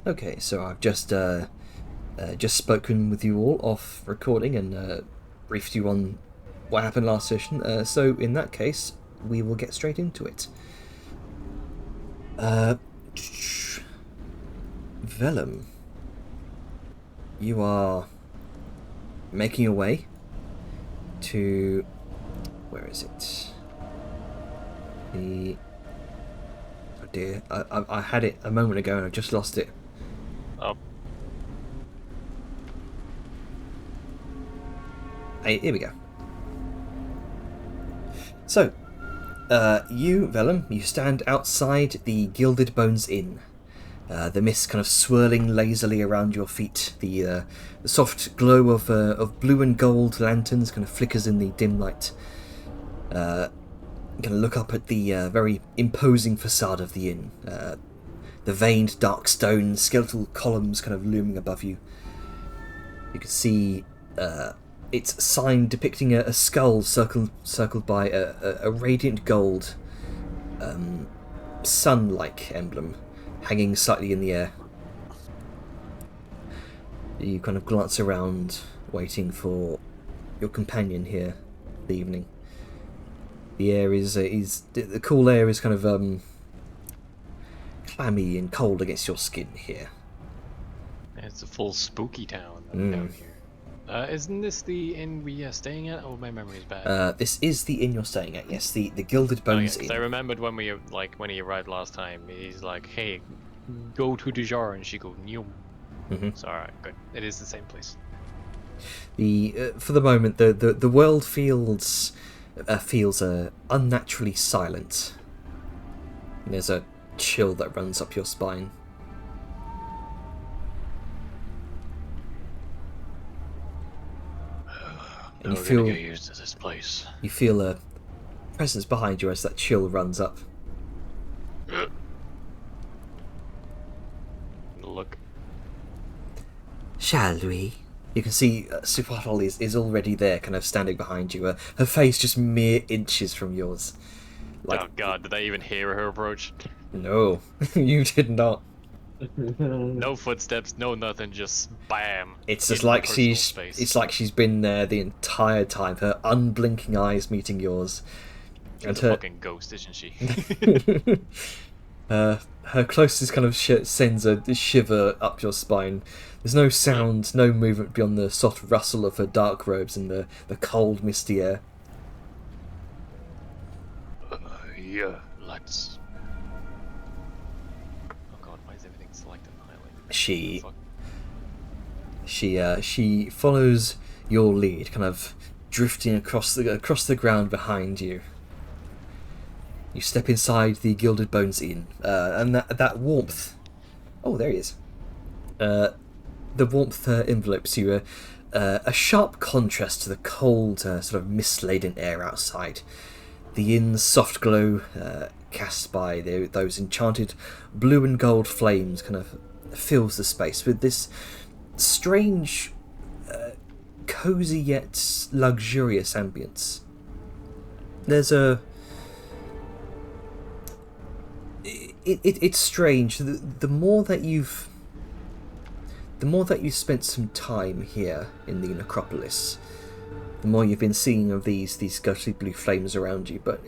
Okay, so I've just spoken with you all off recording and briefed you on what happened last session. So in that case, we will get straight into it. Vellum, you are making your way to... where is it? Oh dear, I had it a moment ago and I just lost it. Oh, Hey, here we go. So, you, Vellum, you stand outside the Gilded Bones Inn. The mist kind of swirling lazily around your feet. The soft glow of blue and gold lanterns kind of flickers in the dim light. You can look up at the very imposing facade of the inn. The veined dark stone, skeletal columns kind of looming above you. You can see its sign depicting a skull circled by a radiant gold sun-like emblem hanging slightly in the air. You kind of glance around, waiting for your companion here the evening. The air is the cool air is kind of clammy and cold against your skin here. it's a full spooky town Mm. down here. Isn't this the inn we are staying at? Oh, my memory's bad. This is the inn you're staying at. Yes, the Gilded Oh, yeah, Bones 'cause Inn. I remembered when when he arrived last time, he's like, "Hey, go to the jar," and she goes, "New." Mhm. So alright, good. It is the same place. The for the moment, the world feels unnaturally silent. There's a chill that runs up your spine. And We're gonna get used to this place. you feel a presence behind you as that chill runs up. Look. Shall we? You can see Supatol is already there, kind of standing behind you. Her face just mere inches from yours. Oh god, did I even hear her approach? No, you did not. No footsteps, no nothing, just BAM! It's just in my like personal she's. space. It's like she's been there the entire time. Her unblinking eyes meeting yours, She's a fucking ghost, isn't she? her closest kind of sends a shiver up your spine. There's no sound, no movement beyond the soft rustle of her dark robes and the cold, misty air. Yeah, let's. Oh god, why is everything selected and highlighted? She follows your lead, kind of drifting across the ground behind you. You step inside the Gilded Bones Inn, and that warmth. Oh, there he is. The warmth envelopes you, a sharp contrast to the cold, sort of mist-laden air outside. The inn's soft glow, cast by those enchanted blue and gold flames, kind of fills the space with this strange, cozy yet luxurious ambience. There's a... It's strange. The more that you've spent some time here in the necropolis, the more you've been seeing of these ghostly blue flames around you. But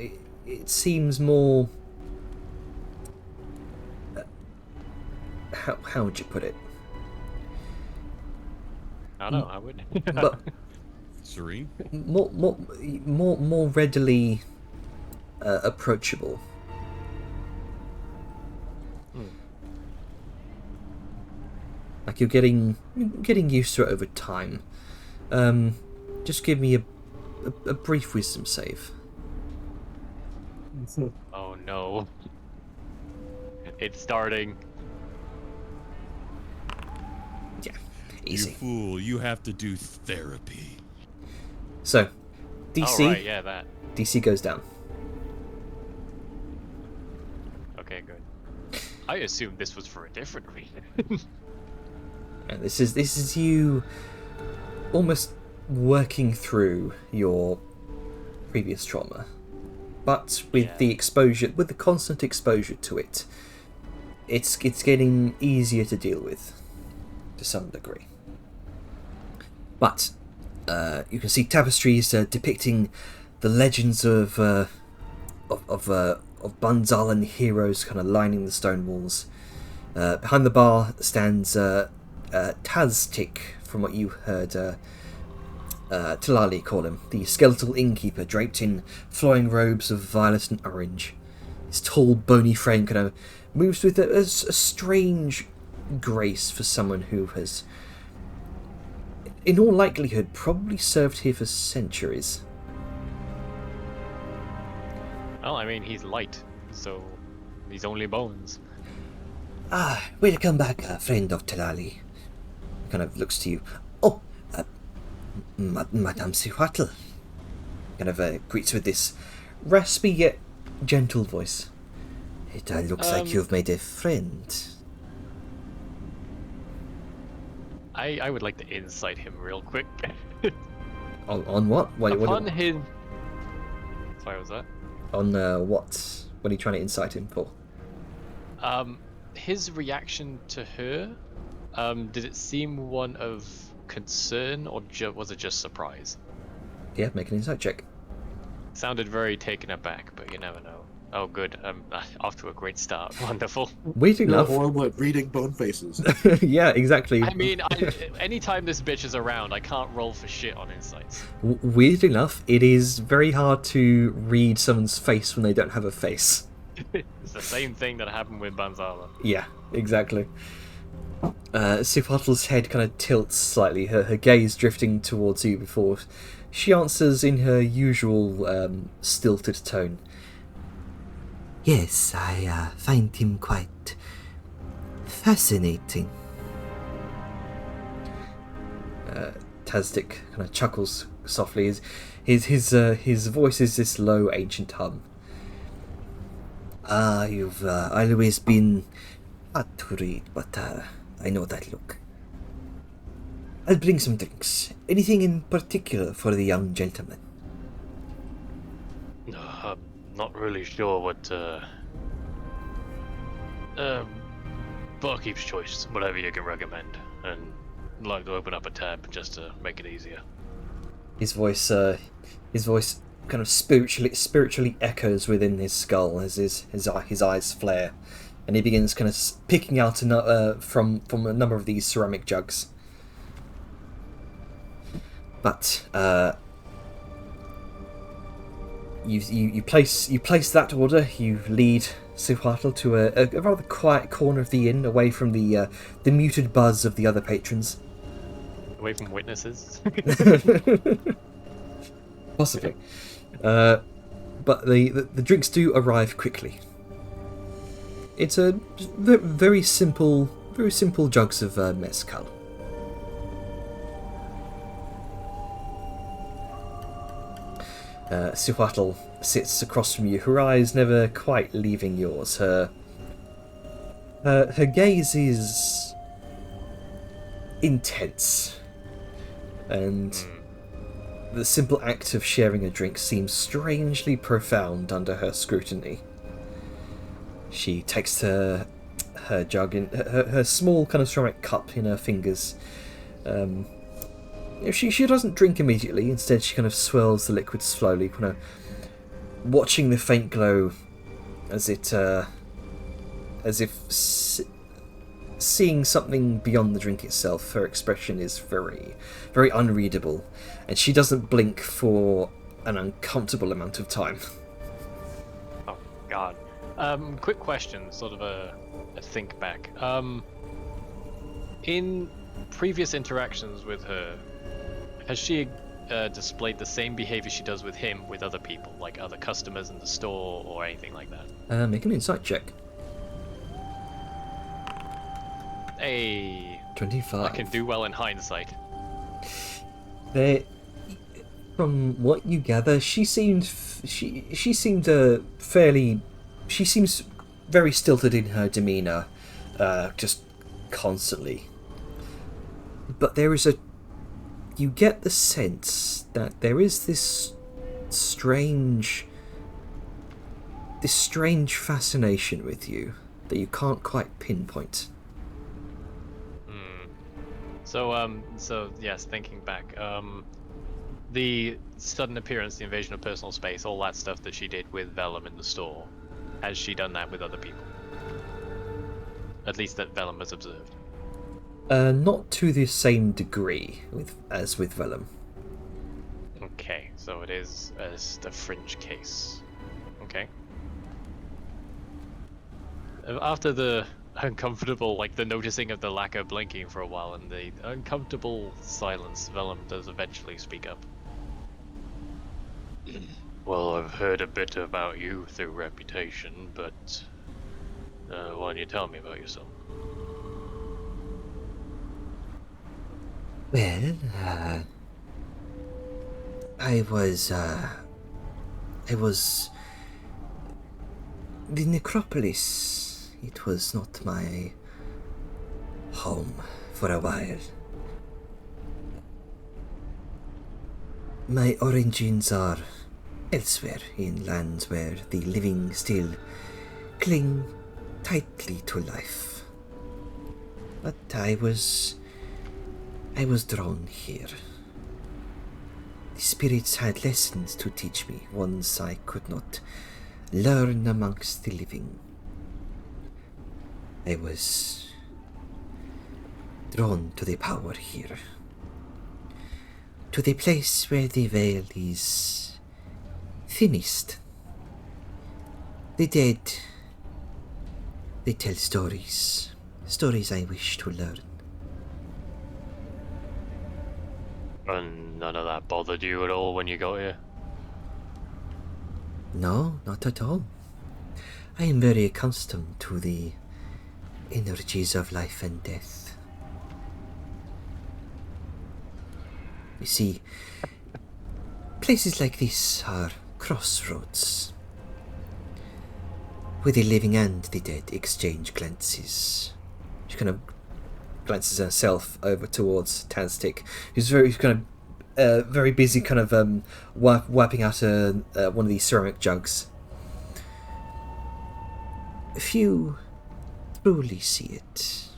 it seems more. How would you put it? I don't know, I would. But Serene? more readily approachable. Like you're getting used to it over time. Just give me a brief wisdom save. Oh no. It's starting. Yeah, You easy. fool, you have to do therapy. So, DC Alright, yeah, that. DC goes down. Okay, good. I assumed this was for a different reason. And this is you almost working through your previous trauma, but with Yeah. the exposure, with the constant exposure to it, it's getting easier to deal with, to some degree. But you can see tapestries depicting the legends of Banzalan heroes kind of lining the stone walls. Behind the bar stands Taztik, from what you heard Tilali call him, the skeletal innkeeper draped in flowing robes of violet and orange. His tall, bony frame kind of moves with a strange grace for someone who has, in all likelihood, probably served here for centuries. Well, I mean, he's light, so he's only bones. Ah, welcome back, friend of Tilali. Kind of looks to you. Oh, Madame Suhatl. Kind of greets with this raspy yet gentle voice. It looks like you've made a friend. I would like to insight him real quick. On what? Upon his... Sorry, what was that? On what? What are you trying to incite him for? His reaction to her, did it seem one of concern, or was it just surprise? Yeah, make an insight check. Sounded very taken aback, but you never know. Oh, good. Off to a great start. Wonderful. Weirdly You're enough. horrible at reading bone faces. Yeah, exactly. I mean, anytime this bitch is around, I can't roll for shit on insights. Weirdly enough, it is very hard to read someone's face when they don't have a face. It's the same thing that happened with Banzala. Yeah, exactly. Suhatl's head kind of tilts slightly, her gaze drifting towards you before she answers in her usual stilted tone. Yes, I find him quite fascinating. Tazdik kind of chuckles softly. His voice is this low, ancient hum. You've always been hard to read, but I know that look. I'll bring some drinks. Anything in particular for the young gentleman? I'm not really sure what, barkeep's choice, whatever you can recommend, and I'd like to open up a tab just to make it easier. His voice kind of spiritually echoes within his skull as his eyes flare, and he begins kind of picking out from a number of these ceramic jugs. But you place that order. You lead Suhatl to a rather quiet corner of the inn, away from the muted buzz of the other patrons. Away from witnesses. Possibly. But the drinks do arrive quickly. It's a very simple jugs of mezcal. Suhatl sits across from you, her eyes never quite leaving yours. Her gaze is intense, and the simple act of sharing a drink seems strangely profound under her scrutiny. She takes her jug in her small kind of ceramic cup in her fingers. She doesn't drink immediately. Instead, she kind of swirls the liquid slowly, kind of watching the faint glow as if seeing something beyond the drink itself. Her expression is very, very unreadable, and she doesn't blink for an uncomfortable amount of time. Oh God. Quick question, sort of a think back. In previous interactions with her, has she displayed the same behavior she does with him with other people, like other customers in the store or anything like that? Make an insight check. Hey, 25. I can do well in hindsight. From what you gather, she seems very stilted in her demeanor, just constantly. But you get the sense that there is this strange fascination with you that you can't quite pinpoint. So yes, thinking back, the sudden appearance, the invasion of personal space, all that stuff that she did with Vellum in the store, has she done that with other people? At least that Vellum has observed. Not to the same degree as with Vellum. Okay, so it is a fringe case. Okay. After the uncomfortable, like the noticing of the lack of blinking for a while and the uncomfortable silence, Vellum does eventually speak up. Well, I've heard a bit about you through reputation, but why don't you tell me about yourself? Well, I was the necropolis. It was not my home for a while. My origins are elsewhere, in lands where the living still cling tightly to life. But I was drawn here. The spirits had lessons to teach me, ones I could not learn amongst the living. I was drawn to the power here, to the place where the veil is thinnest. The dead, they tell stories I wish to learn. And none of that bothered you at all when you got here? No, not at all. I am very accustomed to the energies of life and death. You see, places like this are crossroads, where the living and the dead exchange glances. She kind of glances herself over towards Taztic, who's very busy kind of wiping out one of these ceramic jugs. Few truly see it,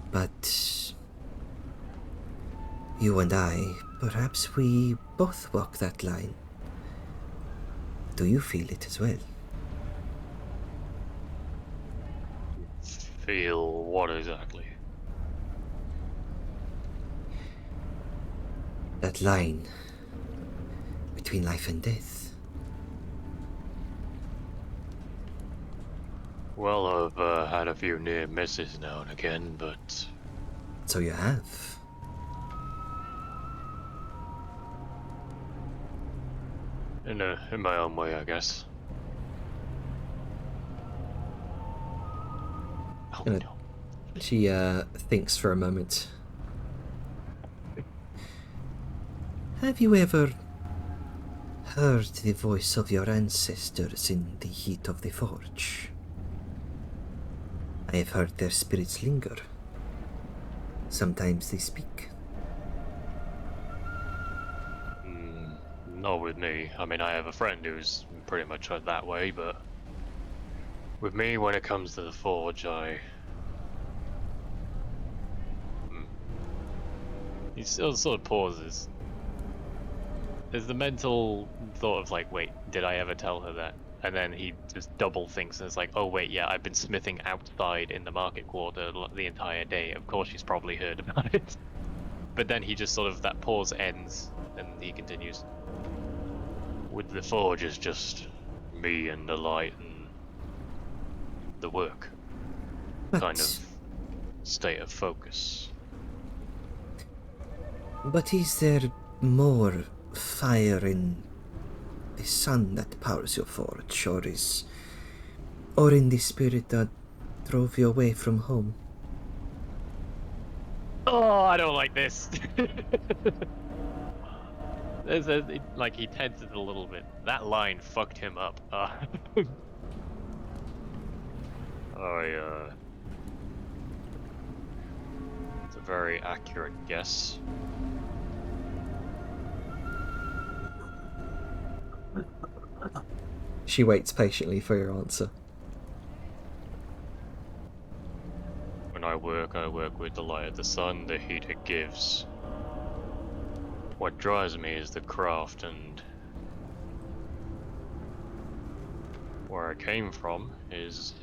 but you and I, perhaps we both walk that line. Do you feel it as well? Feel what exactly? That line between life and death. Well, I've had a few near misses now and again, but... So you have. In my own way, I guess. Oh, Uh, no. She thinks for a moment. Have you ever heard the voice of your ancestors in the heat of the forge? I have heard their spirits linger. Sometimes they speak. Not with me. I mean, I have a friend who's pretty much that way, but... With me, when it comes to the forge, He still sort of pauses. There's the mental thought of like, wait, did I ever tell her that? And then he just double thinks and it's like, oh wait, yeah, I've been smithing outside in the market quarter the entire day. Of course she's probably heard about it. But then he just sort of, that pause ends and he continues. With the forge, it's just me and the light and the work. Kind of state of focus. But is there more fire in the sun that powers your forge, or in the spirit that drove you away from home? Oh, I don't like this. Like he tenses a little bit. That line fucked him up. It's a very accurate guess. She waits patiently for your answer. When I work with the light of the sun, the heat it gives. What drives me is the craft, and where I came from is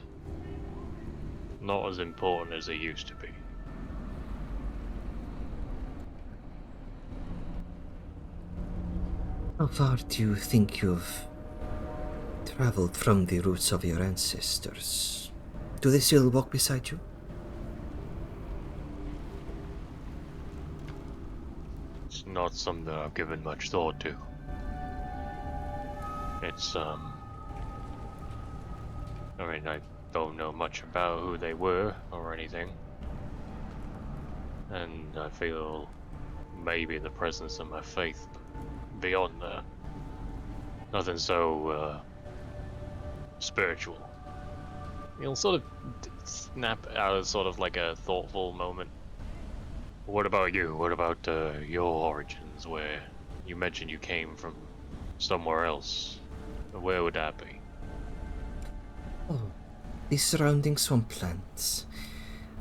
not as important as it used to be. How far do you think you've traveled from the roots of your ancestors? Do they still walk beside you? It's not something I've given much thought to. It's, I mean, I don't know much about who they were or anything. And I feel maybe the presence of my faith, but beyond that, nothing so, spiritual. He'll sort of snap out of sort of like a thoughtful moment. What about you? What about your origins, where you mentioned you came from somewhere else? Where would that be? Oh, the surrounding swamplands.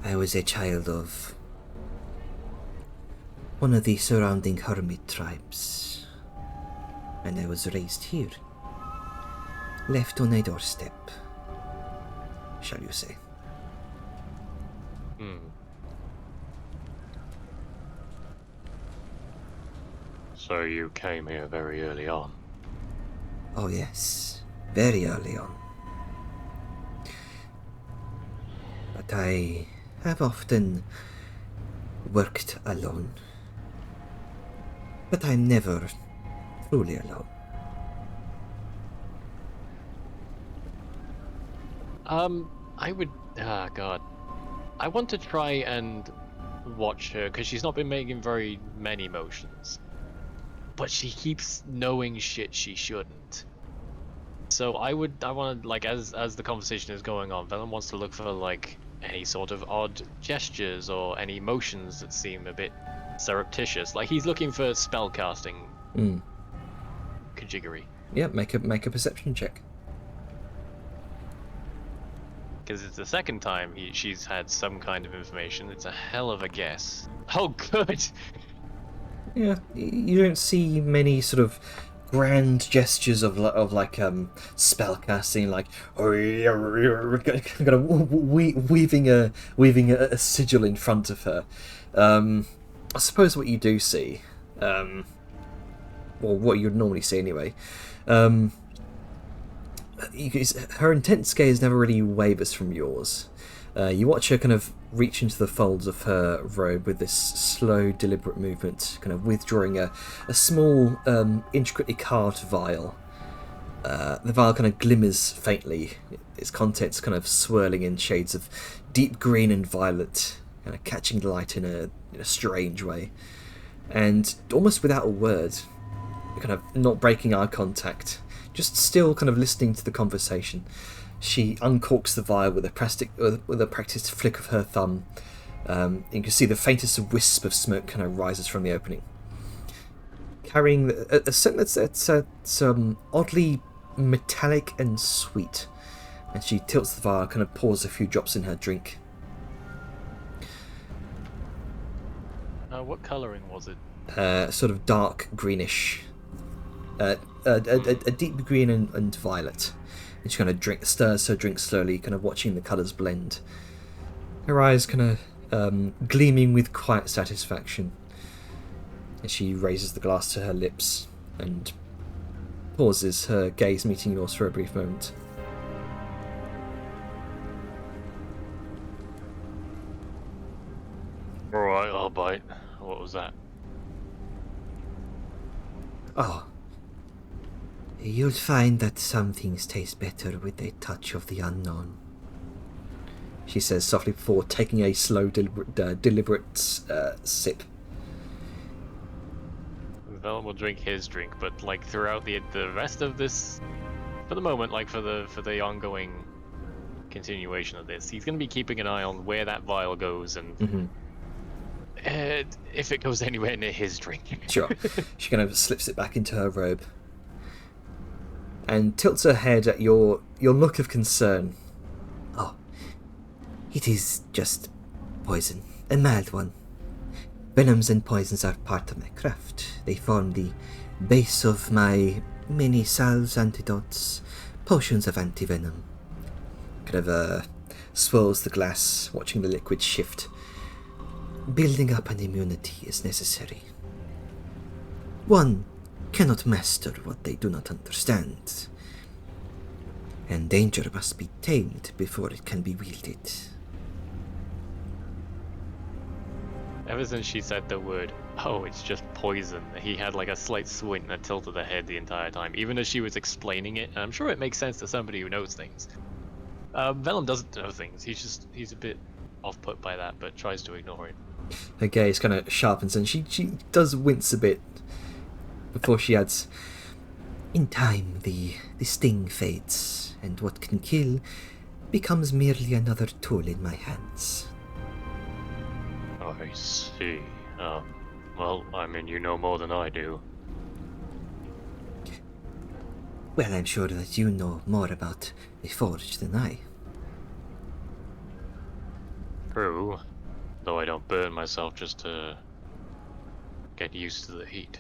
I was a child of one of the surrounding hermit tribes, and I was raised here, left on a doorstep, shall you say. So you came here very early on. Oh yes, very early on. But I have often worked alone. But I'm never truly alone. I would, God. I want to try and watch her, because she's not been making very many motions. But she keeps knowing shit she shouldn't. So I want to, like, as the conversation is going on, Velen wants to look for, like, any sort of odd gestures or any motions that seem a bit surreptitious. Like, he's looking for spellcasting kajiggery. Yeah, make a perception check. Because it's the second time she's had some kind of information. It's a hell of a guess. Oh, good! Yeah, you don't see many sort of grand gestures of spellcasting, like kind of weaving a sigil in front of her. I suppose what you do see, or what you'd normally see anyway, her intense gaze never really wavers from yours. You watch her kind of reach into the folds of her robe with this slow, deliberate movement, kind of withdrawing a small, intricately carved vial. The vial kind of glimmers faintly, its contents kind of swirling in shades of deep green and violet, kind of catching the light in a strange way. And almost without a word, kind of not breaking eye contact, just still kind of listening to the conversation, she uncorks the vial with a practiced flick of her thumb. You can see the faintest wisp of smoke kind of rises from the opening, carrying a scent that's oddly metallic and sweet. And she tilts the vial, kind of pours a few drops in her drink. What colouring was it? Sort of dark greenish, a deep green and violet. And she kind of stirs her drink slowly, kind of watching the colours blend. Her eyes kind of gleaming with quiet satisfaction. And she raises the glass to her lips and pauses, her gaze meeting yours for a brief moment. Alright, I'll bite. What was that? Oh. You'll find that some things taste better with a touch of the unknown, she says softly before taking a slow, deliberate sip. Velen will drink his drink, but like throughout the rest of this, for the moment, like for the ongoing continuation of this, he's going to be keeping an eye on where that vial goes and if it goes anywhere near his drink. Sure. She kind of slips it back into her robe and tilts her head at your look of concern. Oh, it is just poison, a mild one. Venoms and poisons are part of my craft. They form the base of my many salves, antidotes, potions of anti-venom. Kind of swirls the glass, watching the liquid shift. Building up an immunity is necessary. One cannot master what they do not understand, and danger must be tamed before it can be wielded. Ever since she said the word, oh, it's just poison, he had like a slight squint and a tilt of the head the entire time, even as she was explaining it, and I'm sure it makes sense to somebody who knows things. Venom doesn't know things, he's a bit off-put by that, but tries to ignore it. Her gaze kind of sharpens, and she does wince a bit before she adds, in time, the sting fades, and what can kill becomes merely another tool in my hands. I see. Well, I mean, you know more than I do. Well, I'm sure that you know more about the Forge than I. True. Though I don't burn myself just to get used to the heat.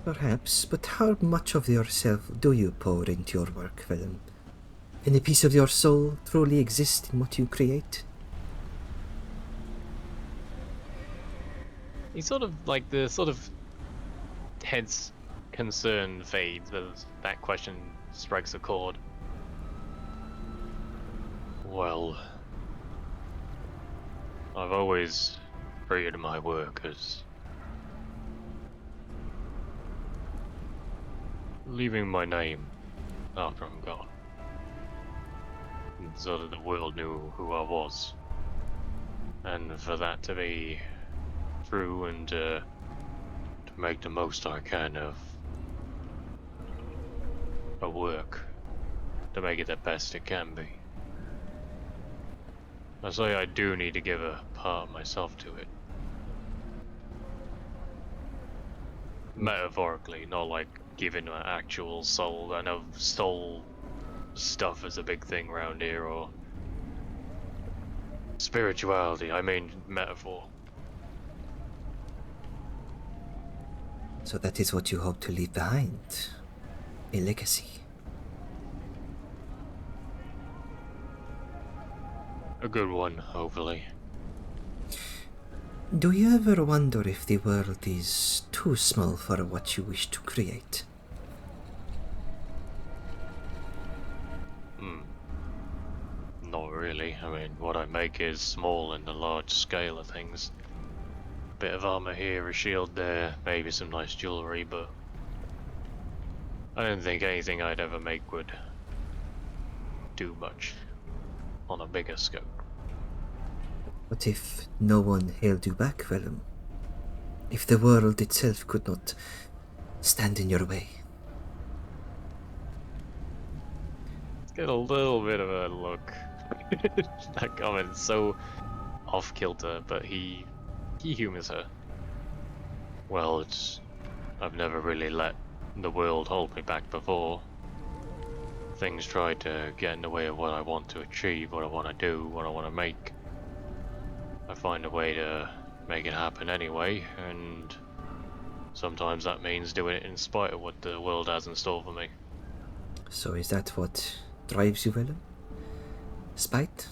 Perhaps, but how much of yourself do you pour into your work, Venom? Any piece of your soul truly exists in what you create? He's sort of like the sort of tense concern fades as that question strikes a chord. Well, I've always treated my work as leaving my name after I'm gone. And so that the world knew who I was. And for that to be true and to make the most I can of a work, to make it the best it can be. I say I do need to give a part of myself to it. Metaphorically, not like giving an actual soul. I know soul stuff is a big thing around here, or spirituality, I mean metaphor. So that is what you hope to leave behind. A legacy. A good one, hopefully. Do you ever wonder if the world is too small for what you wish to create? Not really. I mean, what I make is small in the large scale of things. Bit of armor here, a shield there, maybe some nice jewelry, but I don't think anything I'd ever make would do much on a bigger scope. What if no one held you back, Venom? If the world itself could not stand in your way? Get a little bit of a look. That comment's so off kilter, but he humors her. Well, I've never really let the world hold me back before. Things try to get in the way of what I want to achieve, what I want to do, what I want to make. I find a way to make it happen anyway, and sometimes that means doing it in spite of what the world has in store for me. So is that what drives you, Venom? Spite?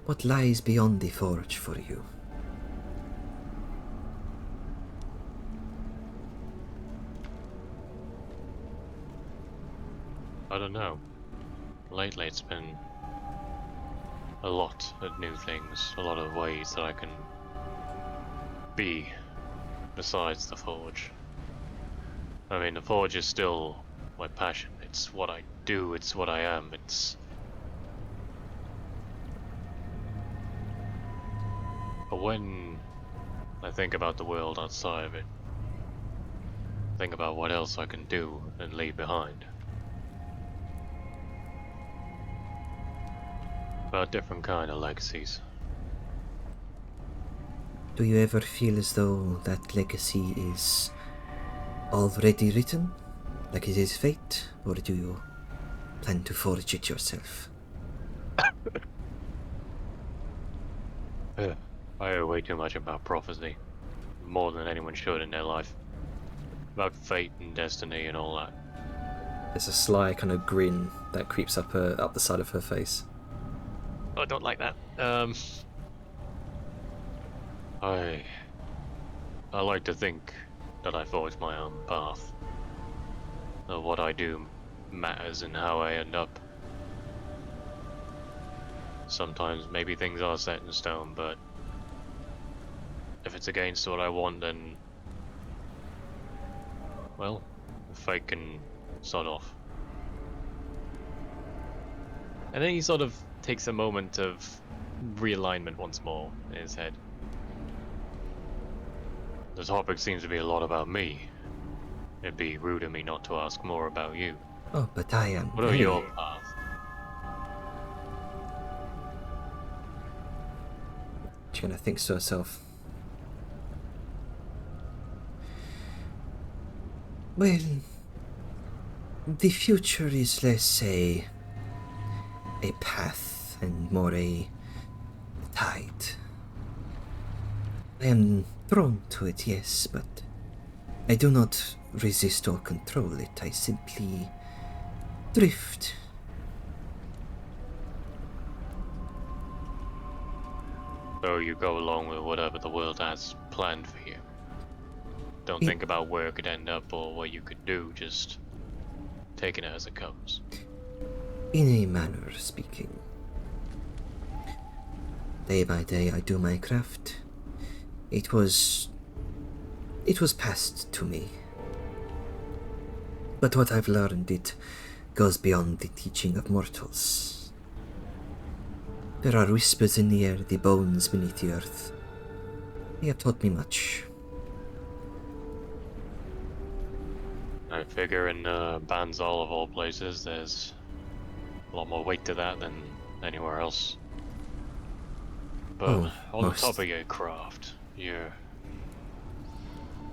What lies beyond the Forge for you? I don't know. Lately it's been a lot of new things, a lot of ways that I can be besides the Forge. I mean, the Forge is still my passion. It's what I do, it's what I am, it's... But when I think about the world outside of it, I think about what else I can do and leave behind. About different kind of legacies. Do you ever feel as though that legacy is already written, like it is fate, or do you plan to forge it yourself? I know way too much about prophecy. More than anyone should in their life. About fate and destiny and all that. There's a sly kind of grin that creeps up the side of her face. I don't like that. I like to think that I forge my own path. That what I do matters in how I end up. Sometimes maybe things are set in stone, but if it's against what I want, then, well, fate can sod off. And then he sort of takes a moment of realignment once more in his head. The topic seems to be a lot about me. It'd be rude of me not to ask more about you. Oh, but I am. What are your paths? She kind of thinks to herself. Well, the future is less a path and more a tide. I am drawn to it, yes, but I do not resist or control it. I simply drift. So you go along with whatever the world has planned for you. Don't think about where it could end up or what you could do, just taking it as it comes. In a manner speaking. Day by day I do my craft. It was passed to me. But what I've learned, it goes beyond the teaching of mortals. There are whispers in the air, the bones beneath the earth. They have taught me much. I figure in Banzal of all places, there's a lot more weight to that than anywhere else. But on the top of your craft,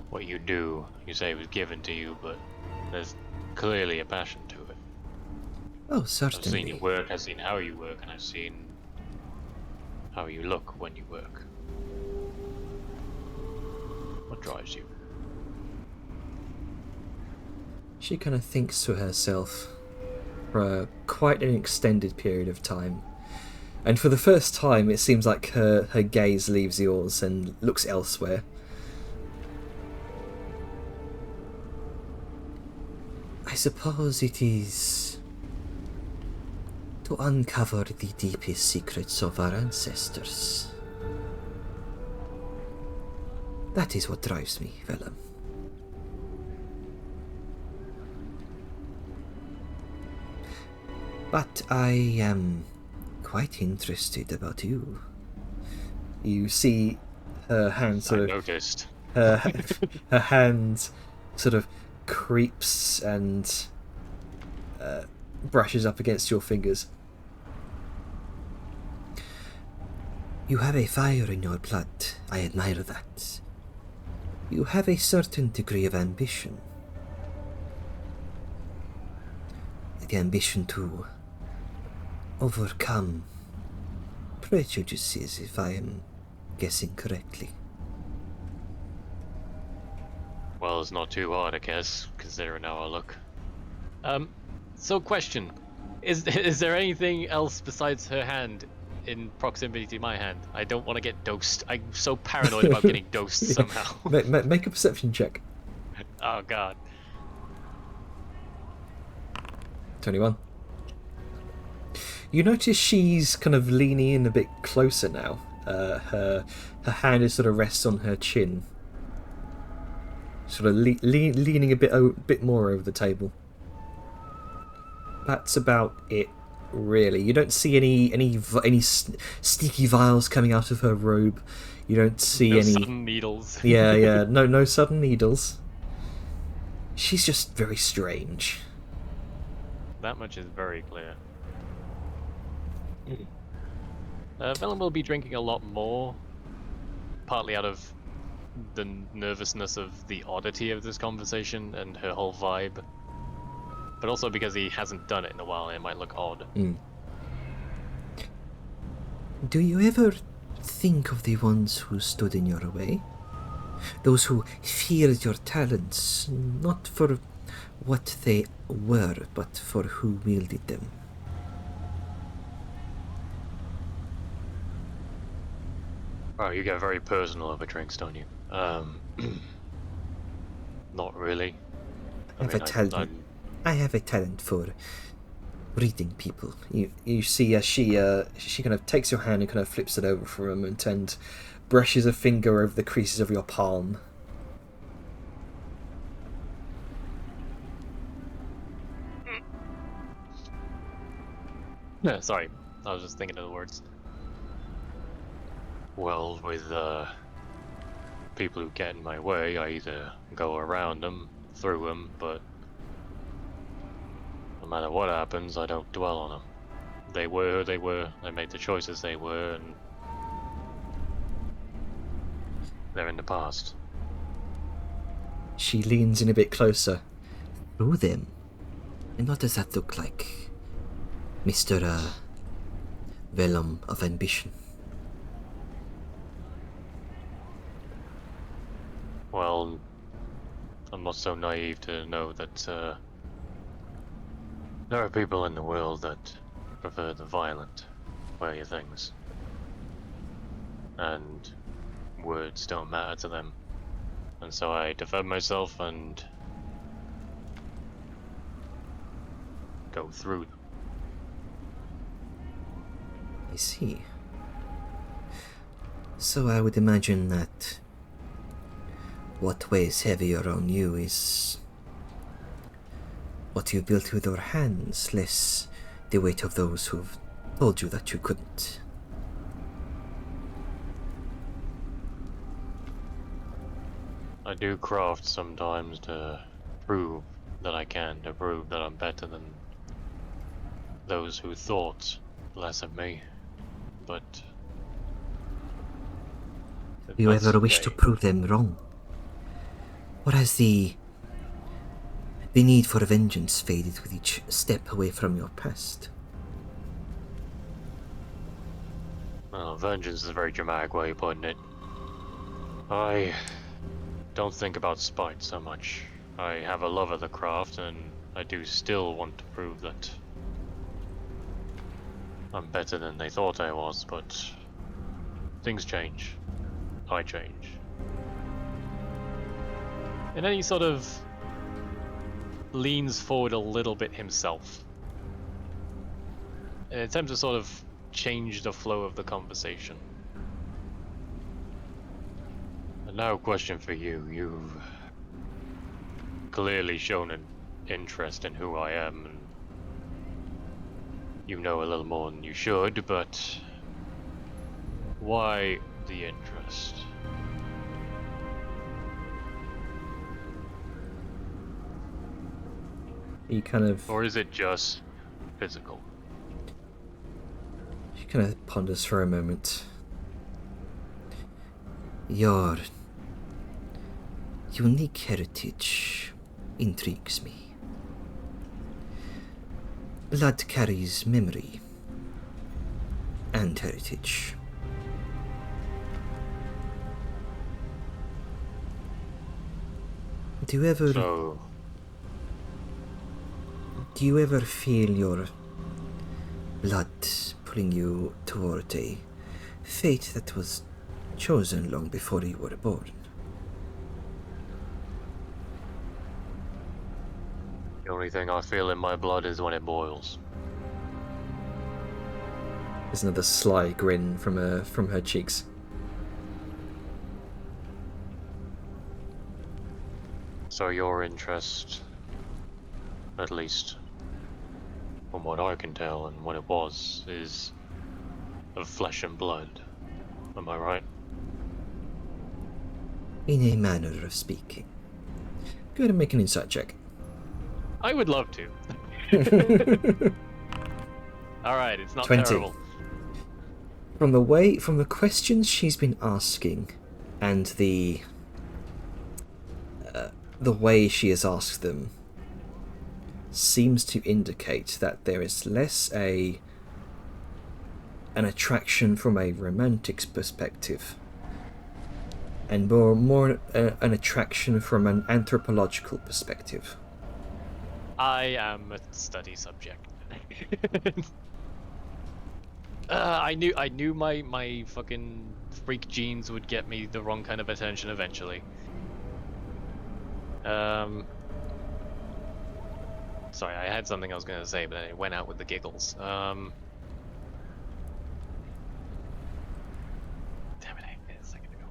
what you do, you say it was given to you, but there's clearly a passion to it. Oh, I've certainly. seen you work, I've seen how you work, and I've seen how you look when you work. What drives you? She kind of thinks to herself for quite an extended period of time. And for the first time, it seems like her gaze leaves yours and looks elsewhere. I suppose it is to uncover the deepest secrets of our ancestors. That is what drives me, Vellum. But I am quite interested about you. You see her hand sort I of... noticed. Her hand sort of creeps and brushes up against your fingers. You have a fire in your blood. I admire that. You have a certain degree of ambition. The ambition to overcome prejudices, if I am guessing correctly. Well, it's not too hard, I guess, considering how I look. So question. Is there anything else besides her hand in proximity to my hand? I don't want to get dosed. I'm so paranoid about getting dosed somehow. Make a perception check. Oh god. 21. You notice she's kind of leaning in a bit closer now. Her hand is sort of rests on her chin, sort of leaning a bit more over the table. That's about it, really. You don't see any sneaky vials coming out of her robe. You don't see any sudden needles. yeah. No sudden needles. She's just very strange. That much is very clear. Vellum will be drinking a lot more, partly out of the nervousness of the oddity of this conversation and her whole vibe, but also because he hasn't done it in a while and it might look odd. Do you ever think of the ones who stood in your way. Those who feared your talents, not for what they were, but for who wielded them. Oh, you get very personal over drinks, don't you? Not really. I have a talent for reading people. You see as she kind of takes your hand and kind of flips it over for a moment and brushes a finger over the creases of your palm. No, sorry. I was just thinking of the words. Well, with people who get in my way, I either go around them, through them, but no matter what happens, I don't dwell on them. They were who they were, they made the choices they were, and they're in the past. She leans in a bit closer. Through them? And what does that look like, Mr. Vellum of Ambition? Well, I'm not so naive to know that there are people in the world that prefer the violent way of things. And words don't matter to them. And so I defend myself and go through them. I see. So I would imagine that what weighs heavier on you is what you built with your hands, less the weight of those who've told you that you couldn't. I do craft sometimes to prove that I can, to prove that I'm better than those who thought less of me, but... Do you ever wish to prove them wrong? Or has the need for vengeance faded with each step away from your past? Well, vengeance is a very dramatic way of putting it. I don't think about spite so much. I have a love of the craft, and I do still want to prove that I'm better than they thought I was, but things change. I change. And then he sort of leans forward a little bit himself in an attempt to sort of change the flow of the conversation. And now a question for you. You've clearly shown an interest in who I am, and you know a little more than you should, but why the interest? He kind of... Or is it just physical? She kind of ponders for a moment. Your unique heritage intrigues me. Blood carries memory and heritage. Do you ever feel your blood pulling you toward a fate that was chosen long before you were born? The only thing I feel in my blood is when it boils. There's another sly grin from her cheeks. So your interest, at least from what I can tell and what it was, is of flesh and blood. Am I right? In a manner of speaking. Go ahead and make an insight check. I would love to. Alright, it's not 20. terrible. From the questions she's been asking, and the way she has asked them, seems to indicate that there is less an an attraction from a romantic perspective, and more an attraction from an anthropological perspective. I am a study subject. I knew my fucking freak genes would get me the wrong kind of attention eventually. Sorry, I had something I was gonna say, but then it went out with the giggles. Damn it, I had a second ago.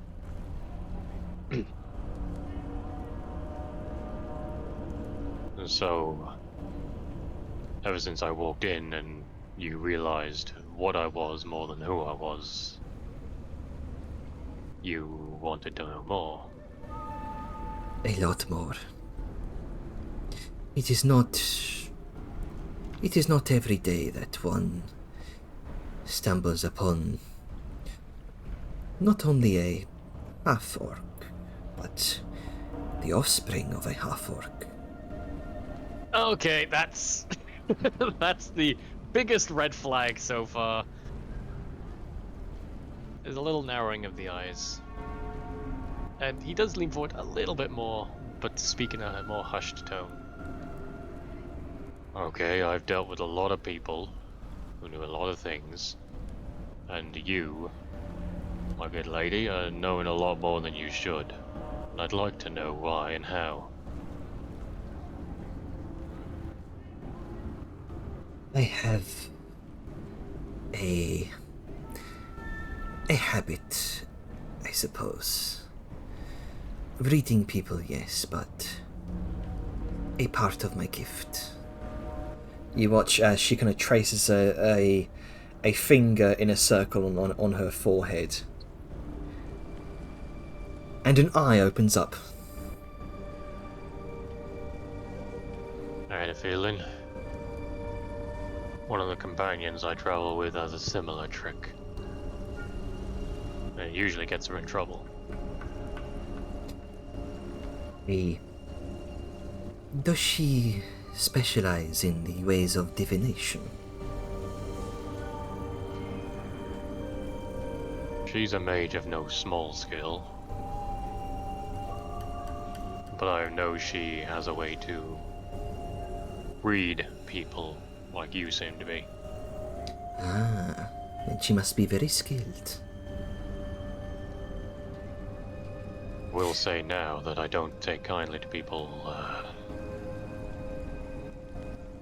So, ever since I walked in and you realized what I was more than who I was, you wanted to know more. A lot more. It is not every day that one stumbles upon not only a half-orc, but the offspring of a half-orc. Okay, that's that's the biggest red flag so far. There's a little narrowing of the eyes. And he does lean forward a little bit more, but to speak in a more hushed tone. Okay, I've dealt with a lot of people who knew a lot of things. And you, my good lady, are knowing a lot more than you should. And I'd like to know why and how. I have a habit, I suppose. Reading people, yes, but a part of my gift. You watch as she kind of traces a finger in a circle on her forehead. And an eye opens up. I had a feeling. One of the companions I travel with has a similar trick. And it usually gets her in trouble. Does she specialize in the ways of divination? She's a mage of no small skill. But I know she has a way to read people like you seem to be. Ah, then she must be very skilled. Will say now that I don't take kindly to people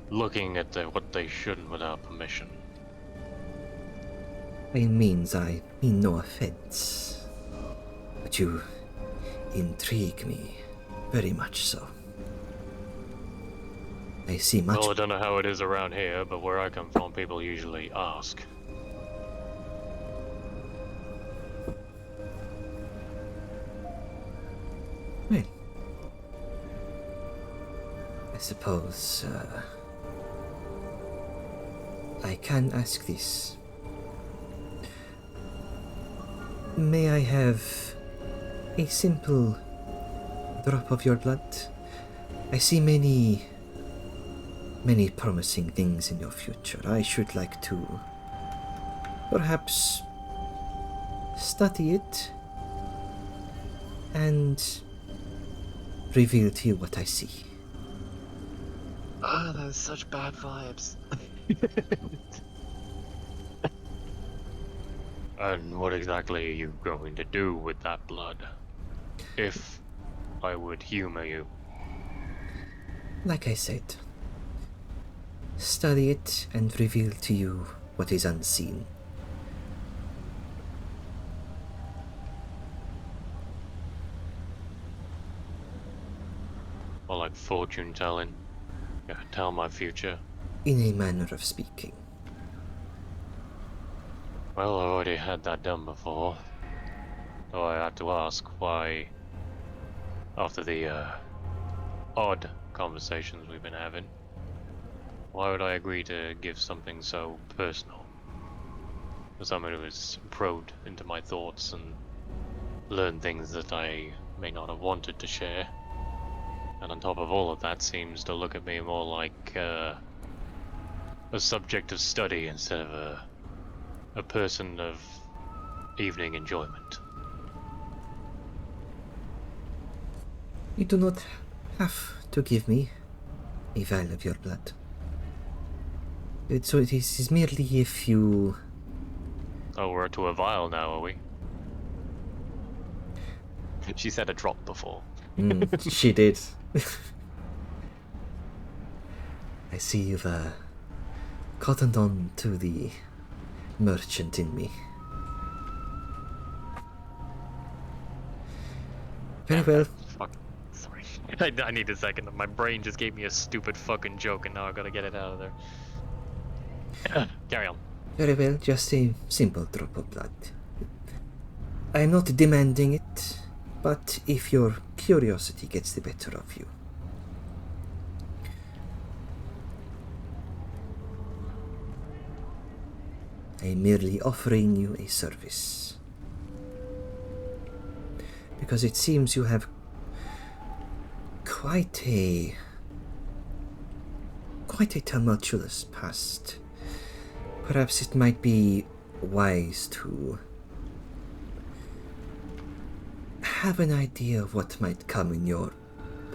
looking at what they shouldn't without permission. I mean no offense. But you intrigue me very much so. I see much. Well, I don't know how it is around here, but where I come from, people usually ask. Well, I suppose I can ask this. May I have a simple drop of your blood? I see many promising things in your future. I should like to perhaps study it and reveal to you what I see. Ah, that's such bad vibes. And what exactly are you going to do with that blood? If I would humor you. Like I said, study it and reveal to you what is unseen. Or like fortune telling. Yeah, tell my future. In a manner of speaking. Well, I've already had that done before. So I have to ask why, after the odd conversations we've been having, why would I agree to give something so personal to someone who has probed into my thoughts and learned things that I may not have wanted to share? And on top of all of that, seems to look at me more like a subject of study instead of a a person of evening enjoyment. You do not have to give me a vial of your blood. So it is merely if you... Oh, we're to a vial now, are we? She said a drop before. She did. I see you've cottoned on to the merchant in me. Very well. Fuck. Sorry. I need a second. My brain just gave me a stupid fucking joke and now I gotta get it out of there. Carry on. Very well, just a simple drop of blood. I am not demanding it, but if your curiosity gets the better of you. I am merely offering you a service. Because it seems you have quite a tumultuous past. Perhaps it might be wise to have an idea of what might come in your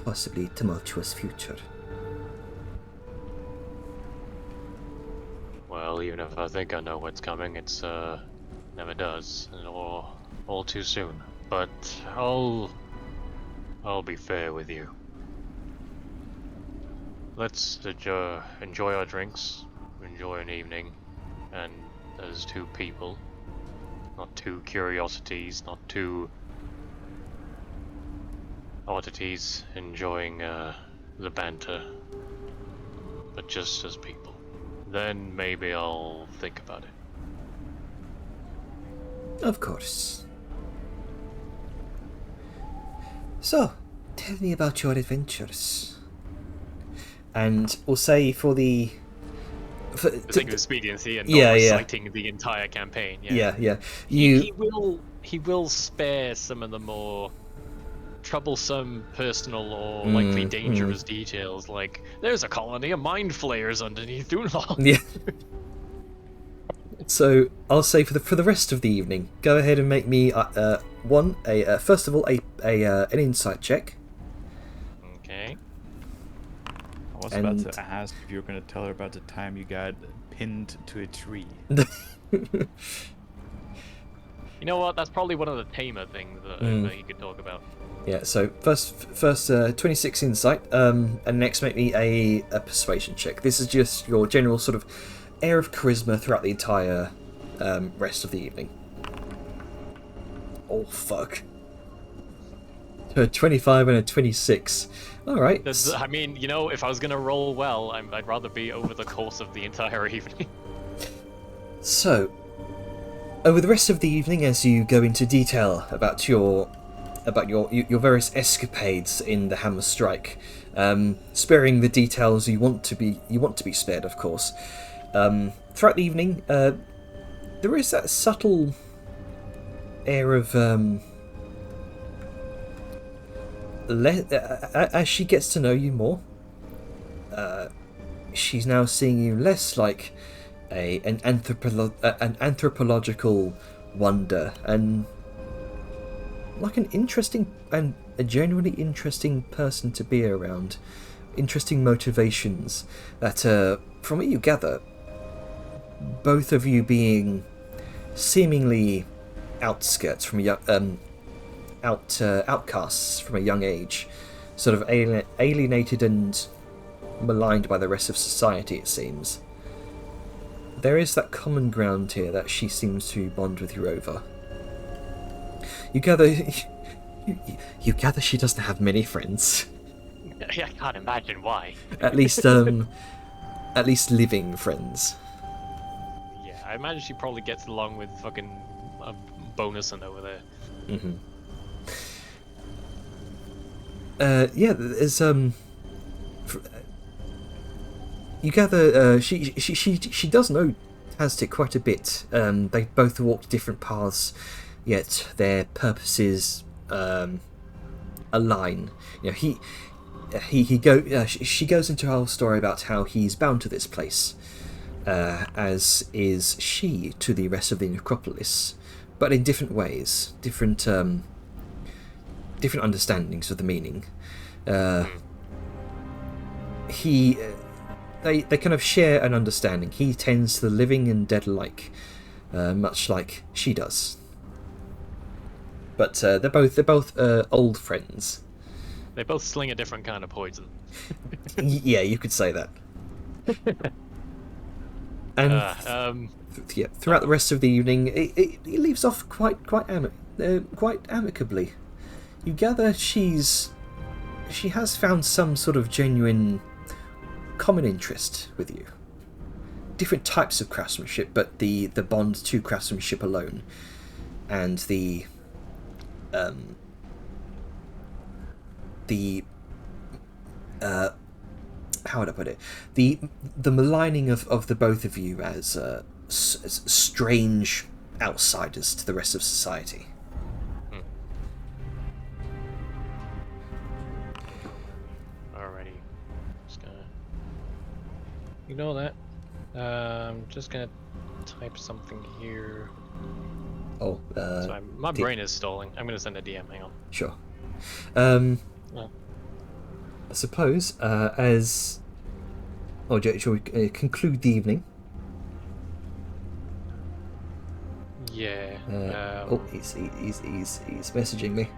possibly tumultuous future. Well, even if I think I know what's coming, it's never does, or all too soon. But I'll be fair with you. Let's enjoy our drinks, enjoy an evening, and as two people, not two curiosities, not two oddities enjoying the banter, but just as people. Then maybe I'll think about it. Of course. So, tell me about your adventures. And we'll say for the... The thing of expediency and not Yeah, yeah. reciting the entire campaign. Yeah. Yeah. He will spare some of the more troublesome, personal, or likely dangerous details, like there's a colony of mind flayers underneath Dunval. Yeah. So I'll say for the rest of the evening, go ahead and make me first of all an insight check. Okay. I was about to ask if you were going to tell her about the time you got pinned to a tree. You know what? That's probably one of the tamer things that he could talk about. Yeah. So first 26 insight, and next make me a persuasion check. This is just your general sort of air of charisma throughout the entire rest of the evening. Oh fuck. A 25 and a 26. All right. I mean, you know, if I was gonna roll well, I'd rather be over the course of the entire evening. So, over the rest of the evening, as you go into detail about your various escapades in the Hammer Strike, sparing the details you want to be spared, of course. Throughout the evening, there is that subtle air of as she gets to know you more, she's now seeing you less like an anthropological wonder and like an interesting and a genuinely interesting person to be around. Interesting motivations that, from what you gather, both of you being seemingly outskirts from outcasts from a young age, sort of alienated and maligned by the rest of society, it seems. There is that common ground here that she seems to bond with you over. You gather she doesn't have many friends. I can't imagine why. At least living friends. Yeah, I imagine she probably gets along with fucking Bonuson over there. Mm-hmm. There's you gather she does know Taztic quite a bit. They both walked different paths, yet their purposes align. You know, she goes into her whole story about how he's bound to this place, as is she to the rest of the necropolis, but in different ways, different understandings of the meaning. They kind of share an understanding. He tends to the living and dead alike, much like she does. But they're both old friends. They both sling a different kind of poison. Yeah, you could say that. And throughout the rest of the evening, it leaves off quite amicably. You gather she has found some sort of genuine common interest with you. Different types of craftsmanship, but the bond to craftsmanship alone, and the how would I put it? The maligning of the both of you as strange outsiders to the rest of society. Alrighty. Just gonna ignore that. Just gonna type something here. Oh, My brain is stalling. I'm gonna send a DM. Hang on. Sure. Oh. I suppose as. Oh, shall we conclude the evening? Yeah. He's messaging me.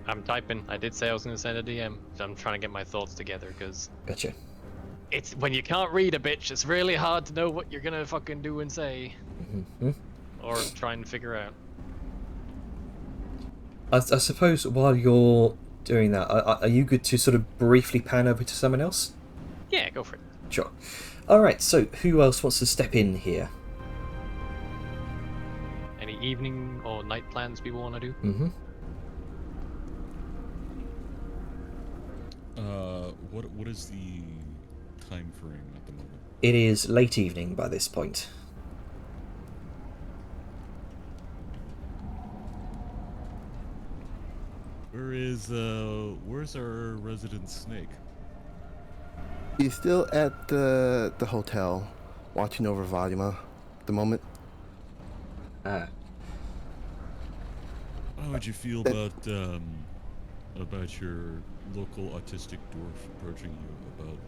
I'm typing. I did say I was gonna send a DM. I'm trying to get my thoughts together because Gotcha. it's when you can't read a bitch, it's really hard to know what you're gonna fucking do and say, or try and figure out. I suppose while you're doing that, are you good to sort of briefly pan over to someone else? Yeah, go for it. Sure. Alright, so who else wants to step in here? Any evening or night plans people want to do? Mm-hmm. What is the time frame at the moment? It is late evening by this point. Where's our resident snake? He's still at the hotel, watching over Valima at the moment. How would you feel about your local autistic dwarf approaching you about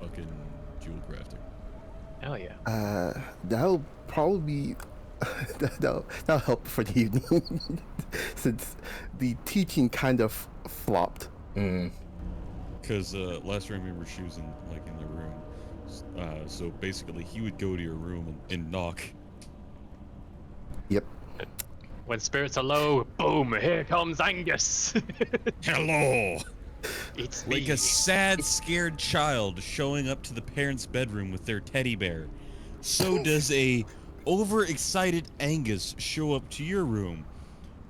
fucking jewel crafting? Hell yeah. That'll probably be that'll help for the evening, since the teaching kind of flopped. Because last I remember she was in the room. So basically, he would go to your room and knock. Yep. When spirits are low, boom! Here comes Angus. Hello. It's Like me. a sad, scared child showing up to the parents' bedroom with their teddy bear. So does a overexcited Angus show up to your room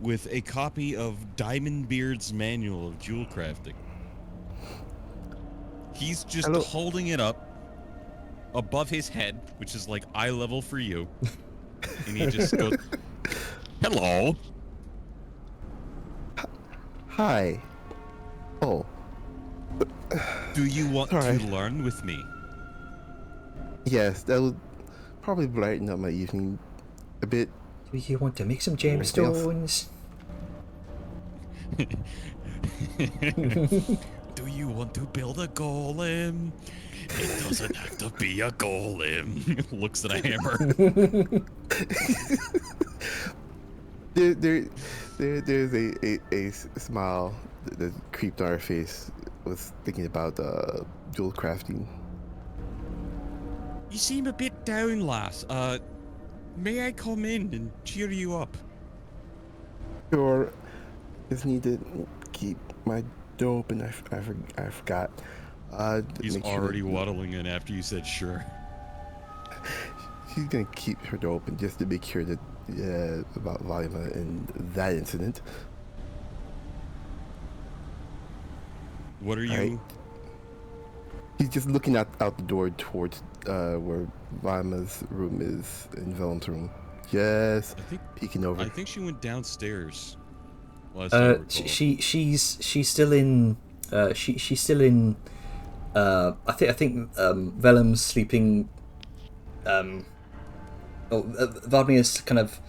with a copy of Diamond Beard's Manual of Jewel Crafting. He's just holding it up above his head, which is like eye level for you. And he just goes, "Hello." Hi. Oh. Do you want Alright. to learn with me? Yes, that would probably brighten up my evening a bit. Do you want to make some Anything else? gemstones? Do you want to build a golem? It doesn't have to be a golem. Looks at a hammer. There's a smile that creeped on her face. Was thinking about dual crafting. You seem a bit down, lass. May I come in and cheer you up? Sure. Just need to keep my door open. I forgot. He's make sure already that- waddling in after you said sure. She's gonna keep her door open just to make sure that about Valima and that incident. What are you? Alright. He's just looking out the door towards where Valima's room is, in Velen's room. Just I think peeking over. I think she went downstairs. Last I recall. She's still in. She's still in I think Vellum's sleeping. Vladmir's kind of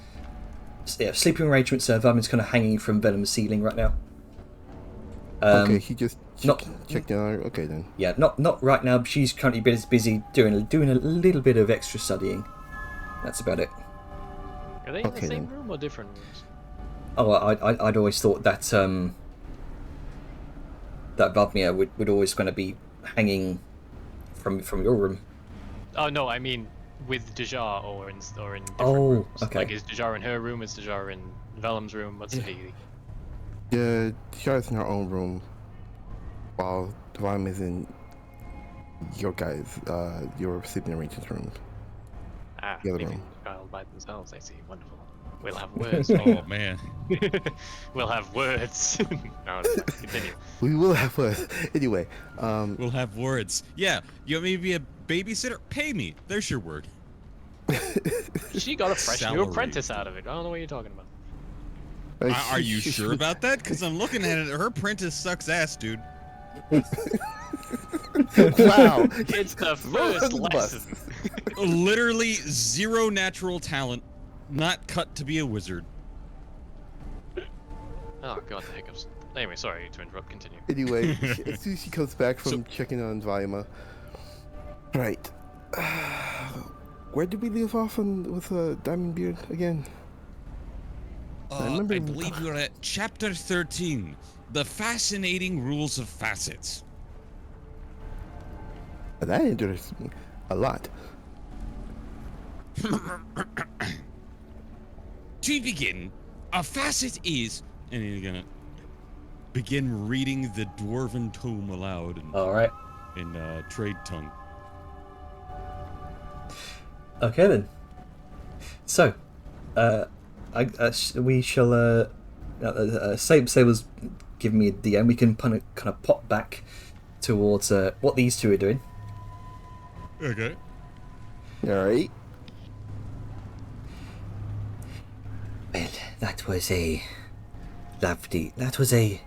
sleeping arrangements. Vladmir's kind of hanging from Vellum's ceiling right now. Okay, he just not- checked in on her. Okay then. Yeah, not right now. But she's currently busy doing a little bit of extra studying. That's about it. Are they in Okay, the same then. room or different rooms? Oh, I'd always thought that that Vladimir would always going to be hanging from your room. Oh no, I mean with Dejar or in different Oh, rooms. okay. Like is Dejar in her room? Is Dejar in Vellum's room? What's he? Yeah, Shara's in her own room, while Dwayne is in your sleeping arrangements room. Ah, The other leaving room. the child by themselves. I see. Wonderful. We'll have words. Oh man. We'll have words. No, it's fine. Continue. We will have words. Anyway, We'll have words. Yeah, you want me to be a babysitter? Pay me. There's your word. She got a fresh new Salary. apprentice out of it. I don't know what you're talking about. Are you sure about that? Because I'm looking at it. Her apprentice sucks ass, dude. Wow. It's the Throw her first under the bus. lesson. Literally zero natural talent. Not cut to be a wizard. Oh god, the hiccups. Anyway, sorry to interrupt. Continue. Anyway, as soon as she comes back from checking on Vaima. Right. Where did we leave off with Diamond Beard again? I remember- I believe we were at chapter 13. The fascinating rules of facets. That interests me a lot. To begin, a facet is, and you're gonna begin reading the dwarven tome aloud All right. in trade tongue. Okay then. So, we shall. Sable's giving me a DM. We can kind of pop back towards what these two are doing. Okay. All right. Well, that was a lovely. That was a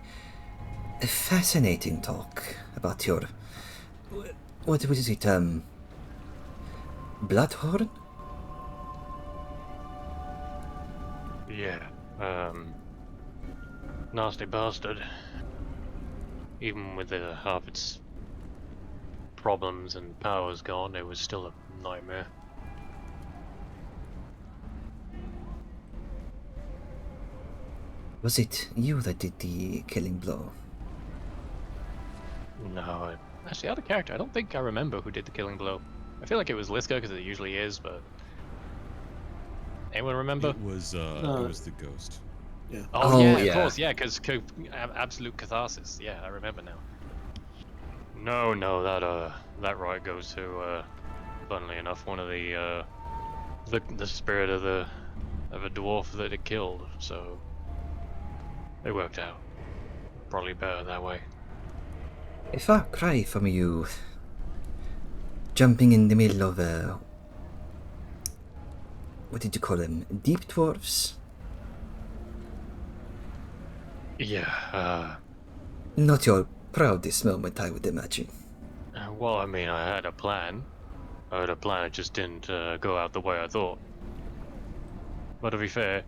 fascinating talk about your. What is it? Bloodhorn? Yeah. Nasty bastard. Even with half its problems and powers gone, it was still a nightmare. Was it you that did the killing blow? No, actually, out of character, I don't think I remember who did the killing blow. I feel like it was Liska because it usually is, but anyone remember? It was the ghost. Oh, Oh, yeah, yeah. of course, yeah, because absolute catharsis. Yeah, I remember now. No, that right goes to, funnily enough, one of the spirit of a dwarf that it killed. So it worked out. Probably better that way. A far cry from you. Jumping in the middle of what did you call them? Deep dwarfs? Yeah. Not your proudest moment, I would imagine. Well, I mean, I had a plan. It just didn't go out the way I thought. But to be fair,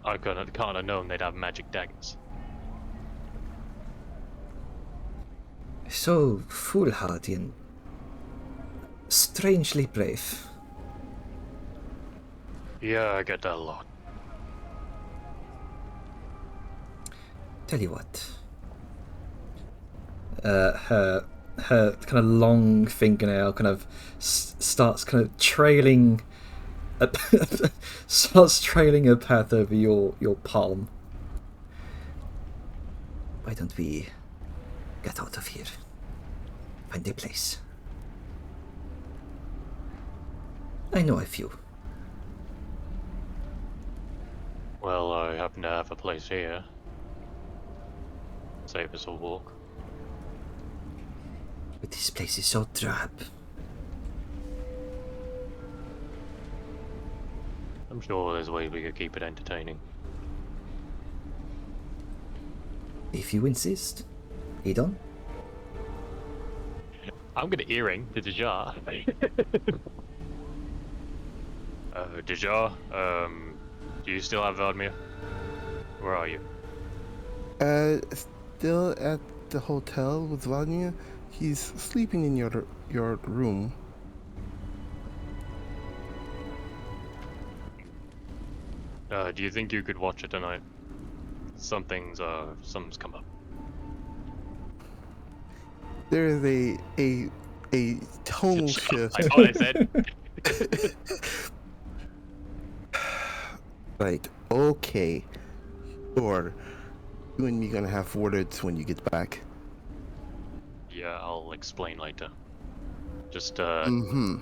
I can't have known they'd have magic daggers. So foolhardy and strangely brave. Yeah, I get that a lot. Tell you what. Her kind of long fingernail kind of starts kind of trailing starts trailing a path over your palm. Why don't we get out of here? Find a place. I know a few. Well, I happen to have a place here. Save us a walk. But this place is so drab. I'm sure there's ways we could keep it entertaining. If you insist. Edon? I'm gonna earring to Dejar. Dejar, do you still have Vladimir? Where are you? Still at the hotel with Vladimir. He's sleeping in your room. Do you think you could watch it tonight? Something's come up. There is a tonal shift. I thought I said. Right. Okay. Sure. You and me gonna have words when you get back. Yeah, I'll explain later. Just Mm-hmm.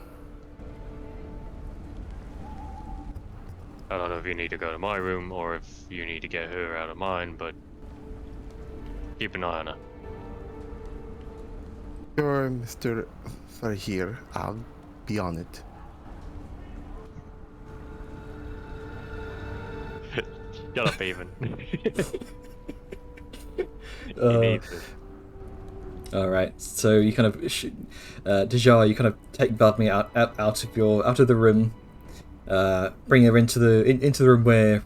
I don't know if you need to go to my room or if you need to get her out of mine, but keep an eye on her. Sure, Mr. Farhir. I'll be on it. Shut up, even. Uh, needs it. All right. So you kind of, Dejar, you kind of take Vladimir out of the room, bring her into the room where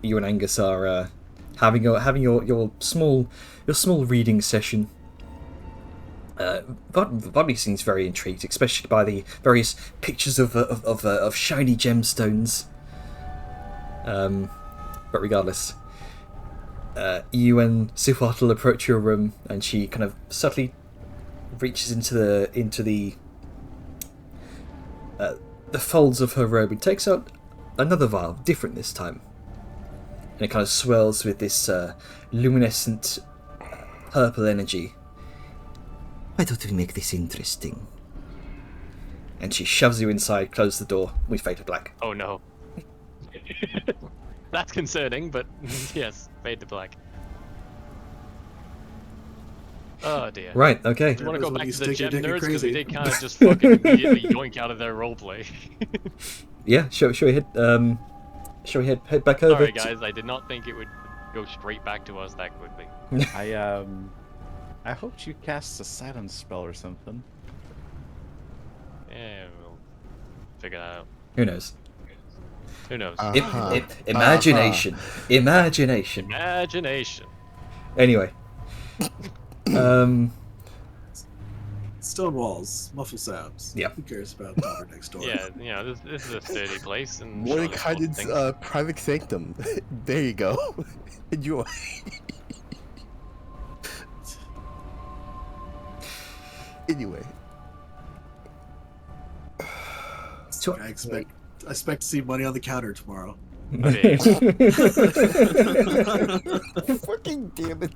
you and Angus are having your small reading session. Vladimir seems very intrigued, especially by the various pictures of shiny gemstones. But regardless, you and Sifuatl approach your room, and she kind of subtly reaches into the folds of her robe and takes out another vial, different this time, and it kind of swirls with this luminescent purple energy. Why don't we make this interesting? And she shoves you inside, closes the door, we fade to black. Oh no. That's concerning, but yes, fade to black. Oh dear. Right, okay. Do you want to go When back you to the stick your gem dick in nerds? Because we crazy. did kind of just fucking immediately yoink out of their roleplay. Yeah, shall we head back over? Sorry guys, I did not think it would go straight back to us that quickly. I hoped you cast a silence spell or something. Yeah, we'll figure that out. Who knows? Who knows? Imagination. Imagination. Imagination. Anyway. Stone walls, muffle sounds. Yeah. Who cares about the daughter next door? Yeah, you know, this is a sturdy place, and Mordecai's private sanctum. There you go. Enjoy. Anyway. So- I expect to see money on the counter tomorrow. Okay. Fucking damn it.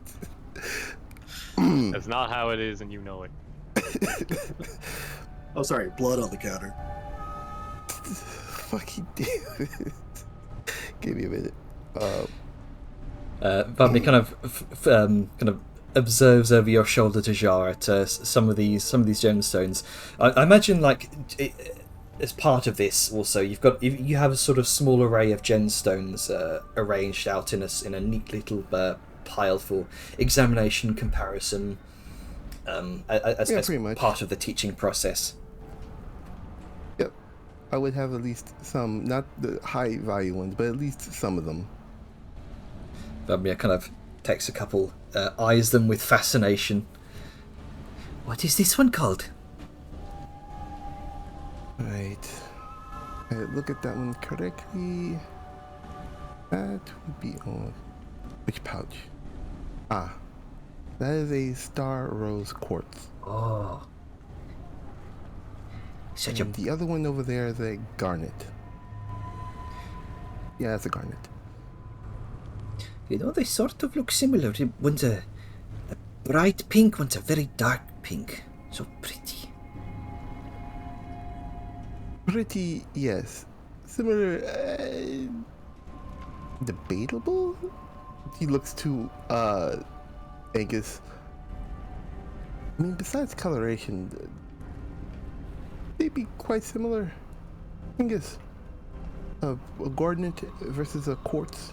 That's not how it is, and you know it. Oh, sorry, blood on the counter. Fucking damn it. Give me a minute. Vladimir kind of observes over your shoulder to Jar at some of these gemstones. I imagine as part of this also you have a sort of small array of gemstones arranged out in a neat little pile for examination comparison as pretty much. part of the teaching process. Yep. I would have at least some, not the high value ones, but at least some of them. Vladimir kind of takes a couple, eyes them with fascination. What is this one called? Right. Look at that one correctly. That would be on which pouch? Ah, that is a Star Rose quartz. Oh, such a And the other one over there is a garnet. Yeah, that's a garnet. You know, they sort of look similar. One's a bright pink, one's a very dark pink. So pretty. Pretty, yes. Similar, debatable? He looks to, Angus. I mean, besides coloration, they'd be quite similar. Angus. A garnet versus a quartz.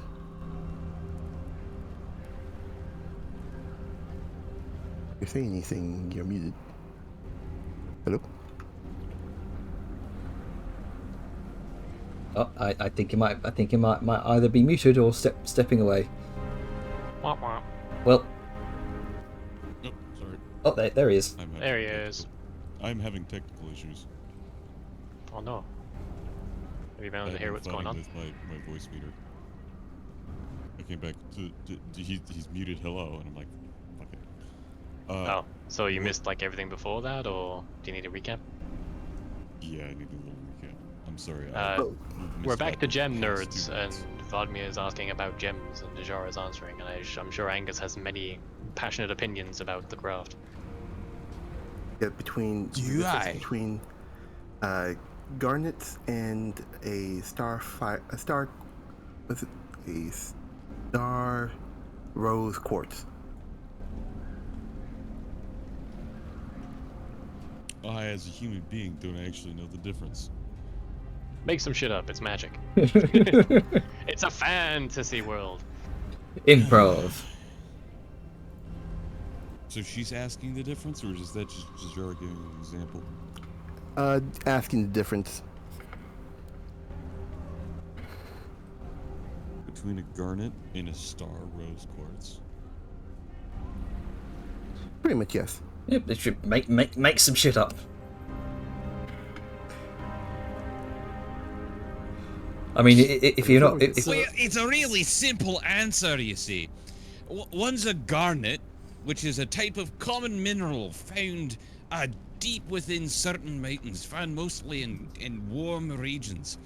If you say anything, you're muted. Hello? Oh, I think he might either be muted or stepping away. Wah, wah. Well, Oh, sorry. oh, there he is. I'm having There he technical- is. I'm having technical issues. Oh no. Have you been able to I've hear been what's going fighting on? with my voice meter. I came back he's muted hello, and I'm like, fuck it. Oh, so you what- missed like everything before that, or do you need a recap? Yeah, I need a little recap. I'm sorry. We're missed back out to the gem past nerds, 2 and minutes. Vladimir is asking about gems, and Dejar is answering, and I'm sure Angus has many passionate opinions about the craft. Yeah, between the Do difference I? between garnets and a star rose quartz. I, as a human being, don't actually know the difference. Make some shit up, it's magic. It's a fantasy world. Improv. So she's asking the difference, or is that just Jar giving an example? Asking the difference. Between a garnet and a star rose quartz. Pretty much, yes. Yep, they should make some shit up. I mean, if you're not, if, Well, it's a really simple answer, you see. One's a garnet, which is a type of common mineral found deep within certain mountains, found mostly in warm regions.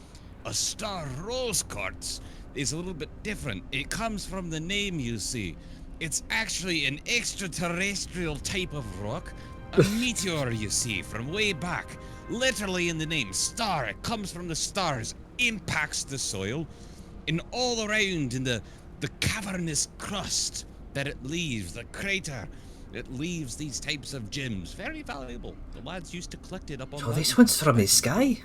A star rose quartz is a little bit different. It comes from the name, you see. It's actually an extraterrestrial type of rock, a meteor, you see, from way back. Literally in the name, star. It comes from the stars, impacts the soil, and all around in the cavernous crust that it leaves, the crater, it leaves these types of gems. Very valuable. The lads used to collect it up on oh, this mountain one's tops. from the sky.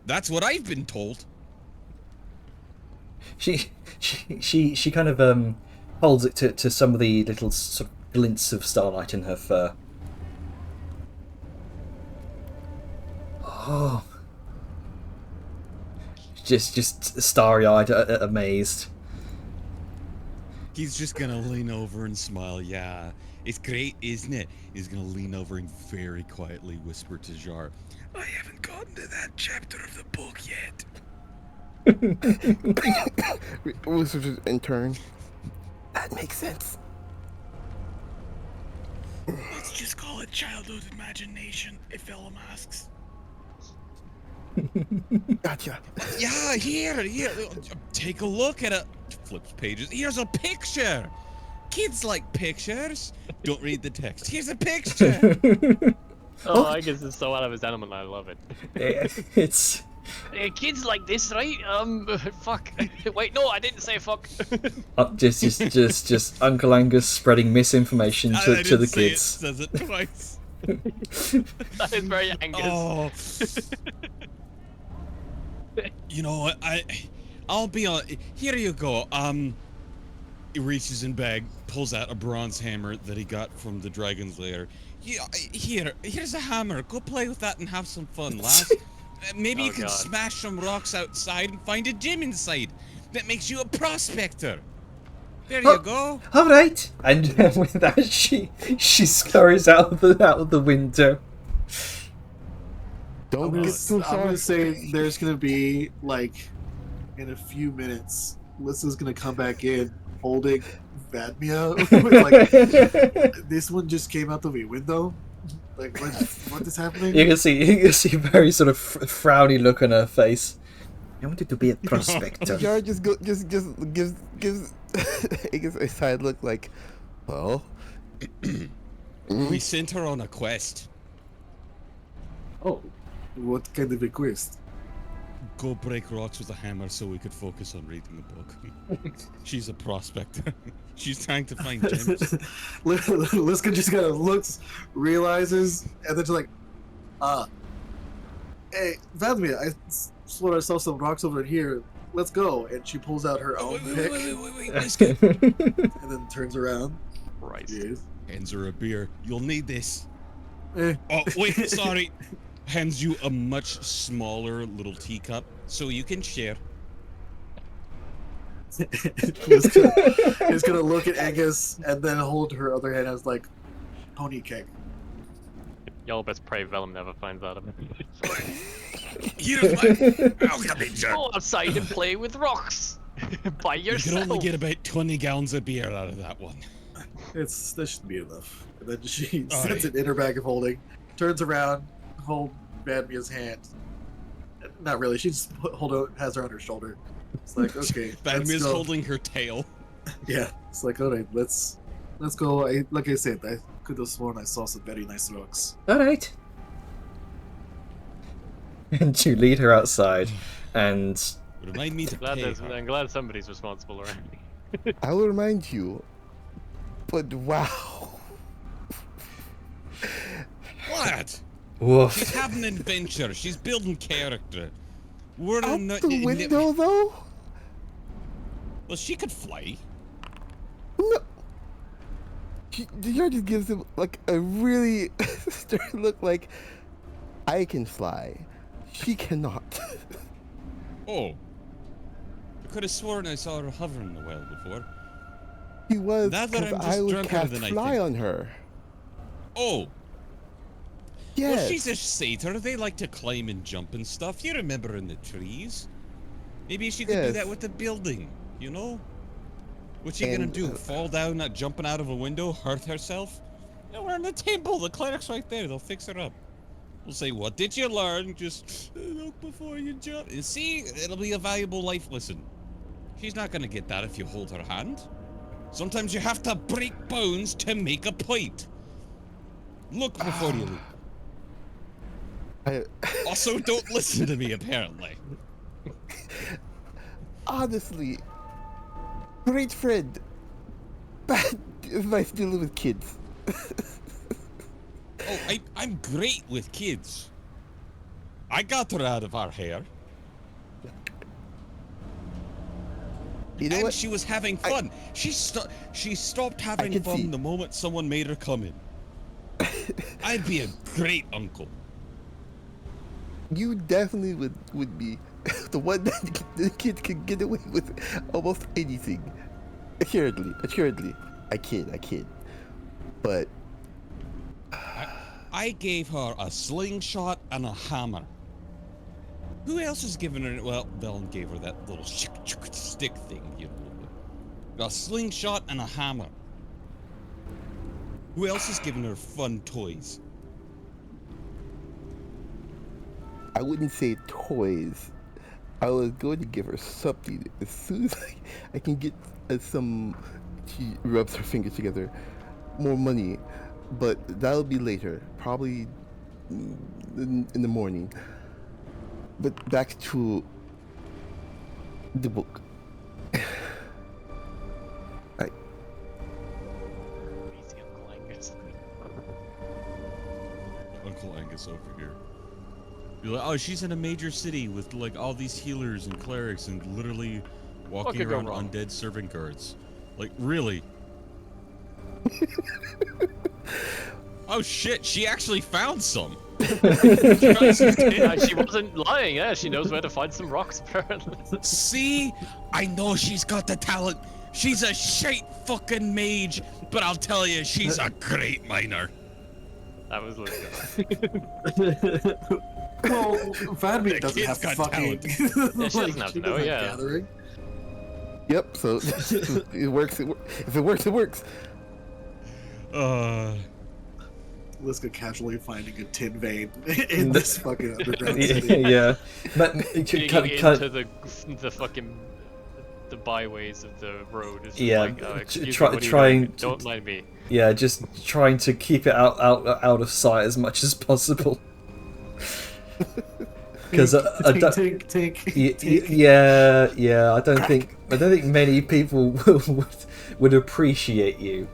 That's what I've been told. She kind of holds it to some of the little sort of glints of starlight in her fur. Oh, just starry-eyed, amazed. He's just gonna lean over and smile. Yeah, it's great, isn't it? He's gonna lean over and very quietly whisper to Jar, I haven't gotten to that chapter of the book yet. Whispers in turn. That makes sense. Let's just call it childhood imagination, if Ellum asks. Gotcha. Yeah, here, take a look at it. Flips pages. Here's a picture. Kids like pictures. Don't read the text. Here's a picture. Oh, Angus is so out of his element, I love it. It's Kids like this, right? Fuck. Wait, no, I didn't say fuck. just Uncle Angus spreading misinformation I to didn't the say it, kids. says it twice. That is very Angus. Oh. You know what? I'll be on. Here you go. He reaches in bag, pulls out a bronze hammer that he got from the dragon's lair. Yeah, here's a hammer. Go play with that and have some fun, lass. Maybe you Oh, can God. smash some rocks outside and find a gem inside. That makes you a prospector. There Oh. you go. All right, and with that she scurries out of the window. Don't I'm get too gonna sorry. say there's gonna be like in a few minutes, Lissa's gonna come back in holding Vadmia. Like this one just came out the window. Like what is happening? You can see a very sort of frowny look on her face. I wanted to be a prospector. Jar just gives Aegis a side look like, well, We sent her on a quest. Oh, what kind of a quest? Go break rocks with a hammer so we could focus on reading the book. She's a prospector. She's trying to find gems. Liska just kind of looks, realizes, and then just like, hey, Vadmia, I swear I saw some rocks over here. Let's go. And she pulls out her own pick Wait, Liska. and then turns around. Christ. Yes. Hands her a beer. You'll need this. Oh, wait, sorry. Hands you a much smaller little teacup so you can share. He's gonna look at Angus and then hold her other hand as like pony cake. Y'all best pray Vellum never finds out about it. You don't like... How can they jerk? Go outside and play with rocks by You yourself. can only get about 20 gallons of beer out of that one. That should be enough. And then she Alright. sets it in her bag of holding, turns around, hold Vadmia's hand. Not really. She just has her on her shoulder. It's like, okay, let's Badmia's go. holding her tail. Yeah, it's like, all right, let's go. Like I said, I could have sworn I saw some very nice rocks. All right. And you lead her outside, and Remind me to pay her. I'm glad somebody's responsible around me. I will remind you, but wow. What? woof. She's having an adventure. She's building character. We're Out not... the window, though? Well, she could fly. No. George just gives him like a really stern look, like I can fly, she cannot. Oh. I could have sworn I saw her hovering a while before. He was Now that because I'm I just would drunker cast than I fly think. on her. Oh. Yes. Well, she's a satyr. They like to climb and jump and stuff. You remember in the trees. Maybe she could do Yes. that with the building, you know? What's she gonna And, do? Fall down, not jumping out of a window, hurt herself? No, we're on the table. The cleric's right there. They'll fix her up. We'll say, what did you learn? Just look before you jump. And see, it'll be a valuable life lesson. She's not gonna get that if you hold her hand. Sometimes you have to break bones to make a point. Look before you leap. I, Also, don't listen to me, apparently. honestly, great friend. Bad advice dealing with kids. Oh, I'm great with kids. I got her out of our hair. You know And what? she was having fun. She stopped having can fun see. the moment someone made her come in. I'd be a great uncle. You definitely would be the one that the kid can get away with almost anything. Assuredly. I kid. But I gave her a slingshot and a hammer. Who else has given her? Well, Vellum gave her that little stick thing, you know. A slingshot and a hammer. Who else has given her fun toys? I wouldn't say toys. I was going to give her something as soon as I can get some. She rubs her fingers together. More money, but that'll be later. Probably in the morning. But back to the book. Easy, Uncle Angus. Uncle Angus over here. You're like, oh, she's in a major city with like all these healers and clerics and literally walking could go around wrong? undead servant guards. Like, really? Oh shit, she actually found some. Yeah, she wasn't lying, yeah. She knows where to find some rocks, apparently. See? I know she's got the talent. She's a shite fucking mage, but I'll tell you, she's a great miner. That was legit. Well, Vadmia The doesn't kid's have got fucking. Yeah, she doesn't have to know, yeah. Gathering. Yep. So it works. If it works, it works. Liska casually finding a tin vein in this fucking underground city. Yeah. But, Digging into the fucking the byways of the road is just Yeah, like, excuse me, try- what are you trying doing? to- Don't mind me. yeah, just trying to keep it out of sight as much as possible. Because Tink, tink, tink. yeah, I don't think many people would appreciate you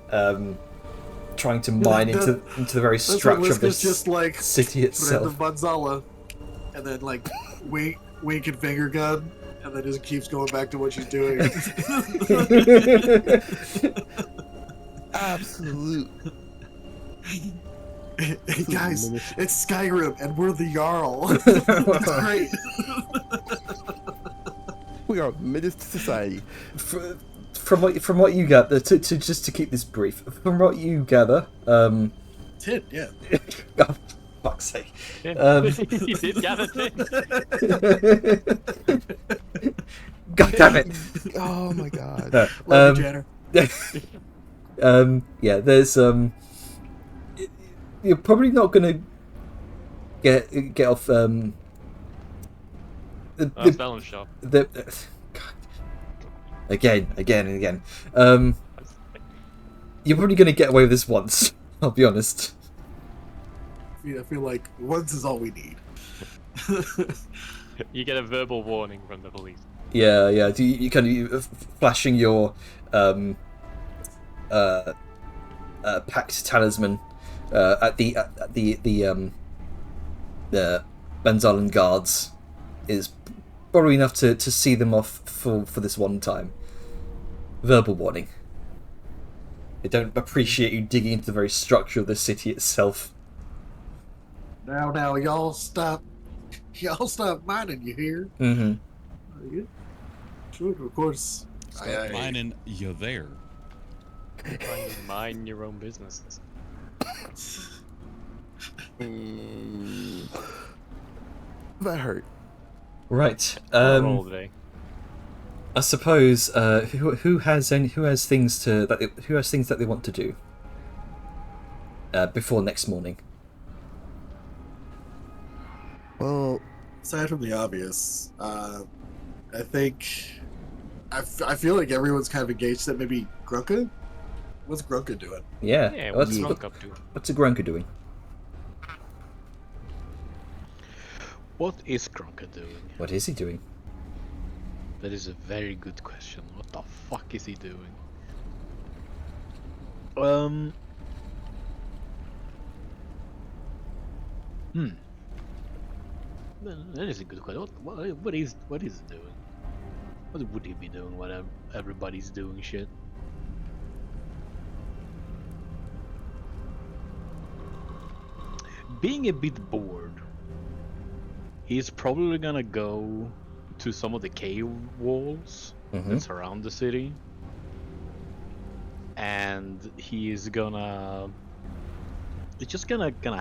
trying to mine into the very That's what structure of Liska's this just like city itself. Brandon Gonzala, and then like wink and finger gun, and then just keeps going back to what she's doing. Absolute. Hey is guys, minister- it's Skyrim, and we're the Jarl. It's great. We are minister society. From what you gather, to just to keep this brief, from what you gather, 10, yeah. oh, fuck's sake, You did gather things. God damn it. Oh my god. No, Love you, Janner. yeah, there's you're probably not gonna get off the Felon shop. God. Again and again. You're probably gonna get away with this once. I'll be honest. I feel like once is all we need. You get a verbal warning from the police. Yeah. You kind of flashing your packed talisman at the Banzalan guards is probably enough to see them off for this one time. Verbal warning. They don't appreciate you digging into the very structure of the city itself. Now, y'all stop mining, you hear? Mm-hmm. Yeah. Sure, of course. Stop mining, you're there. Mind your own business. That hurt. Right. Roll today. I suppose who has things that they want to do before next morning. Well, Aside from the obvious, I feel like everyone's kind of engaged that maybe Grunka? What's Grunka doing? Yeah. Yeah, what's what's Grunk up to? what's a Grunka doing? What is Grunka doing? What is he doing? That is a very good question. What the fuck is he doing? That is a good question. What is he doing? What would he be doing when everybody's doing shit? Being a bit bored, he's probably gonna go to some of the cave walls that surround the city, and he's just gonna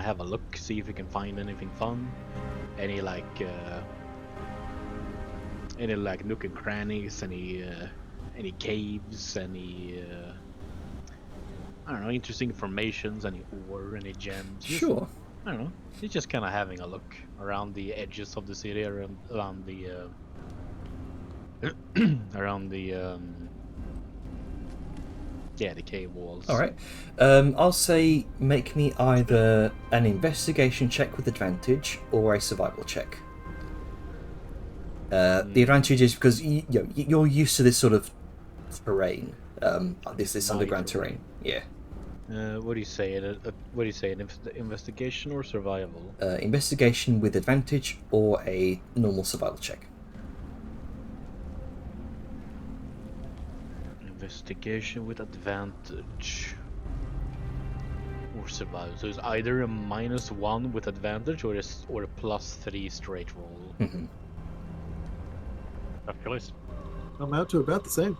have a look, see if he can find anything fun, any nook and crannies, any caves, any I don't know, interesting formations, any ore, any gems. Sure. I don't know. He's just kind of having a look around the edges of the city, around the the cave walls. All right. I'll say make me either an investigation check with advantage or a survival check. The advantage is because you're used to this sort of terrain, this underground terrain. Yeah. What do you say? Investigation or survival? Investigation with advantage or a normal survival check. Investigation with advantage or survival. So it's either a -1 with advantage or a +3 straight roll. Mm-hmm. Calculus. I'm out to about the same.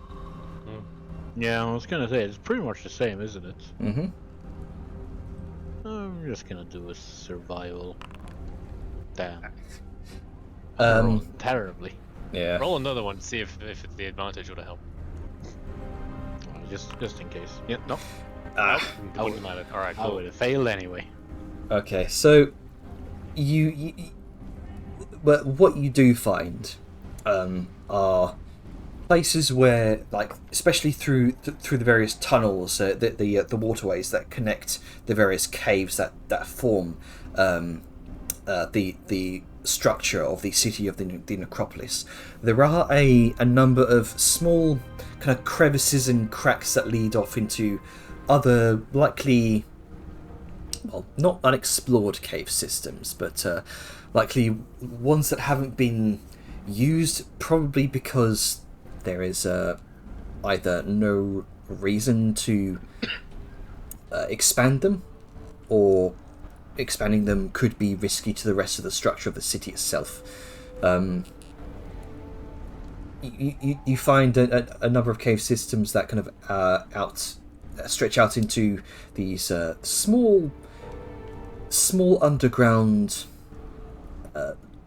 Yeah, I was gonna say it's pretty much the same, isn't it? Mm-hmm. I'm just gonna do a survival. Damn. Terribly. Yeah. Roll another one, see if the advantage would help. Just in case. Yeah, no. Ah. Nope. Wouldn't matter. Alright, Oh. cool. I would have failed anyway. Okay, so but what you do find are places where, like, especially through the various tunnels, the waterways that connect the various caves that form the structure of the city of the necropolis. There are a number of small kind of crevices and cracks that lead off into other likely, well, not unexplored cave systems, but likely ones that haven't been used, probably because there is either no reason to expand them, or expanding them could be risky to the rest of the structure of the city itself. You find a number of cave systems that kind of stretch out into these small underground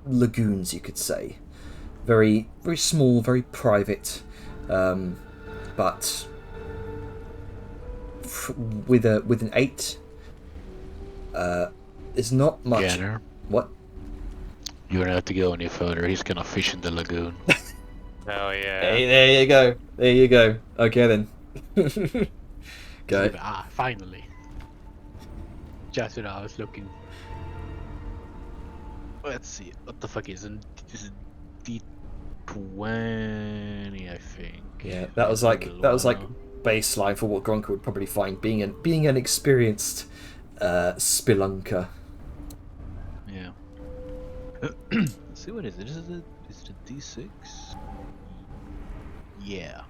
lagoons, you could say. Very, very small, very private, but with an 8, there's not much. Jenner, What? you don't have to go any further. He's gonna fish in the lagoon. Oh yeah. Hey, there you go. There you go. Okay then. Go. Finally. Just what I was looking. Let's see. What the fuck is it? This is D20, I think. Yeah, that was like baseline for what Gronka would probably find being an experienced spelunker. Yeah. Let's see, what is it? Is it a D6? Yeah.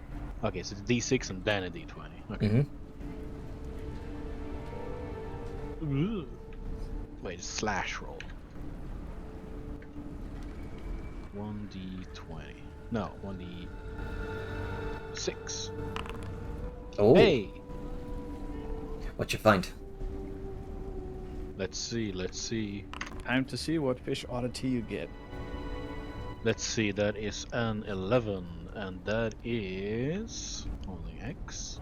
Okay, so it's D6 and then a D20. Okay. Mm-hmm. Wait, slash roll. 1d20. No, 1d6. Oh, Hey! what'd you find? Let's see. Time to see what fish oddity you get. Let's see, that is an 11, and that is only X.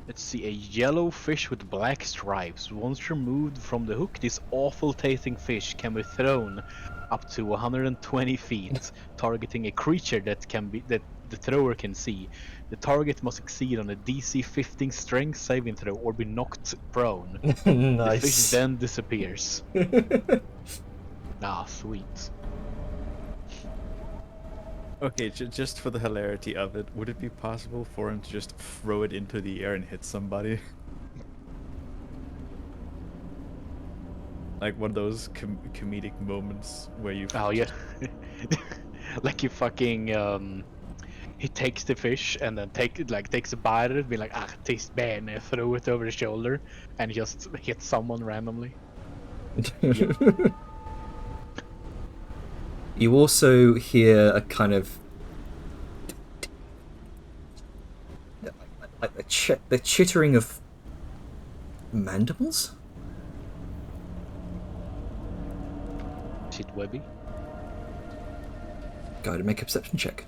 Let's see, a yellow fish with black stripes. Once removed from the hook, this awful tasting fish can be thrown up to 120 feet, targeting a creature that the thrower can see. The target must succeed on a DC 15 strength saving throw or be knocked prone. The fish then disappears. Ah, sweet. Okay, just for the hilarity of it, would it be possible for him to just throw it into the air and hit somebody? Like one of those comedic moments where you... Oh yeah. Like you fucking he takes the fish and then takes a bite of it, be like, ah, it tastes bad, and throw it over the shoulder and just hit someone randomly. You also hear a kind of like the chittering of mandibles. Shit, Webby. Go ahead and make a perception check.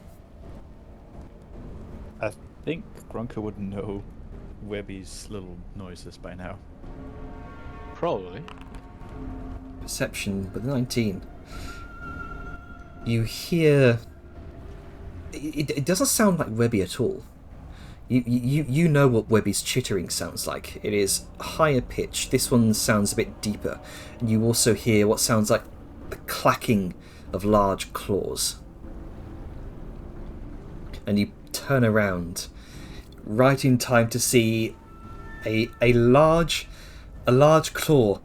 I think Grunker would know Webby's little noises by now. Probably. Perception with 19. You hear. It doesn't sound like Webby at all. You know what Webby's chittering sounds like. It is higher pitch. This one sounds a bit deeper. And you also hear what sounds like the clacking of large claws. And you turn around right in time to see a large claw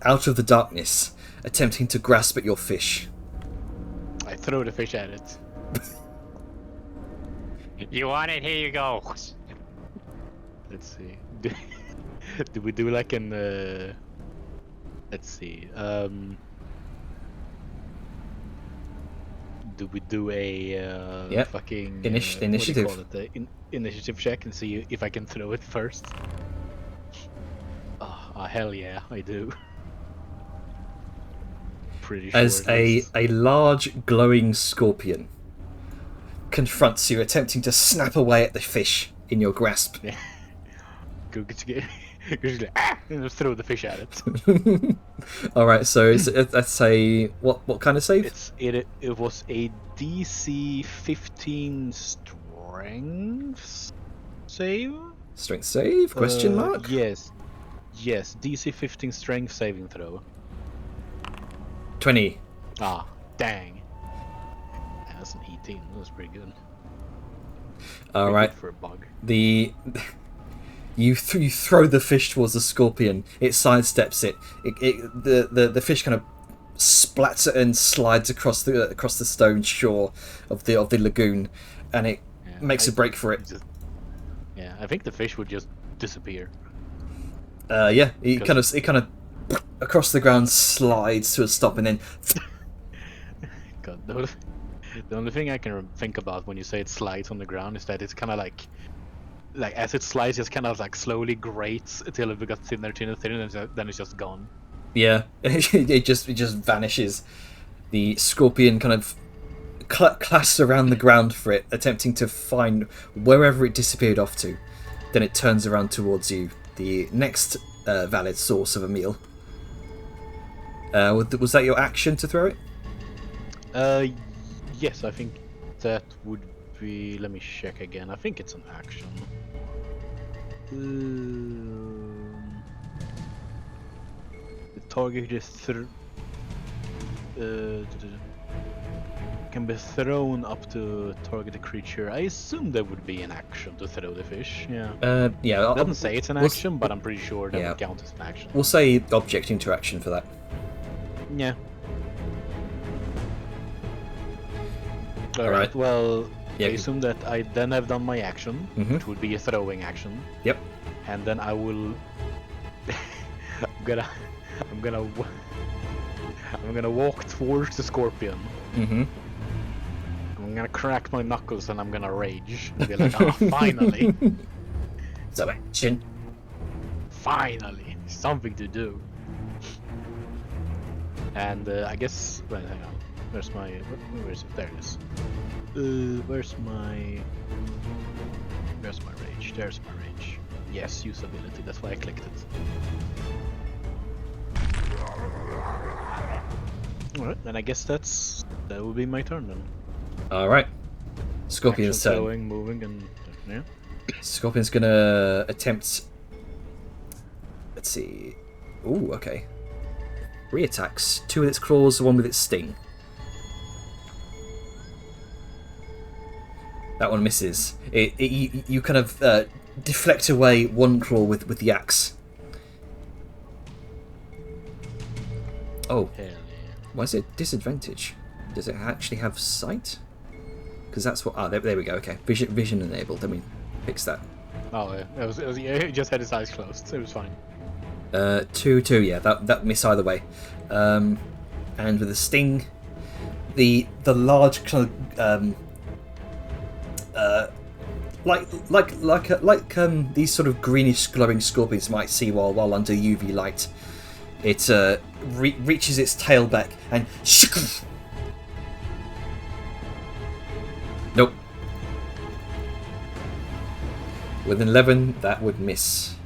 out of the darkness, attempting to grasp at your fish. I throw the fish at it. You want it? Here you go. Let's see. Do we do like an let's see. Do we do a Yep. fucking Initiative. What do you call it? Initiative check and see if I can throw it first? Oh, hell yeah, I do. Pretty sure As it a large glowing scorpion confronts you, attempting to snap away at the fish in your grasp. is. Go get and just throw the fish at it. All right, so that's a what kind of save? It was a DC 15 strength save. Strength save? Question mark? Yes, DC 15 strength saving throw. 20. Ah, dang. That's an 18. That was pretty good. All Pretty right. good for a bug. You throw the fish towards the scorpion. It sidesteps it. The fish kind of splats it and slides across the stone shore of the lagoon, and it makes a break for it. Yeah, I think the fish would just disappear. Yeah, it kind of across the ground slides to a stop and then God, the only thing I can think about when you say it slides on the ground is that it's kind of like as it slides, it's kind of like slowly grates until it becomes thinner, thinner, thinner, and then it's just gone. yeah, it just vanishes. The scorpion kind of clasps around the ground for it, attempting to find wherever it disappeared off to. Then it turns around towards you, the next valid source of a meal. Was that your action to throw it? Yes, I think that would be. Let me check again. I think it's an action. The target is can be thrown up to target a creature. I assume that would be an action to throw the fish. Yeah. Yeah. It doesn't say it's an action, but I'm pretty sure that yeah. would count as an action. We'll say object interaction for that. Yeah. Alright. Alright, well, Yeah. I assume that I then have done my action, Mhm. which would be a throwing action. Yep. And then I will. I'm gonna walk towards the scorpion. Mm-hmm. I'm gonna crack my knuckles and I'm gonna rage. And be like, oh, finally! So action. Finally! Something to do. And I guess. Wait, hang on. Where's my. Where is it? There it is. Where's my rage? There's my rage. Yes, usability. That's why I clicked it. Alright, then I guess that will be my turn then. All right. Scorpion's Action, turn. throwing, moving, and yeah. Scorpion's gonna attempt. Let's see. Ooh, okay. 3 attacks. 2 with its claws, 1 with its sting. That one misses. You kind of deflect away 1 claw with the axe. Oh, Hell yeah. why is it disadvantage? Does it actually have sight? Because that's what. Ah, there we go. Okay, vision enabled. Let me fix that. Oh yeah, it just had his eyes closed, so it was fine. 2. Yeah, that miss either way. And with the sting, the large kind of like these sort of greenish glowing scorpions might see while under UV light. It reaches its tail back and nope. With an 11, that would miss.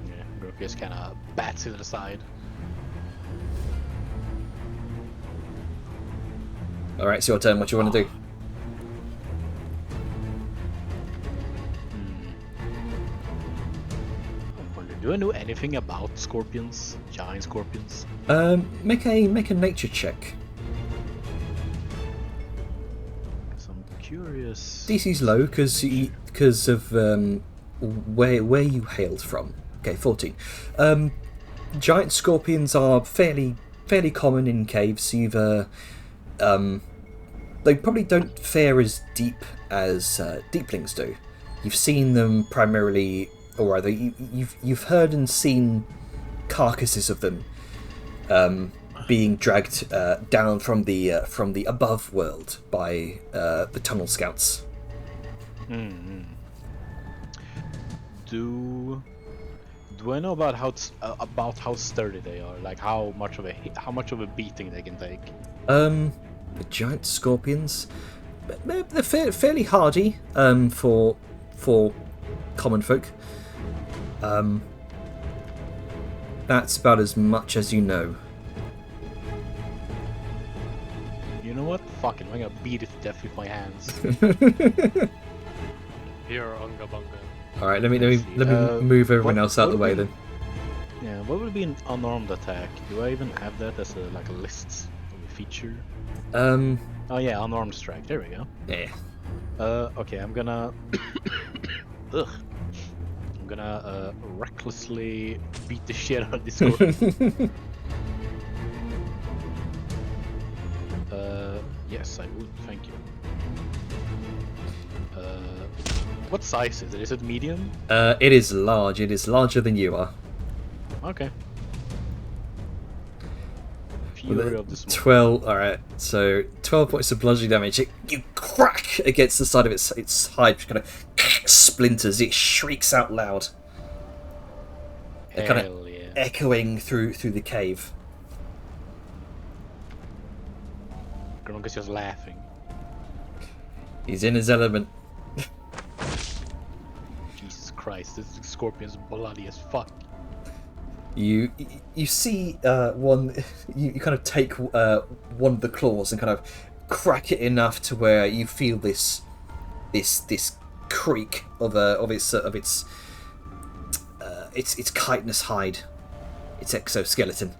Yeah, Grook just kind of bats to the side. All right, it's your turn. What do you want to do? Do I know anything about scorpions? Giant scorpions? Make a nature check. Because I'm curious. DC's low because of where you hailed from. Okay, 14. Giant scorpions are fairly common in caves. They probably don't fare as deep as deeplings do. You've seen them primarily, or rather, you've heard and seen carcasses of them being dragged down from the above world by the tunnel scouts. Mm-hmm. Do I know about how sturdy they are? Like how much of a beating they can take? The giant scorpions, they're fairly hardy for common folk. That's about as much as you know. You know what? Fuck it, I'm gonna beat it to death with my hands. Here, Unga Bunga. All right, let me move everyone else out of the way then. Yeah, what would be an unarmed attack? Do I even have that as a list of a feature? Oh yeah, unarmed strike. There we go. Yeah. Okay, I'm gonna. Ugh. I'm gonna recklessly beat the shit out of this scorpion. Yes, I would. Thank you. What size is it? Is it medium? It is large. It is larger than you are. Okay. With Fury a of the Small. 12. All right. So 12 points of bludgeoning damage. You crack against the side of its hide, which kind of splinters. It shrieks out loud. They're kind of Hell yeah. echoing through the cave. Gronk is just laughing. He's in his element. Jesus Christ, this scorpion's bloody as fuck. You see one. You kind of take one of the claws and kind of crack it enough to where you feel this creak of its chitinous hide, its exoskeleton.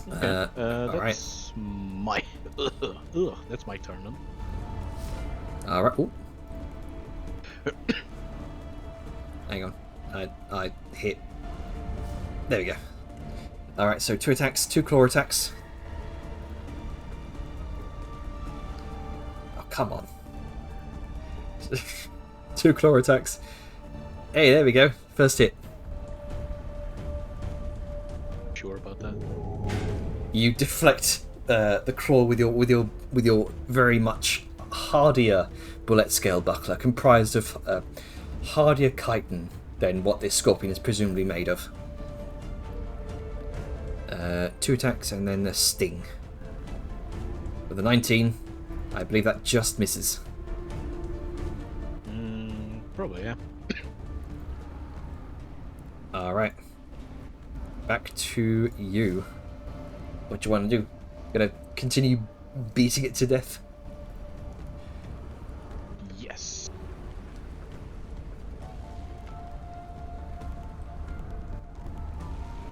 That's my. Ugh, that's my turn then. All right. Ooh. Hang on. I hit. There we go. All right. So 2 attacks, 2 claw attacks. Oh, come on. 2 claw attacks. Hey, there we go. First hit. Sure about that. You deflect the claw with your very much hardier bullet scale buckler, comprised of hardier chitin than what this scorpion is presumably made of. 2 attacks and then a sting. With a 19, I believe that just misses. Probably, yeah. Alright. Back to you. What do you want to do? Gonna continue beating it to death? Yes.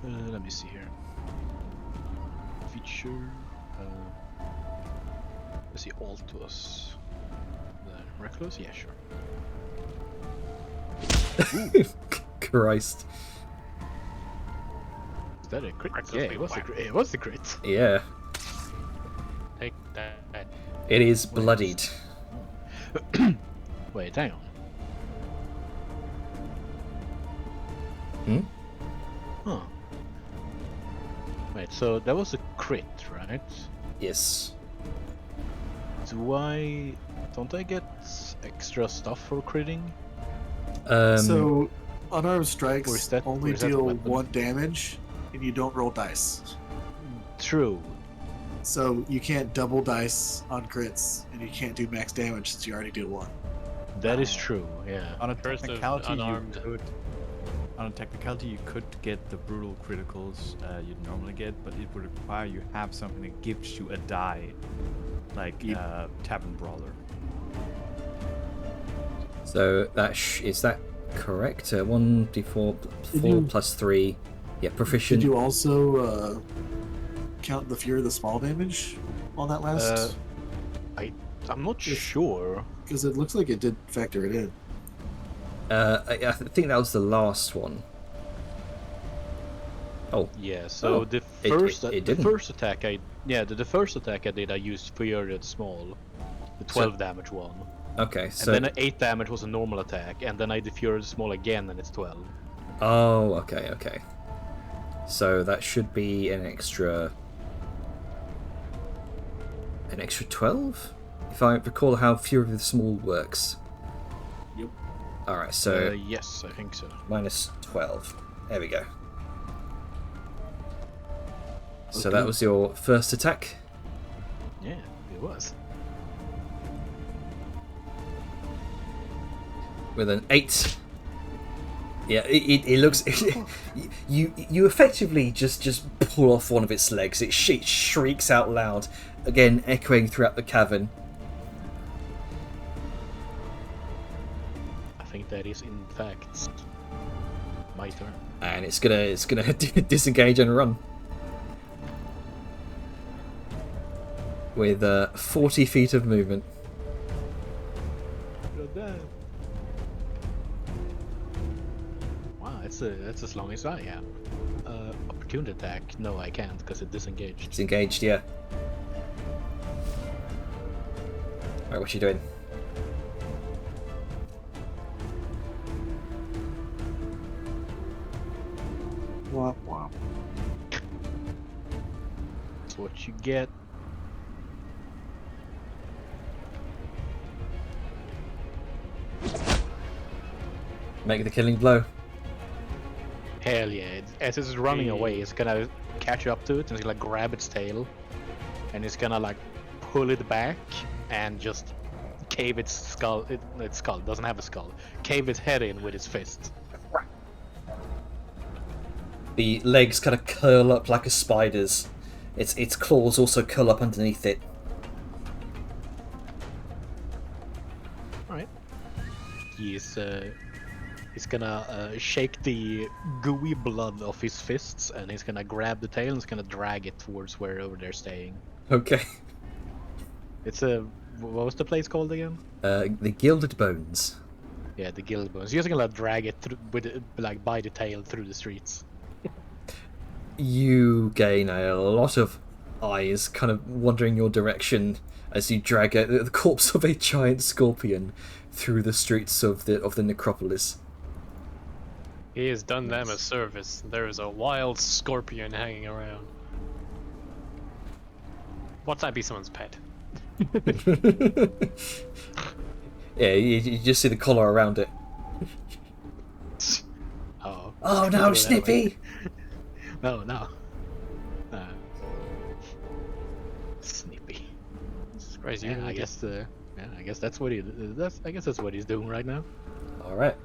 Let me see here. Feature. Let's see, Altus. Reckless? Yeah, sure. Christ. Is that a crit? Reckless Yeah, be it was a whacked. crit. It was a crit. Yeah. Take that. It is bloodied. Wait, hang on. Hmm? Huh. Wait, so that was a crit, right? Yes. Don't I get extra stuff for critting? So, unarmed strikes Or is that- only or is that deal weapon? 1 damage, and you don't roll dice. True. So you can't double dice on crits, and you can't do max damage since you already do 1. That is true, yeah. On a Curse of technicality, unarmed. you could get the brutal criticals you'd normally get, but it would require you have something that gives you a die, like Tavern Brawler. So that is that correct? 1d4 Did 4 you- plus 3. Yeah, proficient. Did you also count the Fury of the Small damage on that last? I'm not If- sure. Because it looks like it did factor it in. I think that was the last one. Oh, Yeah, so Oh, the it first didn't. the first attack the first attack I did, I used Fury of the Small, the 12 damage one, okay. So and then 8 damage was a normal attack, and then I did Fury of the Small again, and it's 12. oh, okay. So that should be an extra 12, if I recall how Fury of the Small works. Yep. All right, so Yes, I think so. minus 12. There we go. So Okay. that was your first attack. Yeah, it was. With an 8. Yeah, it looks. You effectively just pull off one of its legs. It shrieks out loud, again echoing throughout the cavern. I think that is in fact my turn. And it's gonna disengage and run with 40 feet of movement. Wow, it's that's as long as I am. Opportunity attack? No, I can't because it disengaged. It's engaged, yeah. Alright, what you doing? Womp womp. That's what you get. Make the killing blow. Hell yeah! As it's running away, it's gonna catch up to it and it's gonna grab its tail, and it's gonna like pull it back and just cave its skull. Its skull doesn't have a skull. Cave its head in with its fist. The legs kind of curl up like a spider's. Its claws also curl up underneath it. Alright. He's gonna shake the gooey blood off his fists, and he's gonna grab the tail and he's gonna drag it towards wherever they're staying. Okay. It's a what was the place called again? The Gilded Bones. Yeah, the Guild Bones. He's just gonna drag it through, like by the tail through the streets. You gain a lot of eyes kind of wandering your direction as you drag the corpse of a giant scorpion through the streets of the necropolis. He has done them a service. There is a wild scorpion hanging around. What's that be someone's pet? Yeah, you just see the collar around it. Oh. Oh Put it no, that way. Snippy! No, no. Snippy. It's crazy. Yeah, I guess. Yeah, I guess that's what I guess that's what he's doing right now. Alright.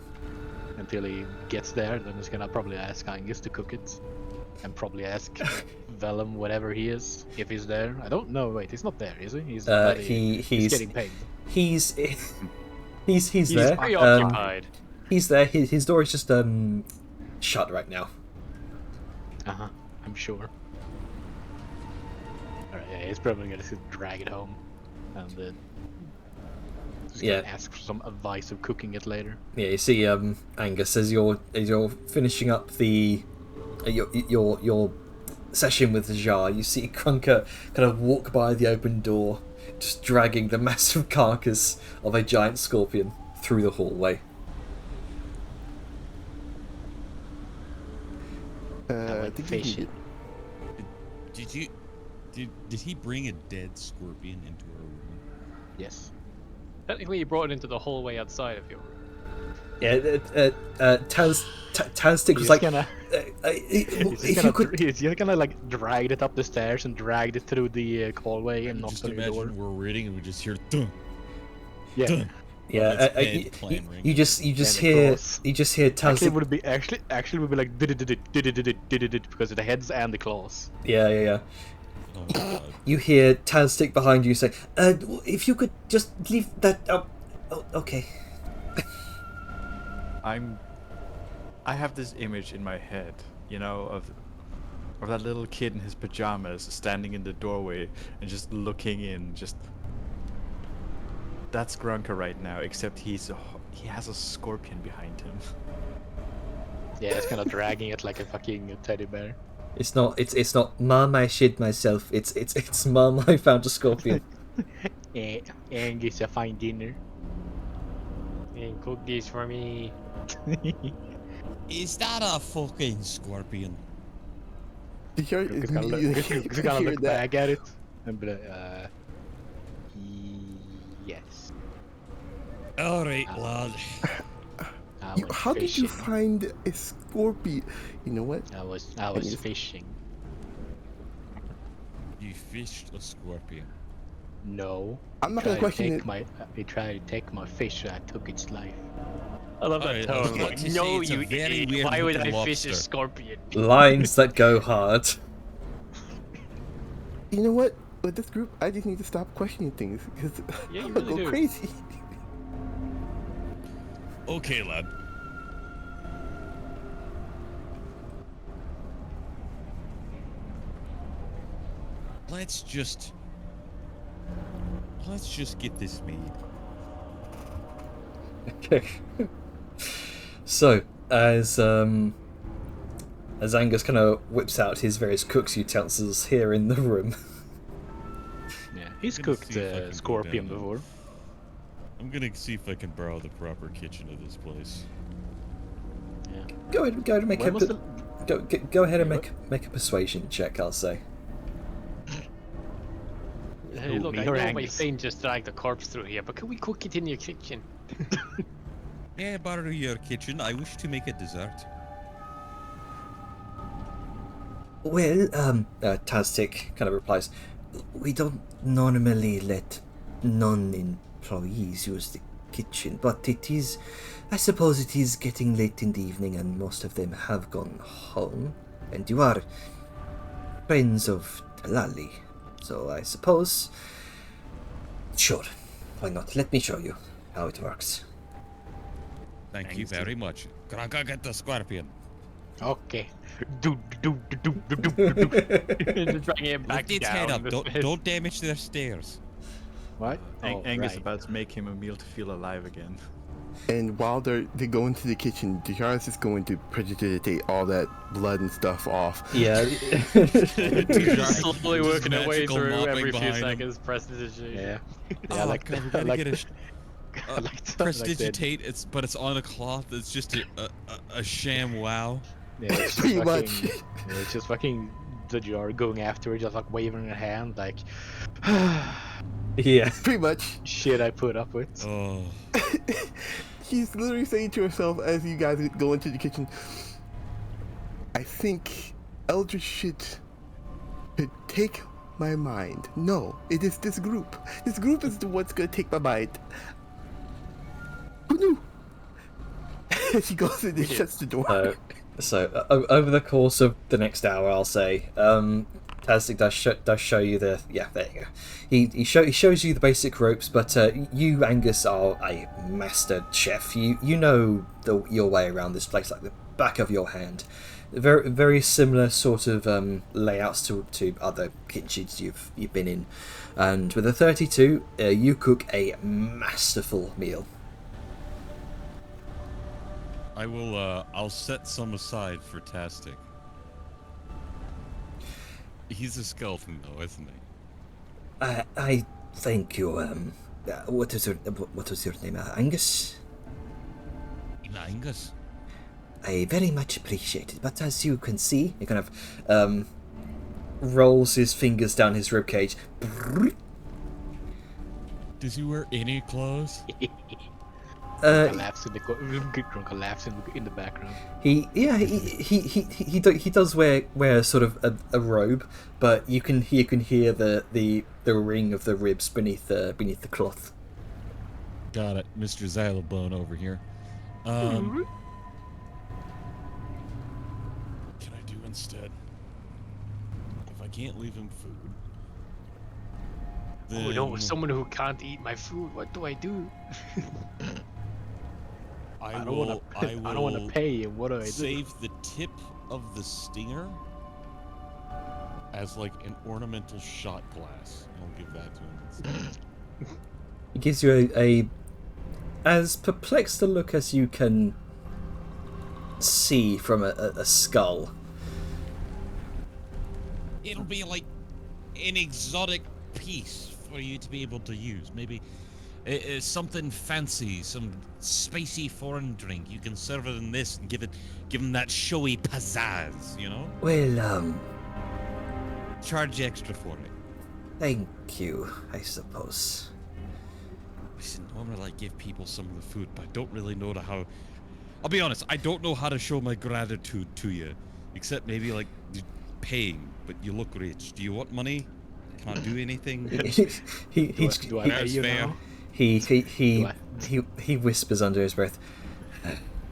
Until he gets there, then he's gonna probably ask Angus to cook it, and probably ask Vellum, whatever he is, if he's there. I don't know. Wait, he's not there, is he? He's he's getting paid. He's He's there. preoccupied. He's there. His door is just shut right now. I'm sure. Alright, yeah, he's probably gonna drag it home, and just gonna ask for some advice of cooking it later. Yeah, you see, Angus, as you're finishing up the your session with the jar, you see Krunker kind of walk by the open door, just dragging the massive carcass of a giant scorpion through the hallway. I think you fish can it. Did he bring a dead scorpion into our room? Yes. Technically, you brought it into the hallway outside of your room. Yeah, Tazstick was He's like, gonna, if you could. he's gonna like drag it up the stairs and dragged it through the hallway and knock Just on the door. imagine we're reading and we just hear dun, Yeah. dun. Yeah, It's dead clamoring. you just And it hear goes. Tazstick. Actually, would be like did because of the heads and the claws. Yeah. Oh my god. You hear Tazstick behind you say, if you could just leave that up. Oh, okay. I have this image in my head, you know, of that little kid in his pajamas standing in the doorway and just looking in. Just that's Grunker right now, except he has a scorpion behind him. Yeah, it's kind of dragging it like a fucking teddy bear. It's not Mom, I shit myself. It's Mom, I found a scorpion. And it's a fine dinner. And cook this for me. Is that a fucking scorpion? You hear, He's gonna you look, hear he's gonna look that? back at it and be like, yes. Alright, lad. I You, was how did you fishing. find a scorpion? You know what? I was you- fishing. You fished a scorpion. No. I'm not gonna question it. He tried to take my fish, so I took its life. I love that Alright, I was tone. about Like, to say no, it's a you very idiot. weird Why would I looking fish a lobster. scorpion? Lines that go hard. You know what? With this group, I just need to stop questioning things because Yeah, you I'm really gonna go do. crazy. Okay, lad. Let's just get this made. Okay. So, as as Angus kind of whips out his various cook's utensils here in the room. Yeah, he's I'm gonna cooked see if I can go scorpion down before. I'm gonna see if I can borrow the proper kitchen of this place. Yeah. Go ahead and make When was the- go ahead and make a persuasion check, I'll say. Hey, Ooh, look, me I or know my Angus? thing just dragged a corpse through here, but can we cook it in your kitchen? May I borrow your kitchen? I wish to make a dessert. Well, Taztic kind of replies, we don't normally let non-employees use the kitchen, but it is, I suppose it is getting late in the evening and most of them have gone home, and you are friends of Talali, so I suppose, sure, why not? Let me show you how it works. Thank you very much. Granka, get the scorpion. Okay. Just dragging it back Lift its down. head up. the Don't, stairs. don't damage their stairs. What? Angus right. about to make him a meal to feel alive again. And while they go into the kitchen, Djaris is going to precipitate all that blood and stuff off. Yeah. Slowly working her way Magical through mopping every few behind him. seconds, prestidigitation. Yeah. Oh, Yeah, like God, we're I gonna like get a I like that. prestidigitate. But it's on a cloth. It's just a sham wow. Yeah, it's just Pretty fucking, much. Yeah, it's just fucking the jar going after her, just like waving her hand, like Yeah. Pretty much. shit I put up with. Oh, She's literally saying to herself as you guys go into the kitchen, I think Eldritch should take my mind. No, it is this group. This group is the what's gonna take my mind. Who knew? She goes in and shuts the door. Over the course of the next hour, I'll say, Taztic does show you the there you go. He shows you the basic ropes, but you, Angus, are a master chef. You know your way around this place like the back of your hand. Very similar sort of layouts to other kitchens you've been in, and with a 32, you cook a masterful meal. I will. I'll set some aside for Tastic. He's a skeleton, though, isn't he? I thank you. What was your name? Angus. Angus. I very much appreciate it, but as you can see, he kind of rolls his fingers down his ribcage. Does he wear any clothes? Laughs in the Grunka laughs in the background. He does wear sort of a robe, but you can hear the ring of the ribs beneath the cloth. Got it, Mr. Xylobone over here. Can I do instead? If I can't leave him food, Oh then no, someone who can't eat my food. What do I do? I don't will. wanna, I don't want to pay you. What do I do? Save the tip of the stinger as like an ornamental shot glass. I'll give that to him instead. He gives you a as perplexed a look as you can see from a skull. It'll be like an exotic piece for you to be able to use. Maybe something fancy, some spicy foreign drink. You can serve it in this and give him that showy pizzazz, you know? Well, Charge extra for it. thank you, I suppose. Listen, normally I give people some of the food, but I don't really know how. I'll be honest, I don't know how to show my gratitude to you, except maybe like paying. But you look rich. Do you want money? Can I do anything? Do I pay That's you fair. now? He whispers under his breath.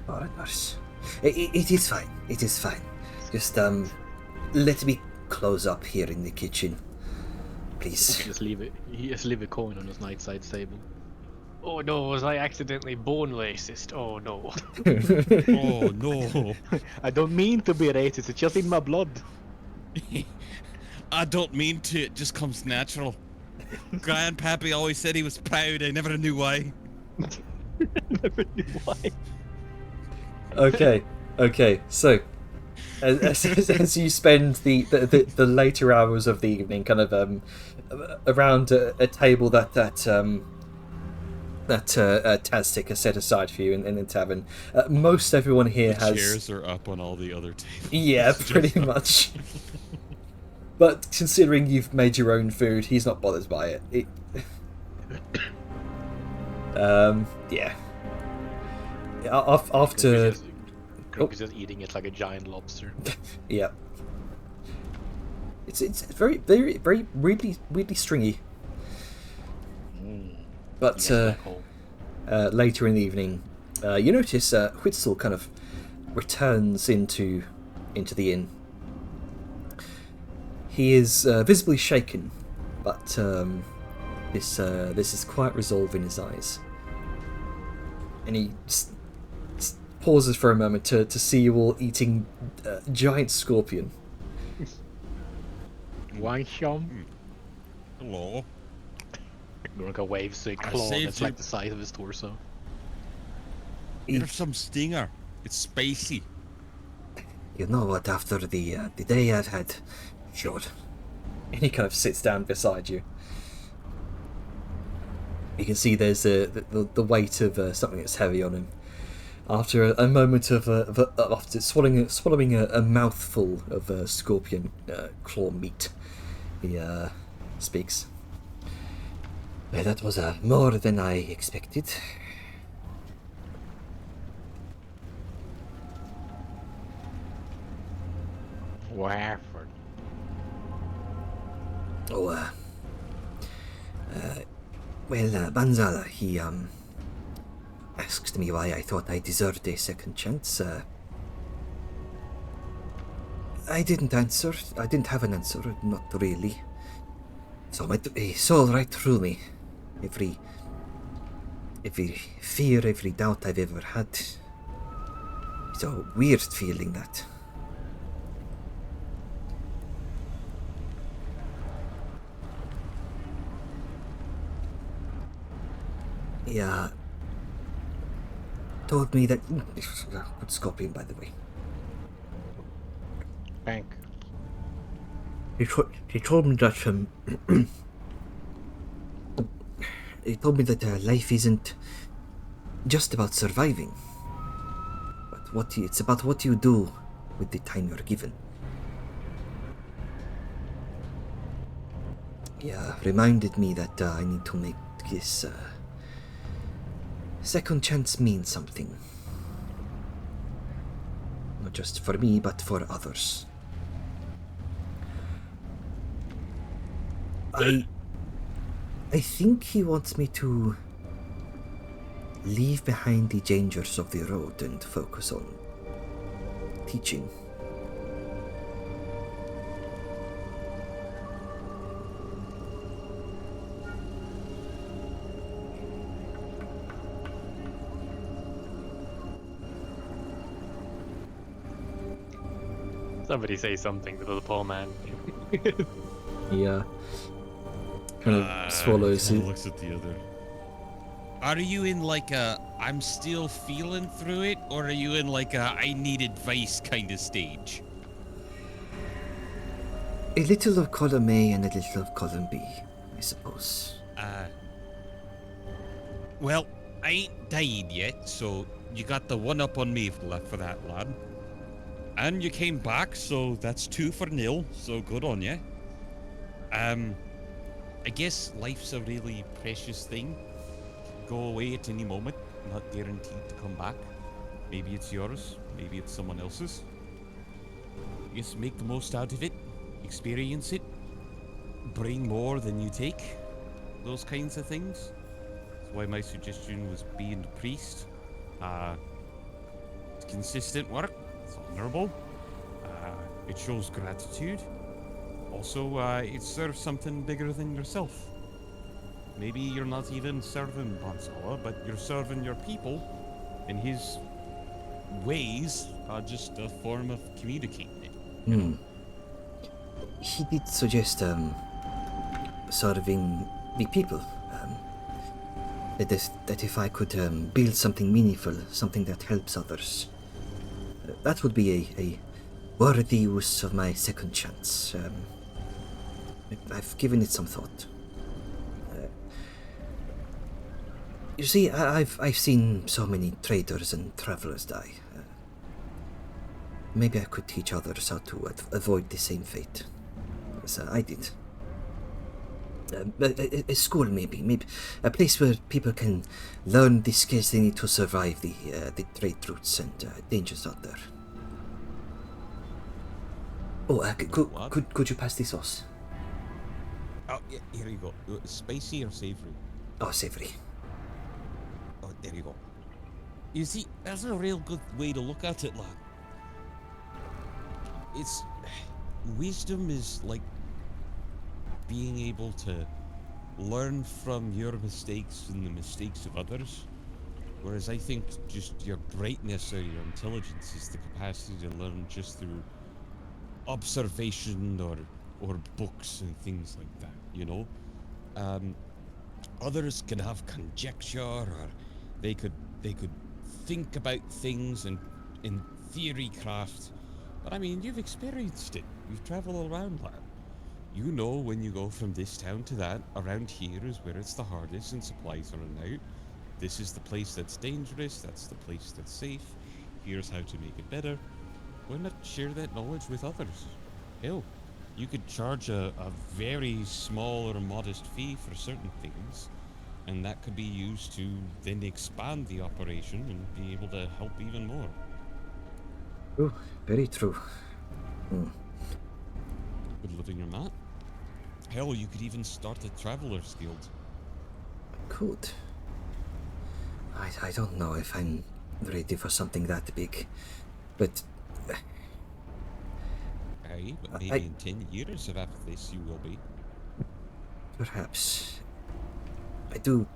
Foreigners. It is fine. It is fine. Just let me close up here in the kitchen, please. Just leave it. He just leave a coin on his nightside table. Oh no, was I accidentally bone racist? Oh no. Oh no. I don't mean to be racist. It's just in my blood. I don't mean to. It just comes natural. Grandpappy always said he was proud. I never knew why. Never knew why. Okay. So as you spend the later hours of the evening kind of around a table that Taztic has set aside for you in the tavern. Most everyone here The has chairs are up on all the other tables. yeah, pretty much. But considering you've made your own food, he's not bothered by it. Yeah. After Grog is just eating it like a giant lobster. yeah, it's very weirdly stringy. But Yes, black hole. later in the evening, you notice Whitstall kind of returns into the inn. He is visibly shaken, but this is quiet resolve in his eyes. And he pauses for a moment to see you all eating giant scorpion. Wang Xiong. Hello. Gronka waves a I claw saved that's you. like the size of his torso. Here's some stinger. It's spicy. You know what? After the day I've had, sure. And he kind of sits down beside you. You can see there's the weight of something that's heavy on him. After a moment of after swallowing a mouthful of scorpion claw meat, he speaks. Well, that was more than I expected. What happened? Oh, well, Banzala, he asked me why I thought I deserved a second chance. I didn't answer. I didn't have an answer, not really. So he saw right through me. Every fear, every doubt I've ever had. It's a weird feeling, that. Yeah. Told me that. Good scorpion, by the way. Bank. He told me that he told me that life isn't just about surviving, but it's about what you do with the time you're given. Yeah, reminded me that I need to make this second chance mean something, not just for me but for others. I think he wants me to leave behind the dangers of the road and focus on teaching. Somebody say something to the poor man. Yeah. Kind of swallows Kinda it. looks at the other. Are you in like a I'm still feeling through it, or are you in like a I need advice kind of stage? A little of column A and a little of column B, I suppose. Well, I ain't died yet, so you got the one up on me for that, lad. And you came back, so that's 2-0, so good on you. I guess life's a really precious thing. Go away at any moment, not guaranteed to come back. Maybe it's yours, maybe it's someone else's. I guess make the most out of it, experience it, bring more than you take, those kinds of things. That's why my suggestion was being the priest. It's consistent work, it's honorable, it shows gratitude. Also, it serves something bigger than yourself. Maybe you're not even serving Banzala, but you're serving your people, and his ways are just a form of communicating it. He did suggest serving the people. That if I could build something meaningful, something that helps others, that would be worthy use of my second chance. I've given it some thought. You see, I've seen so many traders and travelers die. Maybe I could teach others how to avoid the same fate as I did. A school, maybe a place where people can learn the skills they need to survive the trade routes and dangers out there. Oh, could you pass the sauce? Oh, yeah, here you go. Spicy or savory? Oh, savory. Oh, there you go. You see, that's a real good way to look at it, lad. It's... Wisdom is like being able to learn from your mistakes and the mistakes of others. Whereas I think just your brightness or your intelligence is the capacity to learn just through observation or books and things like that, you know? Others can have conjecture, or they could think about things and in theory craft. But I mean, you've experienced it. You've traveled around, lad. You know when you go from this town to that, around here is where it's the hardest and supplies are run out. This is the place that's dangerous, that's the place that's safe. Here's how to make it better. Why not share that knowledge with others? Hell, you could charge a very small or modest fee for certain things, and that could be used to then expand the operation and be able to help even more. Oh, very true. Would live in your mat? Hell, you could even start a Traveller's Guild. Could. I don't know if I'm ready for something that big, but... Aye, but maybe in 10 years or after this you will be. Perhaps. I do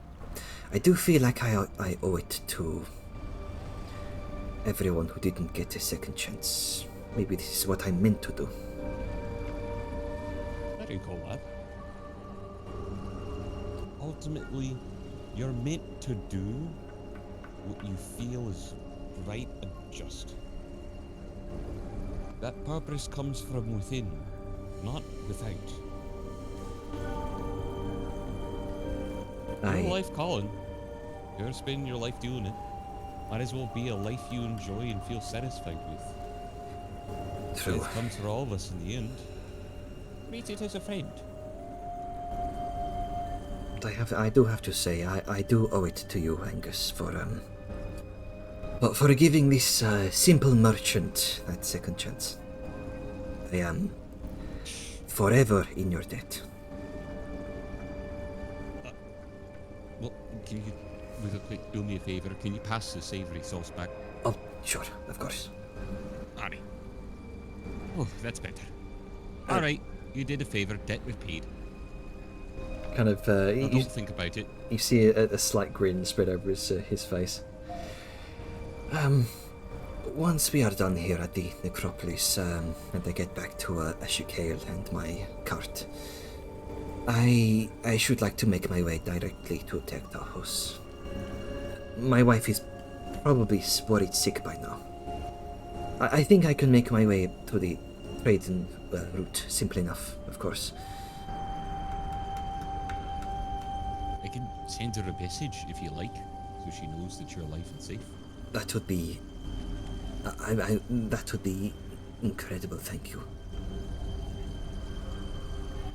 feel like I owe it to everyone who didn't get a second chance. Maybe this is what I'm meant to do. I do call that. Ultimately, you're meant to do what you feel is right and just. That purpose comes from within, not without. Your life, Colin. You're spending your life doing it. Might as well be a life you enjoy and feel satisfied with. True. It comes for all of us in the end. Treat it as a friend. But I do have to say, I do owe it to you, Angus, for giving this simple merchant that second chance. I am forever in your debt. Well, can you, real quick, do me a favor? Can you pass the savory sauce back? Oh, sure, of course. Alright. Oh, that's better. Alright, you did a favor, debt repaid. Kind of, Now don't think about it. You see a slight grin spread over his face. Once we are done here at the necropolis, and I get back to Ashikael and my cart, I should like to make my way directly to Tektahos. My wife is probably worried sick by now. I think I can make my way to the trading route simple enough, of course. I can send her a message if you like, so she knows that you're alive and safe. That would be... that would be incredible, thank you.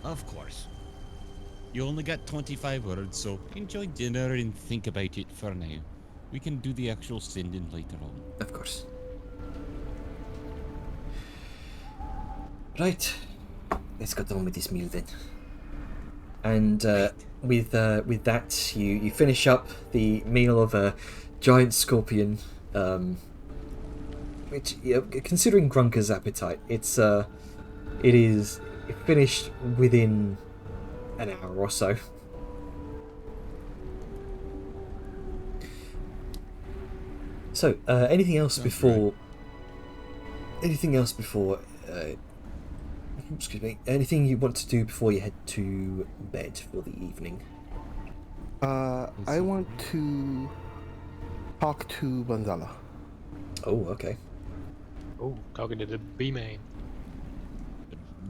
Of course. You only got 25 words, so enjoy dinner and think about it for now. We can do the actual sending later on. Of course. Right. Let's get on with this meal then. And with that, you finish up the meal of a giant scorpion, which, considering Grunker's appetite, it is finished within an hour or so. So, anything else before? Anything else before? Excuse me. Anything you want to do before you head to bed for the evening? I want to talk to Gonzala. Oh, okay. Oh, talking to the B-main.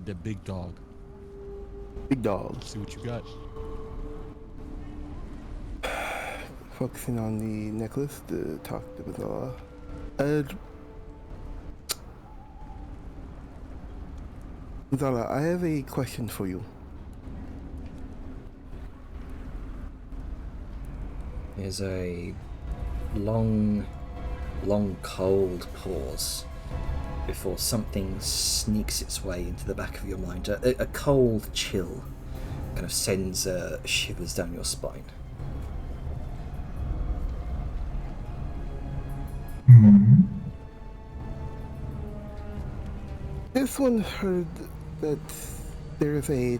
The big dog. Big dog. Let's see what you got. Focusing on the necklace to talk to Banzala. Banzala, I have a question for you. There's a long, cold pause before something sneaks its way into the back of your mind. A cold chill kind of sends shivers down your spine. This one heard that there is a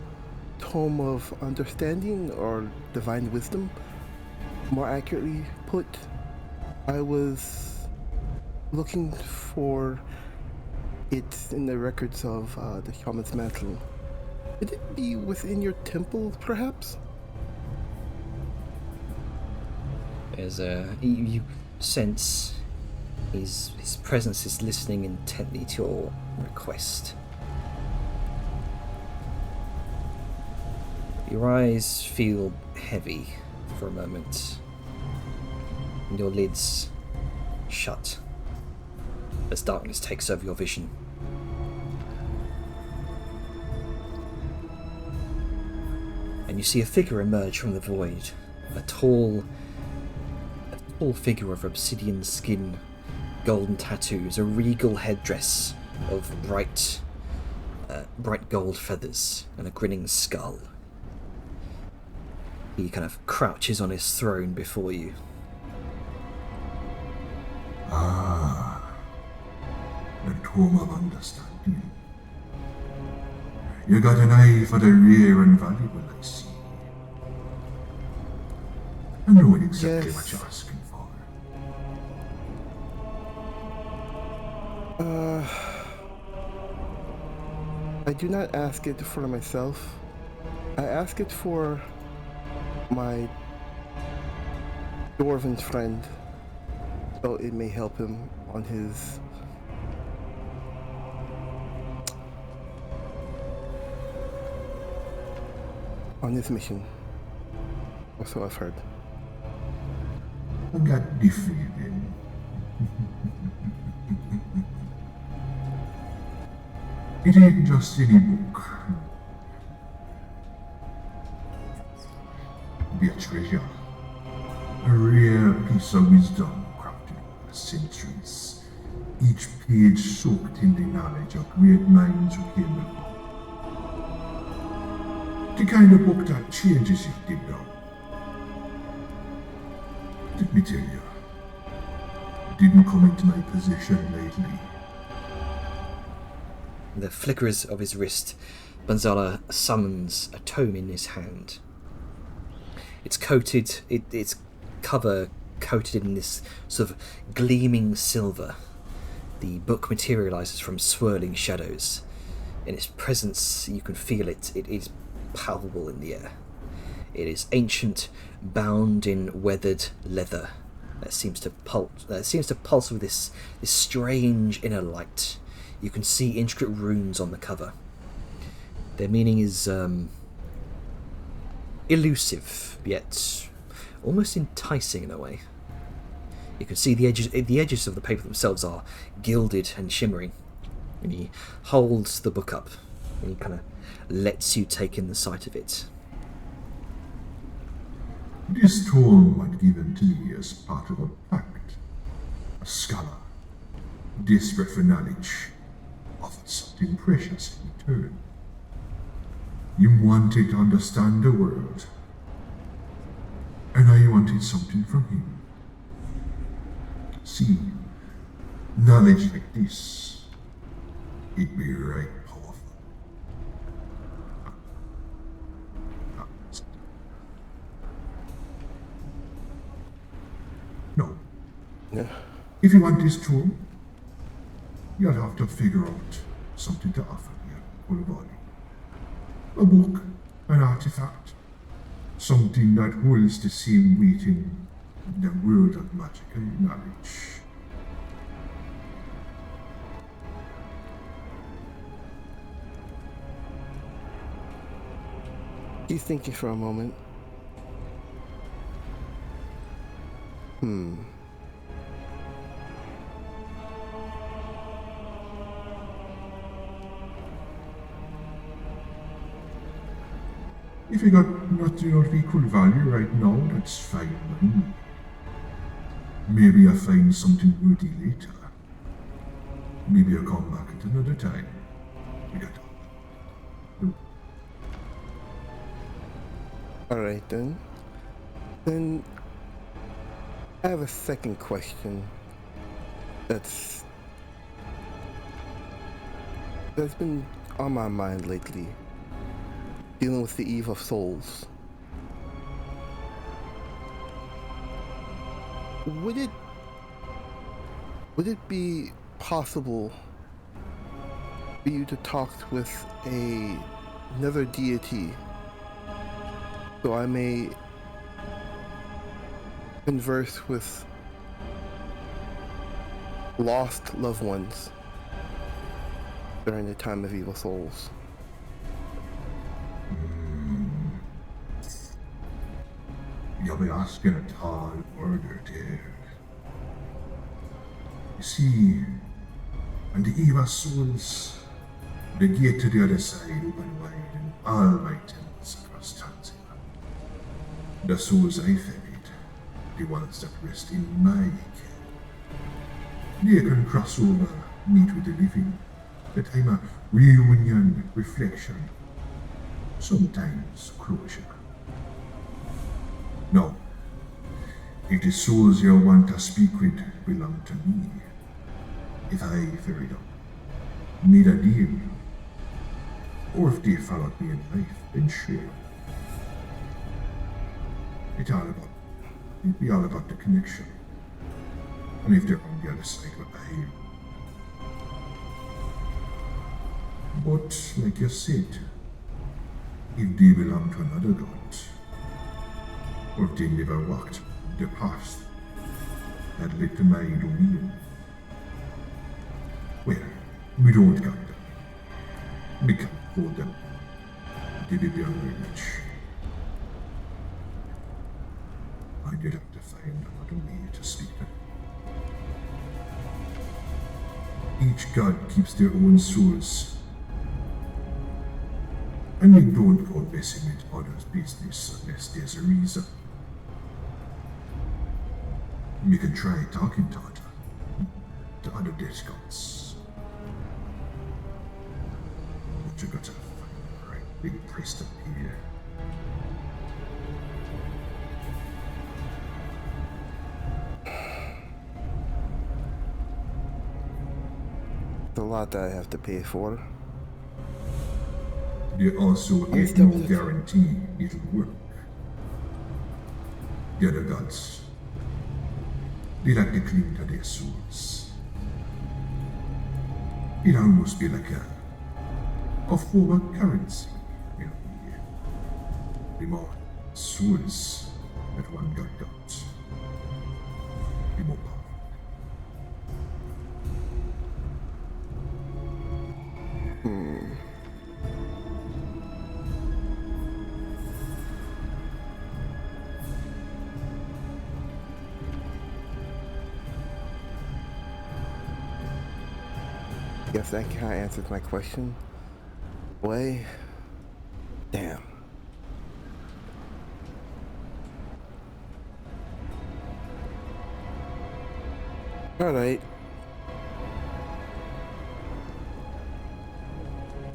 tome of understanding or divine wisdom. More accurately put, I was looking for it in the records of the Shaman's Mantle. Could it be within your temple, perhaps? There's you sense his presence is listening intently to your request. Your eyes feel heavy for a moment, and your lids shut as darkness takes over your vision. And you see a figure emerge from the void, a tall figure of obsidian skin, golden tattoos, a regal headdress of bright gold feathers, and a grinning skull. He kind of crouches on his throne before you. Ah, the Tome of Understanding. You got an eye for the rare and valuable, I see. I know exactly what you're asking for. I do not ask it for myself. I ask it for my dwarven friend, so it may help him on his mission. Or so I've heard. I got the feeling. It ain't just any book. Be a treasure. A rare piece of wisdom crafted over centuries. Each page soaked in the knowledge of great minds who came before. The kind of book that changes you deep down. Let me tell you, it didn't come into my possession lately. The flickers of his wrist, Banzala summons a tome in his hand. It's coated, its cover coated in this sort of gleaming silver. The book materializes from swirling shadows. In its presence, you can feel it. It is palpable in the air. It is ancient, bound in weathered leather that seems to pulse with this strange inner light. You can see intricate runes on the cover. Their meaning is elusive, yet almost enticing in a way. You can see the edges of the paper themselves are gilded and shimmering. And he holds the book up, and he kind of lets you take in the sight of it. This tome was given to me as part of a pact. A scholar, desperate for knowledge, offered something precious in return. You wanted to understand the world, and I wanted something from him. See, knowledge like this, it be right powerful. No. Yeah. If you want this tool, you'll have to figure out something to offer your whole body. A book, an artifact, something that holds the same weight in the world of magical knowledge. He's thinking for a moment. If you got nothing of equal value right now, that's fine by me. Maybe I'll find something worthy later. Maybe I'll come back at another time. We got Alright then. Then I have a second question that's been on my mind lately. Dealing with the Eve of Souls. Would it be possible for you to talk with another deity so I may converse with lost loved ones during the time of Evil Souls? You'll be asking a tall order there. You see, when the Eva Souls, the gate to the other side open wide in all my temples across Tanzania. The souls I fed, the ones that rest in my care, they can cross over, meet with the living, the time of reunion, reflection, sometimes closure. No, if the souls you want to speak with belong to me, if I ferry them, made a deal, or if they followed me in life, then sure. It'd be all about the connection. And if they're on the other side, what I hear. But, like you said, if they belong to another god, or if they never walked the path that led to my domain, well, we don't got them. We can't hold them. They be beyond our reach. I did have to find another way to speak them. Each god keeps their own souls, and we don't go messing with others' business unless there's a reason. We can try talking to other death gods. But you gotta find the right big priest up here. It's a lot that I have to pay for. There also is no guarantee it'll work. The other gods, they like to cling to their souls. It almost be like a form of currency. You know, the more souls that one god got, the more power. Guess that kind of answers my question. Boy, damn. Alright.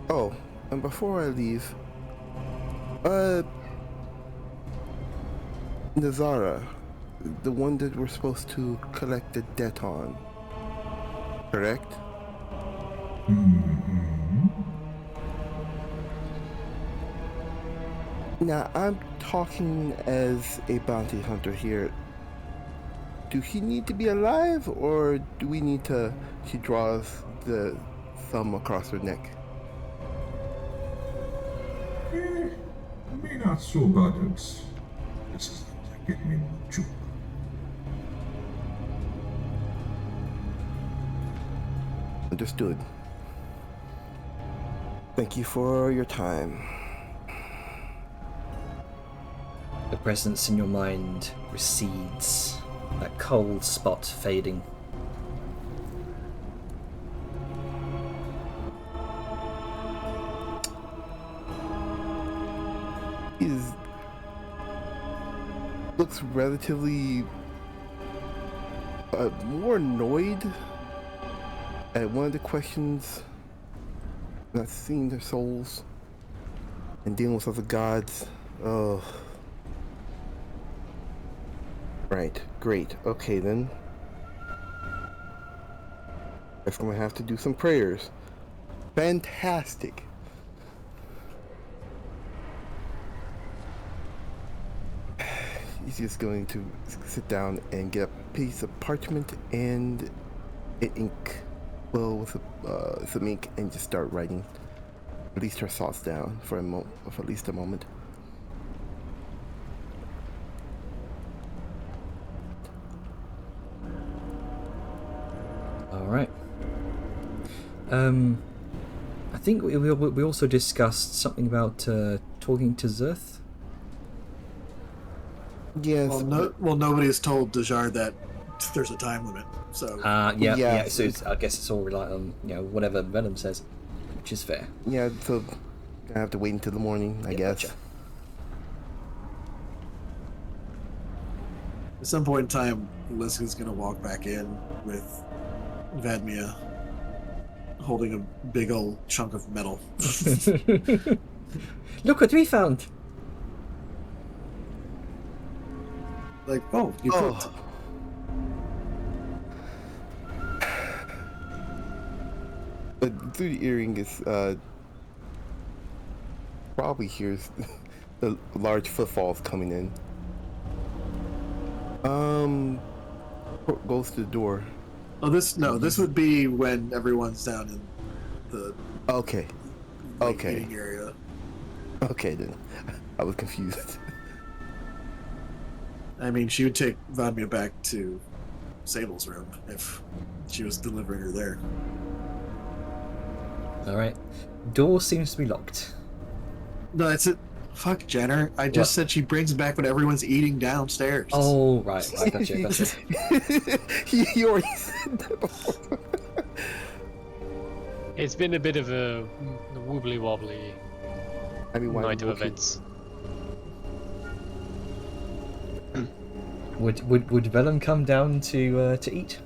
Oh, and before I leave, Nazara, the one that we're supposed to collect the debt on, correct? Now, I'm talking as a bounty hunter here. Do he need to be alive, or do we need to... She draws the thumb across her neck. Me not so bad at this is getting me more job. Understood. Thank you for your time. presence in your mind recedes, that cold spot fading. Looks relatively more annoyed at one of the questions, not seeing their souls and dealing with other gods. Oh. Right, great. Okay then. Guess I'm gonna have to do some prayers. Fantastic. He's just going to sit down and get a piece of parchment and an ink, well, with some ink, and just start writing. At least her thoughts down for at least a moment. All right. I think we also discussed something about talking to Zerth. Yes. Well, nobody has told Dejar that there's a time limit. So Yeah. So I guess it's all reliant on whatever Venom says, which is fair. Yeah. So I have to wait until the morning, I guess. Gotcha. at some point in time, Liska's gonna walk back in with Vadmia holding a big old chunk of metal. Look what we found! Like, oh, you cooked. But through the earring is probably hears the large footfalls coming in. Goes to the door. Oh, this would be when everyone's down in the Okay. eating area. Okay then. I was confused. I mean, she would take Vadmia back to Sable's room if she was delivering her there. Alright. Door seems to be locked. No, that's it. Fuck Jenner. I just said she brings it back when everyone's eating downstairs. Oh, right. Gotcha. You already said that before. It's been a bit of a wobbly wobbly I mean, night of events. Would Vellum come down to eat?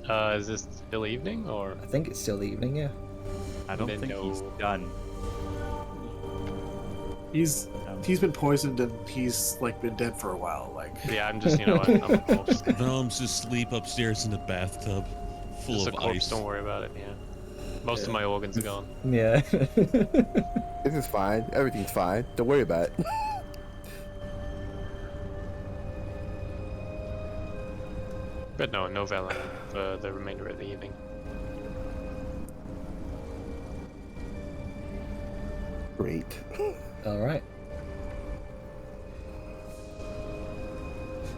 Is this still evening or? I think it's still the evening, yeah. I don't think he's done. He's been poisoned and he's like been dead for a while. Like, Yeah, I'm just I'm just Venom's just asleep upstairs in the bathtub, full just a of corpse. ice. Don't worry about it. Yeah, most of my organs are gone. Yeah. This is fine. Everything's fine. Don't worry about it. But no Velen for the remainder of the evening. Great. Alright.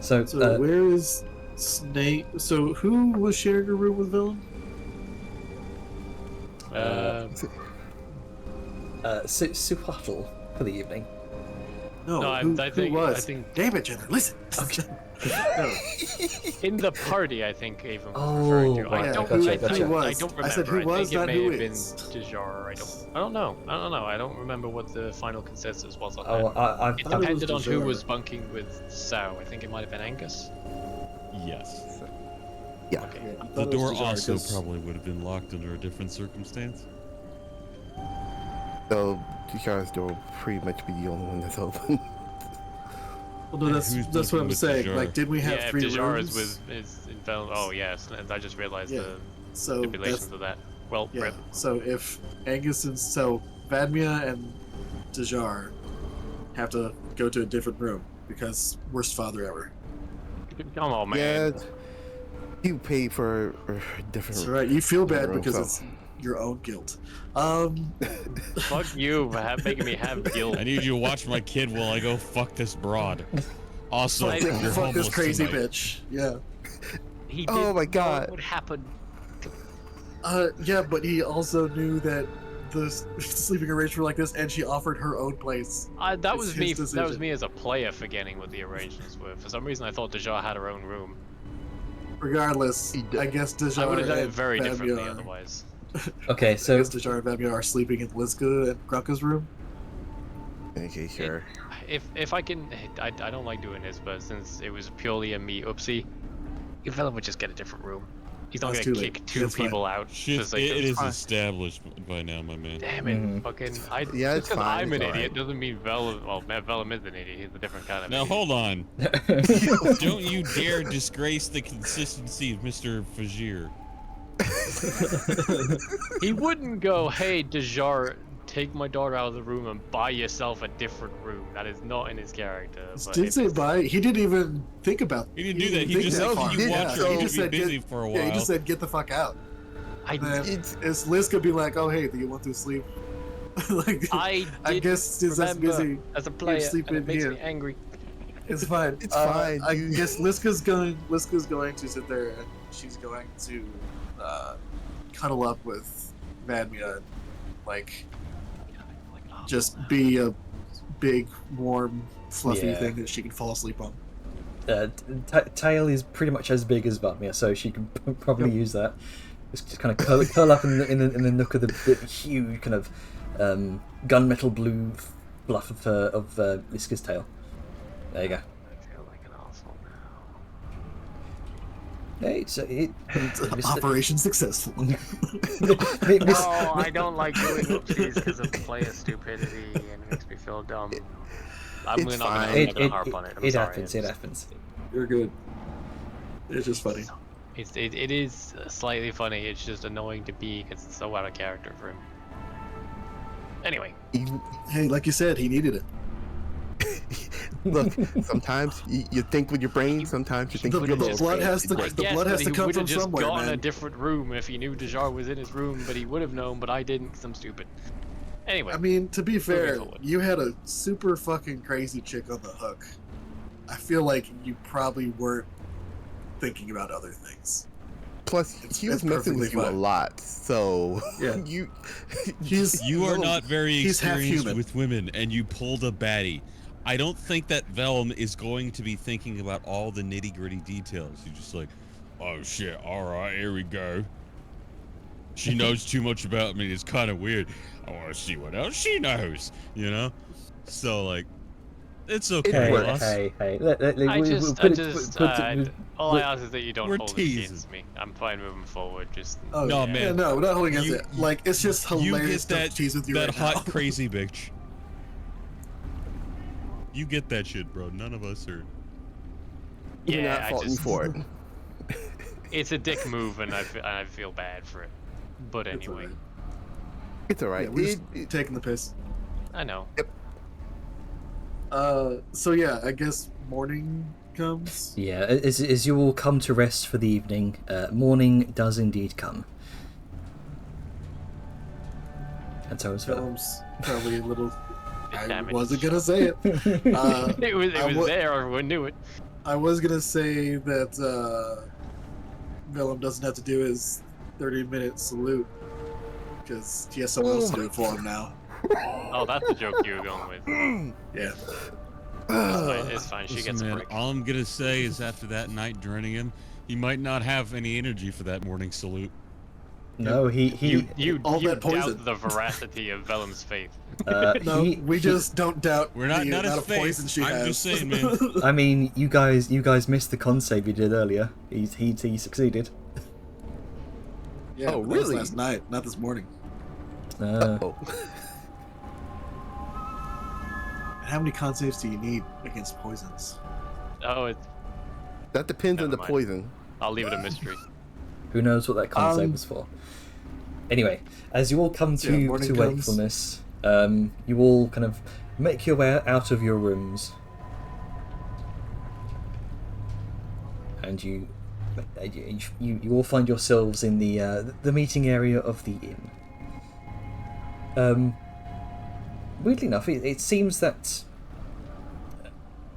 So, where is Snake? So who was sharing a room with Villain? Suhatl for the evening. No, No, who, I who think- was? I think- Damn it, Jenner, listen. No. In the party, I think Avon was Oh, referring to. right, I don't, gotcha, I, gotcha. I, Who was? I don't remember. I said who was, think it not may who have is. been Dejar. I don't know. I don't remember what the final consensus was on Oh, that. I It thought it was depended on who Dejar. was bunking with Sao. I think it might have been Angus. Yes. Yeah. Okay. Yeah, I The thought it was door Dejar, also 'cause- probably would have been locked under a different circumstance. So Tishar's door will pretty much be the only one that's open. Well, no, And that's who's what bunking I'm with saying. Dejar? Like, did we have Yeah, if three Dejar rooms? is in Vel. Oh yes, and I just realized Yeah. the So stipulations that's of that. Well, yeah. rip. So if Angus and Vadmia and Dejar have to go to a different room because worst father ever. Come on, Yeah, man. you pay for a different. That's right. You feel bad room, because so- it's your own guilt. Fuck you for making me have guilt. I need you to watch my kid while I go fuck this broad. Also, Fuck you're fuck this homeless crazy tonight. bitch. Yeah. He Oh didn't my know God. What would happen? Yeah, but he also knew that the sleeping arrangement like this, and she offered her own place. That It's was his me. That was decision. me as a player forgetting what the arrangements were. For some reason, I thought Dejar had her own room. Regardless, I guess Dejar I would have done it and very differently Vamia- otherwise. Okay, I so guess Dejar and Vamia are sleeping in Liska and Grunka's room. Okay, sure. If I can, I don't like doing this, but since it was purely a me oopsie, if Vellum would just get a different room. He's not That's gonna too late. kick two It's fine. people out. Shit, just like, it is fine. established by now, my man. Damn it, Mhm. fucking! Yeah, just it's 'cause fine, I'm an it's idiot alright. doesn't mean Vellum. Well, Vellum is an idiot. He's a different kind of Now idiot. hold on. Don't you dare disgrace the consistency of Mr. Fajir. He wouldn't go, "Hey, Dejar, take my daughter out of the room and buy yourself a different room." That is not in his character. But Didn't if say it's- bye. He didn't even think about. He didn't do that. He think just that said far. you Yeah, watch he her just be said busy get- for a while. Yeah, he just said get the fuck out. I, And then It's it's Liska be like, oh hey, do you want to sleep? Like, I I guess since that's remember busy, as a player, and sleeping it makes here. me angry. it's fine. It's fine, I you- guess Liska's going to sit there and she's going to cuddle up with Vadmia and like just be a big, warm, fluffy Yeah. thing that she can fall asleep on. Tail is pretty much as big as Vamia, so she can probably use that. Just kind of curl up in the nook of the huge kind of gunmetal blue fluff of Liska's tail. There you go. I feel like an asshole now. Hey, so Operation successful. No, I don't like doing oopsies because of player stupidity and it makes me feel dumb. I'm It's not gonna, fine. I'm not gonna harp on it. I'm it sorry. happens. It happens. You're good. It's just funny. It is slightly funny. It's just annoying to be because it's so out of character for him. Anyway, Hey, like you said, he needed it. look. Sometimes you think with your brain. Sometimes you think The with your would've little blood brain. has to. I The guess, blood but has to he come would from have just somewhere, gotten a man. different room if he knew Dejar was in his room, but he would have known, but I didn't because I'm stupid. Anyway, I mean, to be fair, forward. you had a super fucking crazy chick on the hook. I feel like you probably weren't thinking about other things. Plus, It's- he was it's messing with perfectly you a fine. lot, so Yeah. you. He's You are little- not very he's half experienced human. with women, and you pulled a baddie. I don't think that Vellum is going to be thinking about all the nitty gritty details. You're just like, oh shit, alright, here we go. She knows too much about me. It's kind of weird. I want to see what else she knows, you know? So, like, it's okay, Hey, boss. hey. All I ask is that you don't we're hold it teasing. against me. I'm fine moving forward. Just Oh, No, yeah. man. Yeah, no, we're not holding against You- it. Like, it's just You hilarious get that, to tease with you that right hot, now. crazy bitch. You get that shit, bro. None of us are. You're yeah, not I faulting just, you for it. it's a dick move, and I feel bad for it. But It's anyway, alright. It's alright. Yeah, we're just taking the piss. I know. So yeah, I guess morning comes. Yeah, as you all come to rest for the evening, morning does indeed come. And so is Philip. Film's probably a little. I Damn it. wasn't gonna say it. It was I wa- there. Everyone knew it. I was gonna say that Willem doesn't have to do his 30-minute salute because he has someone else to do it for him now. Oh, that's the joke you were going with. Yeah. It's fine. She Listen, gets a man, break. all I'm gonna say is after that night drowning him, he might not have any energy for that morning salute. No, You all that doubt poison. the veracity of Vellum's faith. No, we just don't doubt We're not the not his amount of poison face. she I'm has. just saying, man. I mean, you guys missed the con save you did earlier. He succeeded. Yeah, Oh, but that was really? last night, not this morning. Oh. How many con saves do you need against poisons? Oh, That depends on Never the mind. poison. I'll leave it a mystery. Who knows what that con save Um, was for? Anyway, as you all come Yeah, to morning comes. wakefulness, you all kind of make your way out of your rooms, and you all find yourselves in the meeting area of the inn. Weirdly enough, it seems that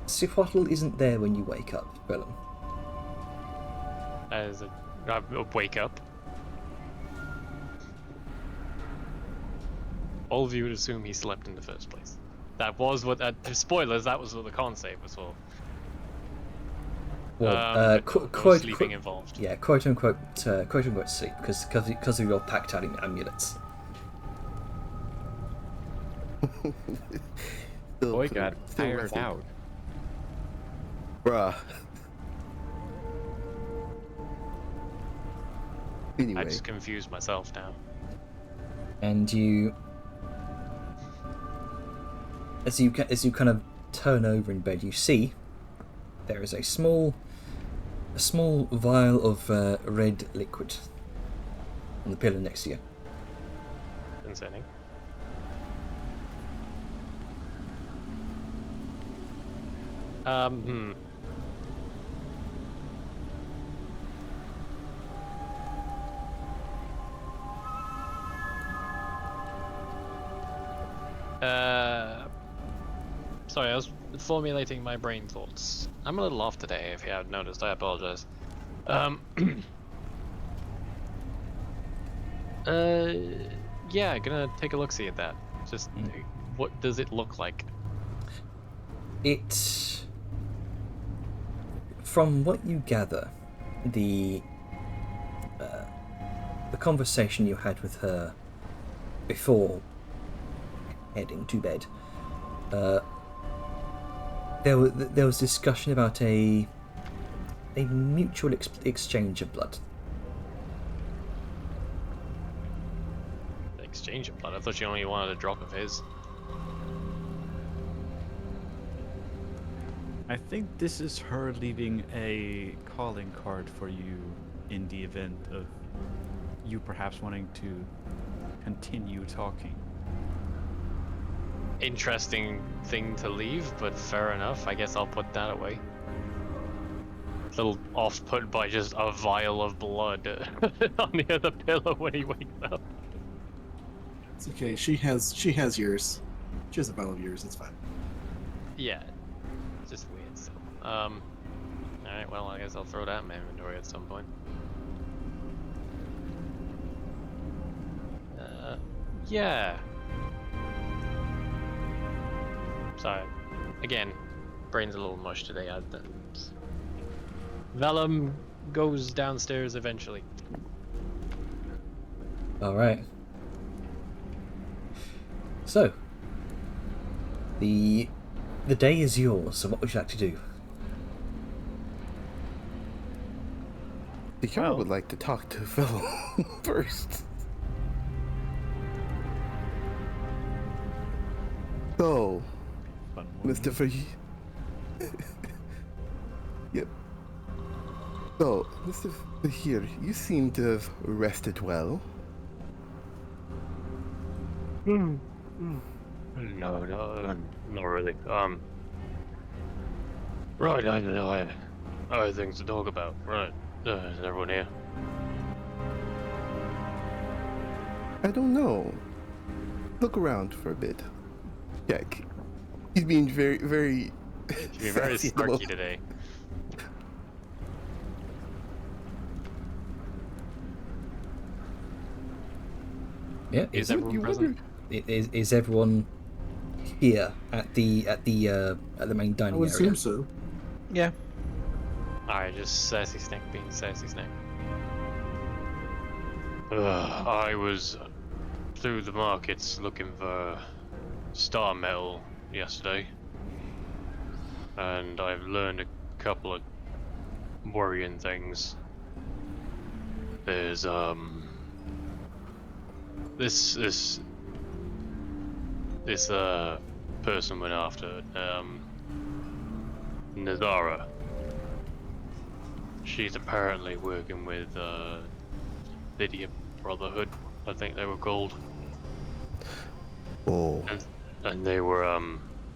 Sifwatl isn't there when you wake up, Bellum. As I wake up. all of you would assume he slept in the first place. That was what. Spoilers. That was what the con save was for. Well, But no quote sleeping involved. Yeah, quote unquote sleep because of your packed out amulets. Boy got still tired resting. out. Bruh. I Anyway, just confused myself now. And you, as you kind of turn over in bed, you see there is a small vial of red liquid on the pillow next to you. Concerning. Hmm. Sorry, I was formulating my brain thoughts. I'm a little off today, if you haven't noticed. I apologize. Yeah, gonna take a look-see at that. Just, what does it look like? It, from what you gather, the conversation you had with her before heading to bed, there was discussion about a mutual exchange of blood. Exchange of blood? I thought you only wanted a drop of his. I think this is her leaving a calling card for you in the event of you perhaps wanting to continue talking. Interesting thing to leave, but fair enough. I guess I'll put that away. A little off-put by just a vial of blood on the other pillow when he wakes up. It's okay. She has yours. She has a vial of yours. It's fine. Yeah, it's just weird. So, alright, well, I guess I'll throw that in my inventory at some point. Yeah. Sorry. Again, brain's a little mush today. Vellum goes downstairs eventually. All right. So, the day is yours. So, what would you like to do? the car would like to talk to Phil first. So, Fun one. Mr. Yep. So, Mr. Fahir, you seem to have rested well. No, not really. Right, I know I have things to talk about. Right, is everyone here? I don't know. Look around for a bit. Jack. He's being very, very. You're very sassy at the snarky moment. today. Yeah. Is Is, everyone present? is everyone here at the main I dining would area? assume so. Yeah. Alright, just sassy snake being sassy snake. I was through the markets looking for star metal yesterday, and I've learned a couple of worrying things. There's this person went after Nazara. She's apparently working with Lydia Brotherhood, I think they were called. Oh. And they were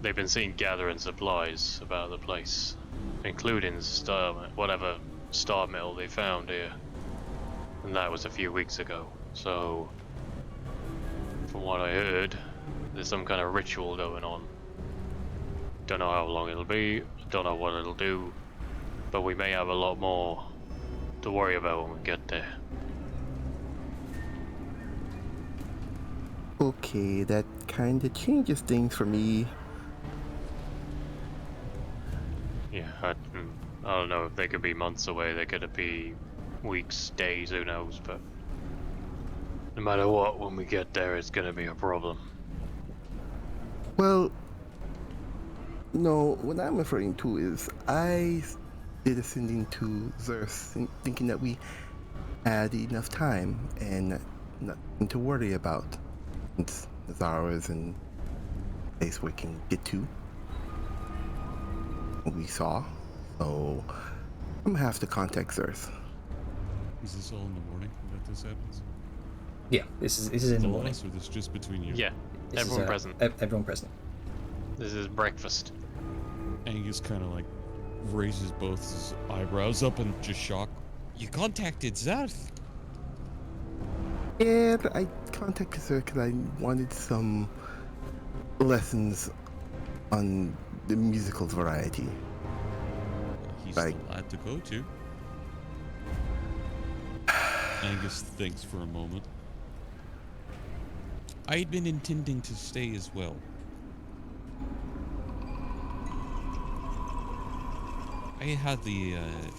they've been seen gathering supplies about the place, including whatever star metal they found here. And that was a few weeks ago. So from what I heard, there's some kind of ritual going on. Don't know how long it'll be, don't know what it'll do, but we may have a lot more to worry about when we get there. Okay, that kind of changes things for me. Yeah, I don't know if they could be months away. They could be weeks, days, who knows? But no matter what, when we get there, it's gonna be a problem. Well, no, what I'm referring to is I did ascending to Zeus thinking that we had enough time and nothing to worry about. Since Nazara is in a place we can get to. We saw. So I'm gonna have to contact Zeus. Is this all in the morning that this happens? Yeah, this is in the All morning. us, or this just between you? Yeah, This is, everyone present. Everyone present. This is breakfast. Angus kind of like raises both his eyebrows up in just shock. You contacted Zeus? Yeah, but I contacted Zeus because I wanted some lessons on the musical variety. He's Like- the lad to go to. Angus thinks for a moment. I'd been intending to stay as well. I had the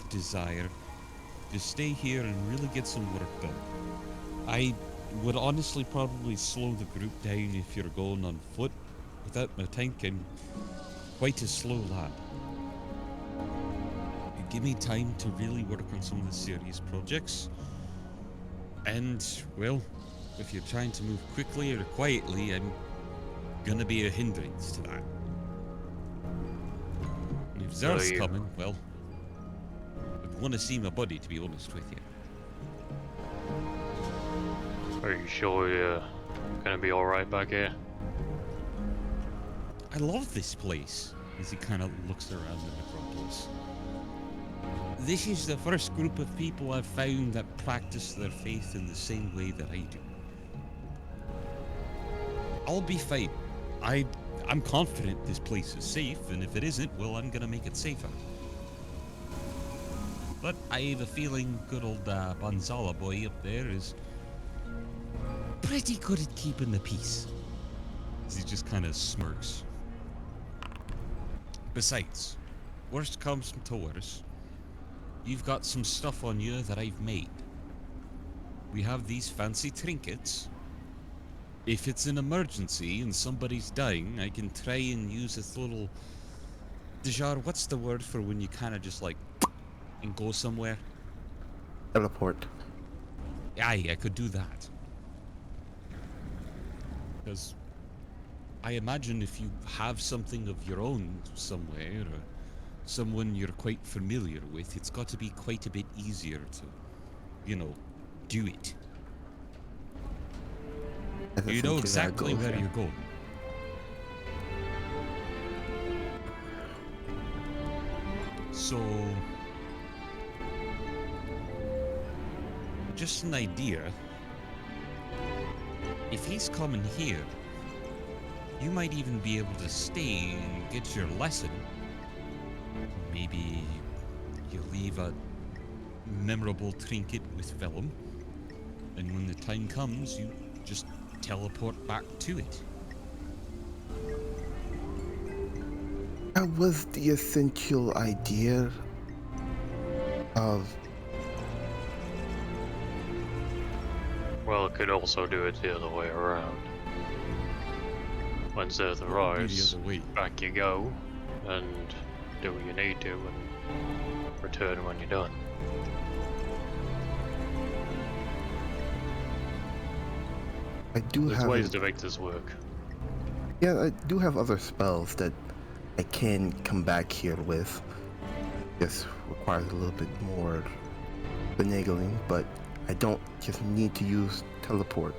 desire to stay here and really get some work done. I would honestly probably slow the group down if you're going on foot. Without my tank, I'm quite a slow lad. You give me time to really work on some of the serious projects. And, well, if you're trying to move quickly or quietly, I'm gonna be a hindrance to that. And if So Zer's you- coming, well, I'd want to see my buddy, to be honest with you. Are you sure you're gonna be alright back here? I love this place, as he kind of looks around the necropolis. This is the first group of people I've found that practice their faith in the same way that I do. I'll be fine. I'm confident this place is safe, and if it isn't, well, I'm gonna make it safer. But I have a feeling good old Banzala boy up there is pretty good at keeping the peace. He just kind of smirks. Besides, worst comes to worst, you've got some stuff on you that I've made. We have these fancy trinkets. If it's an emergency and somebody's dying, I can try and use this little... Dejar, what's the word for when you kind of just like... and go somewhere? Teleport. Aye, I could do that. Because I imagine if you have something of your own somewhere, or someone you're quite familiar with, it's got to be quite a bit easier to, you know, do it. That's You know essentially how it exactly goes, where yeah. you're going. So, just an idea. If he's coming here, you might even be able to stay and get your lesson. Maybe you leave a memorable trinket with Vellum, and when the time comes, you just teleport back to it. That was the essential idea of... Well, it could also do it the other way around. When Zerth What would be arrives, the other way? back you go, and do what you need to, and return when you're done. I do There's have... ways to make this work. Yeah, I do have other spells that I can come back here with. This requires a little bit more finagling, but I don't just need to use teleport.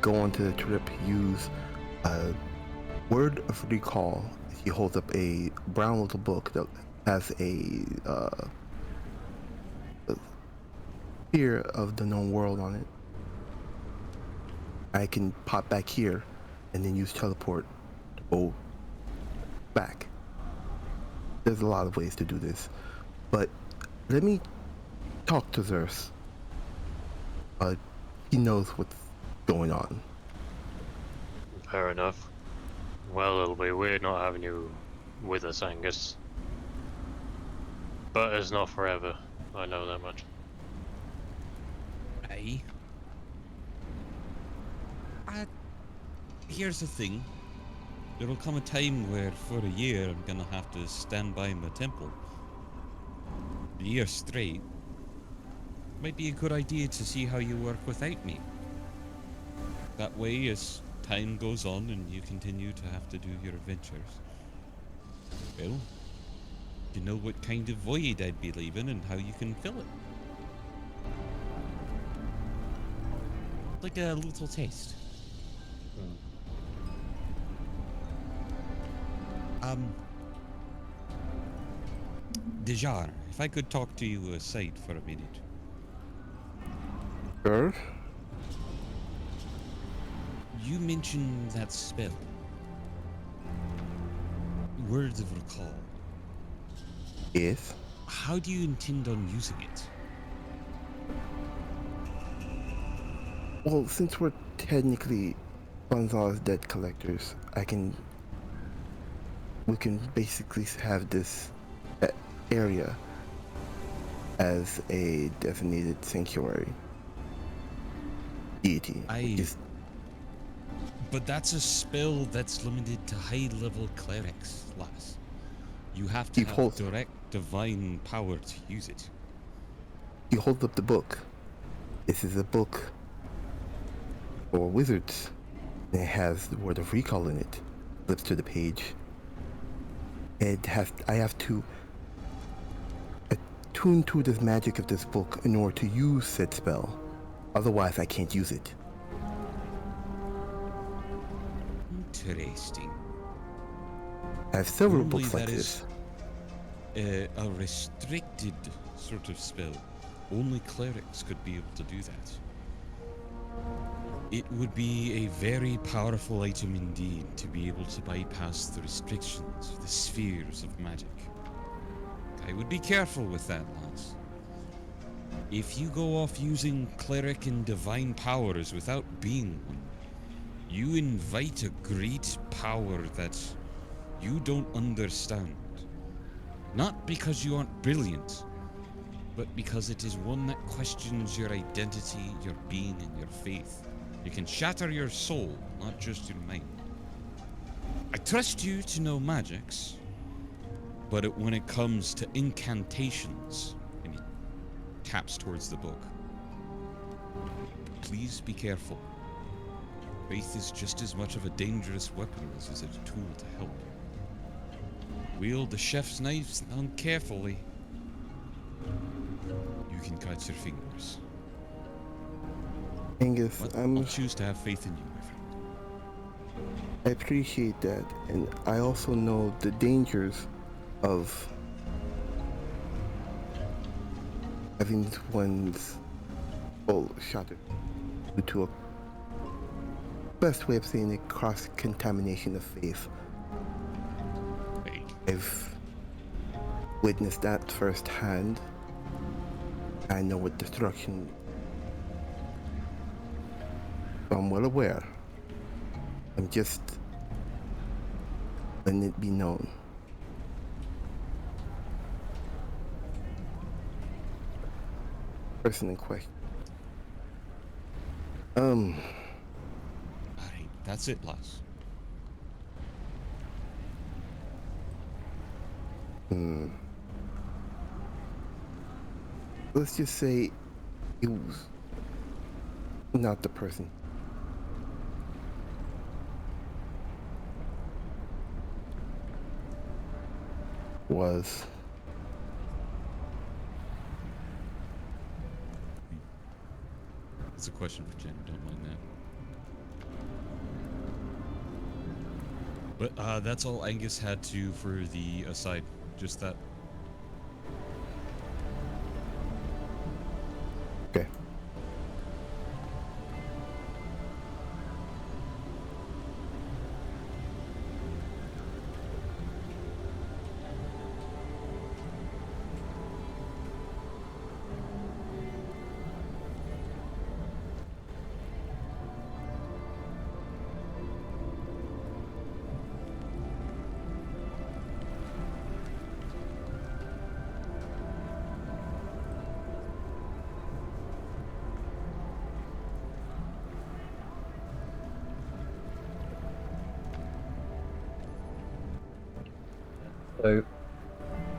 Go onto the trip, use a word of recall. He holds up a brown little book that has a fear of the known world on it. I can pop back here and then use teleport to go back. There's a lot of ways to do this, but let me talk to Zeus. He knows what's going on. Fair enough. Well, it'll be weird not having you with us, Angus. But it's not forever. I know that much. Aye. Here's the thing. There'll come a time where, for a year, I'm gonna have to stand by my temple. A year straight. Might be a good idea to see how you work without me. That way, as time goes on and you continue to have to do your adventures, well, you know what kind of void I'd be leaving and how you can fill it. Like a little taste. Dejar, if I could talk to you aside for a minute. Sure. You mentioned that spell. Words of Recall. Yes. How do you intend on using it? Well, since we're technically Banzar's debt collectors, we can basically have this area as a designated sanctuary deity. But that's a spell that's limited to high-level clerics, lass. You have to have direct divine power to use it. You hold up the book. This is a book for wizards. It has the word of recall in it. Flips to the page. I have to attune to the magic of this book in order to use said spell. Otherwise, I can't use it. Interesting. I have several Normally books like that this. is a restricted sort of spell. Only clerics could be able to do that. It would be a very powerful item indeed to be able to bypass the restrictions, the spheres of magic. I would be careful with that, lads. If you go off using cleric and divine powers without being one, you invite a great power that you don't understand. Not because you aren't brilliant, but because it is one that questions your identity, your being, and your faith. It can shatter your soul, not just your mind. I trust you to know magics, but when it comes to incantations, and he taps towards the book, please be careful. Faith is just as much of a dangerous weapon as is it a tool to help. Wield the chef's knives uncarefully. You can cut your fingers. Angus, But I'll choose to have faith in you, my friend. I appreciate that, and I also know the dangers of having one's soul shattered due to a best way of saying it, cross-contamination of faith. I've witnessed that firsthand. I know what destruction. I'm well aware. I'm just letting it be known. Person in question. Alright, that's it, lads. Let's just say it was not the person. Was. It's a question for Jen, don't mind that. But that's all Angus had to for the aside, just that. Okay. So,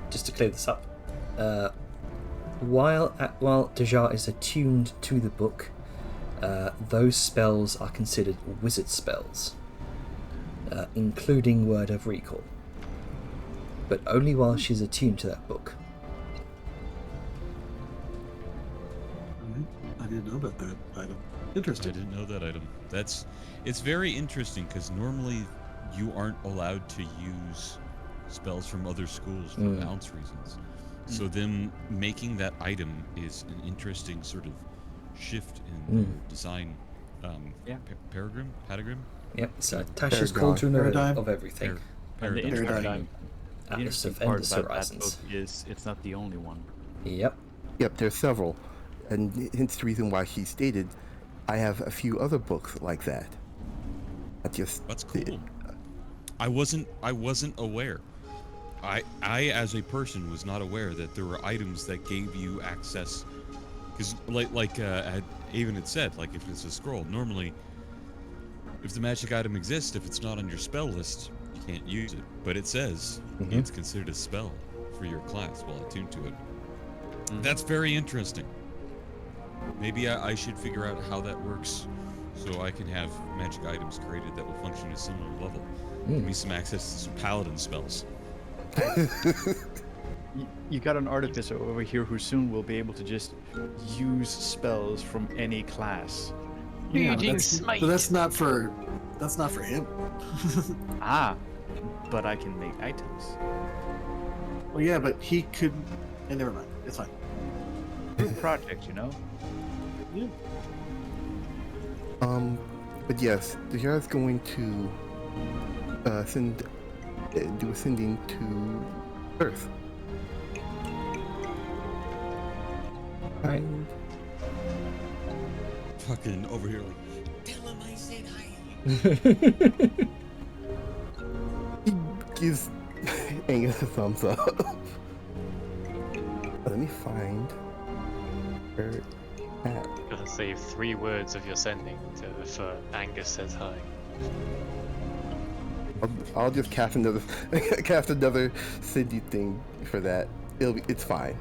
just to clear this up, while Dejar is attuned to the book, those spells are considered wizard spells, including Word of Recall, but only while she's attuned to that book. I didn't know about that item. I Interesting. didn't know that item. It's very interesting because normally you aren't allowed to use spells from other schools for balance reasons. So them making that item is an interesting sort of shift in their design patagram. Yep, so Tasha's Paragon. cauldron Paradigm. of everything. And the Paradigm. interesting, the Atlas interesting of part Endless about that Horizons. book is it's not the only one. Yep. Yep, there's several, and hence the reason why she stated, I have a few other books like that. That's cool. I wasn't aware. I as a person was not aware that there were items that gave you access, because like Avon had said, like if it's a scroll, normally if the magic item exists, if it's not on your spell list, you can't use it. But it says it's considered a spell for your class while attuned to it. That's very interesting. Maybe I should figure out how that works so I can have magic items created that will function at a similar level. Give me some access to some paladin spells. You got an artificer over here who soon will be able to just use spells from any class. Yeah, but Raging that's, Smite. but that's not for him. Ah, but I can make items. Well, yeah, but he couldn't. And never mind. It's fine. Group project, you know. But yes, Dejar is going to do a sending to Earth. Right. Fucking over here like, tell him I said hi. He gives Angus a thumbs up. Let me find her at. Gotta save 3 words of your sending for Angus says hi. I'll just cast another Cindy thing for that. It's fine.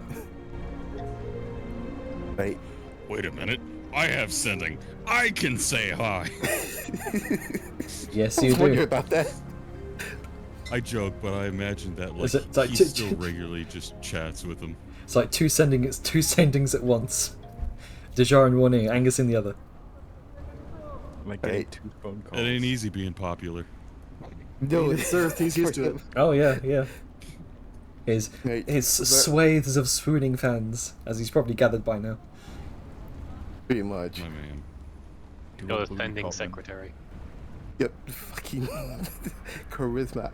Right? Wait a minute. I have sending. I can say hi. Yes, I you was wondering do. about that. I joke, but I imagine that like, Is it like he still regularly just chats with them. It's like two sendings at once. Dejar in one ear, Angus in the other. Like getting Right. 2 phone calls. It ain't easy being popular. No, It's Earth. He's used to it. Oh yeah, yeah. His Right. his swathes of swooning fans, as he's probably gathered by now. Pretty much. My man. Dual You're the booty sending goblin. secretary. Yep, fucking charisma.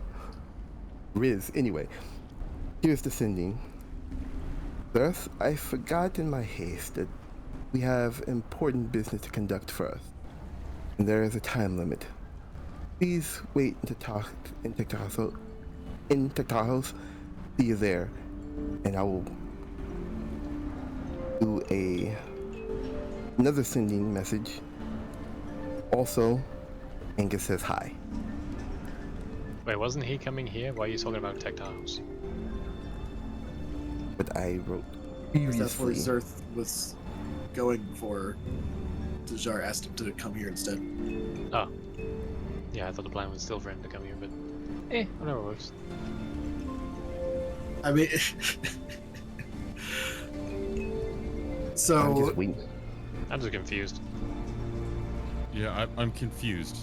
Riz. Anyway, here's the sending. Thus, I forgot in my haste that we have important business to conduct first, and there is a time limit. Please wait in Tactahos. See you there, and I will do another sending message. Also, Angus says hi. Wait, wasn't he coming here? Why are you talking about Tectiles? But I wrote Because that's where previously. Zerth was going before Dejar asked him to come here instead. Oh. Yeah, I thought the plan was still for him to come here, but whatever works. I mean, I'm so just waiting. I'm just confused. Yeah, I'm confused.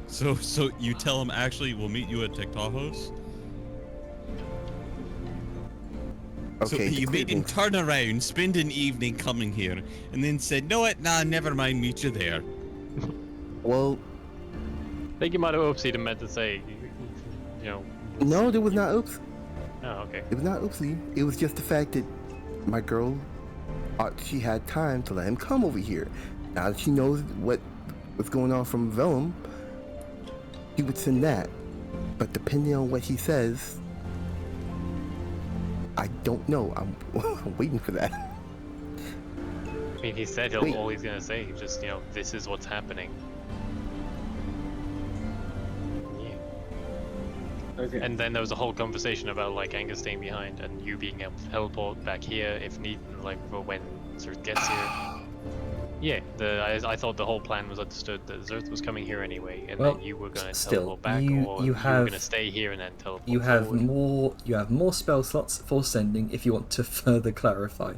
So you tell him actually we'll meet you at Tectahos? So Okay, you made him turn around, spend an evening coming here, and then said, "No, nah, never mind, meet you there." well, I think you might have oopsied and meant to say, you know. no, there was not oops. Oh, okay. It was not oopsie. It was just the fact that my girl thought she had time to let him come over here. Now that she knows what's going on from Vellum, he would send that. But depending on what he says, I don't know. I'm waiting for that. I mean, he said Wait. all he's gonna say, just, you know, this is what's happening. Yeah. Okay. And then there was a whole conversation about like Angus staying behind and you being able to teleport back here if need, like for when Zerth gets here. Yeah, I thought the whole plan was understood that Zerth was coming here anyway, and Well, then you were going to still, teleport back, you or you were have- going to stay here and then teleport You have forward. more spell slots for sending if you want to further clarify.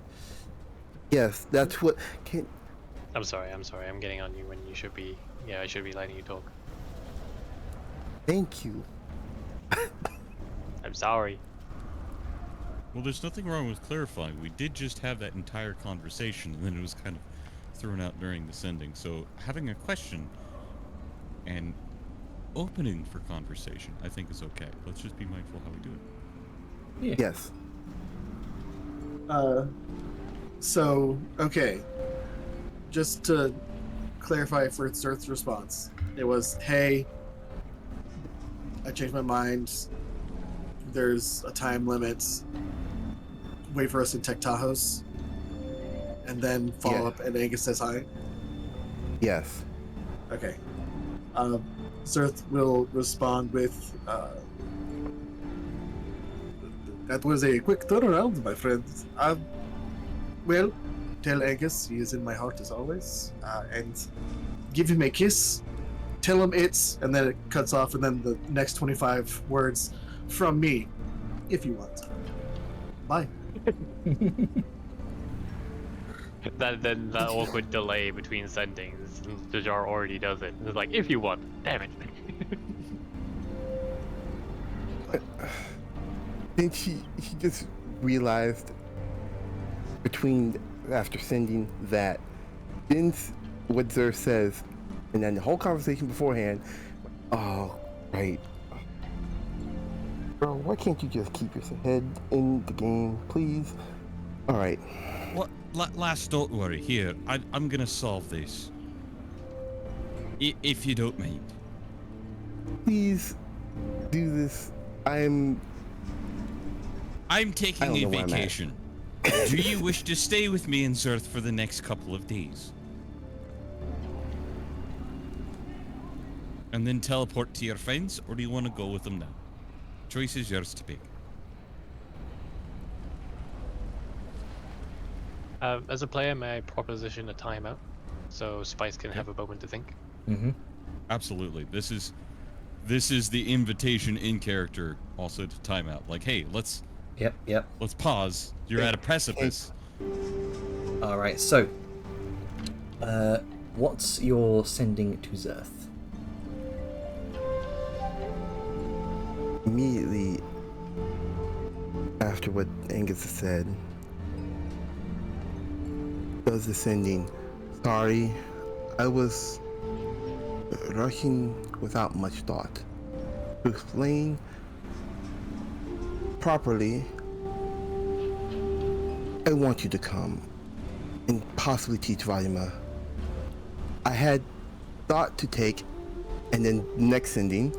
Yes, that's what. Can I'm sorry, I'm getting on you when you should be. Yeah, I should be letting you talk. thank you. I'm sorry. Well, there's nothing wrong with clarifying. We did just have that entire conversation, and then it was kind of thrown out during the sending. So having a question and opening for conversation, I think, is okay. Let's just be mindful how we do it. Yeah. Yes. So, okay. Just to clarify for Zerth's response, it was, hey, I changed my mind. There's a time limit. Wait for us in Tech Tahoe's. And then follow Yeah. up, and Angus says hi. Yes. Okay. Zerth will respond with, that was a quick turnaround, my friend. Well, tell Angus he is in my heart as always, and give him a kiss. Tell him it's, and then it cuts off, and then the next 25 words from me, if you want. Bye. Then that awkward delay between sendings, Dajar already does it. It's like, if you want, damn it. Then he just realized between after sending that, then what Zerth says, and then the whole conversation beforehand. Oh, right. Bro, why can't you just keep your head in the game, please? All right. What? Last, don't worry. Here, I'm gonna solve this. If you don't mind. Please do this. I'm taking I don't a know where I'm at. vacation. Do you wish to stay with me in Zerth for the next couple of days? And then teleport to your friends, or do you want to go with them now? Choice is yours to pick. As a player, may I proposition a timeout so Spice can have a moment to think? Mm-hmm. Absolutely. This is the invitation in character also to timeout. Like, hey, let's Yep. pause. You're at a precipice. All right. So, what's your sending to Zerth? immediately after what Angus has said. Does the sending. Sorry, I was rushing without much thought. To explain properly, I want you to come and possibly teach Vaima. I had thought to take, and then next sending,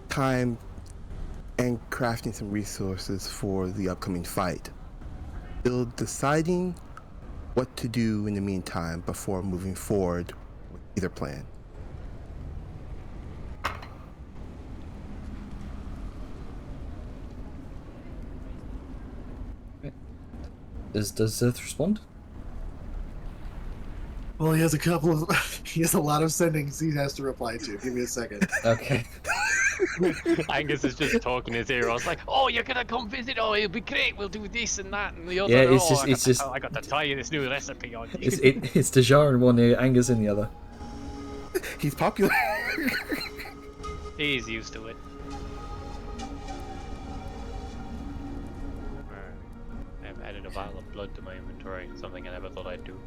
time and crafting some resources for the upcoming fight. Still deciding what to do in the meantime before moving forward with either plan. Does Zerth respond? Well, he has a couple of. He has a lot of sendings he has to reply to. Give me a second. Okay. Angus is just talking his ear. I was like, "Oh, you're gonna come visit? Oh, it'll be great. We'll do this and that and the other." Yeah, it's oh, just- I got to try you this new recipe on you. It's Dajar in one ear, Angus in the other. He's popular. He's used to it. I've added a vial of blood to my inventory. Something I never thought I'd do.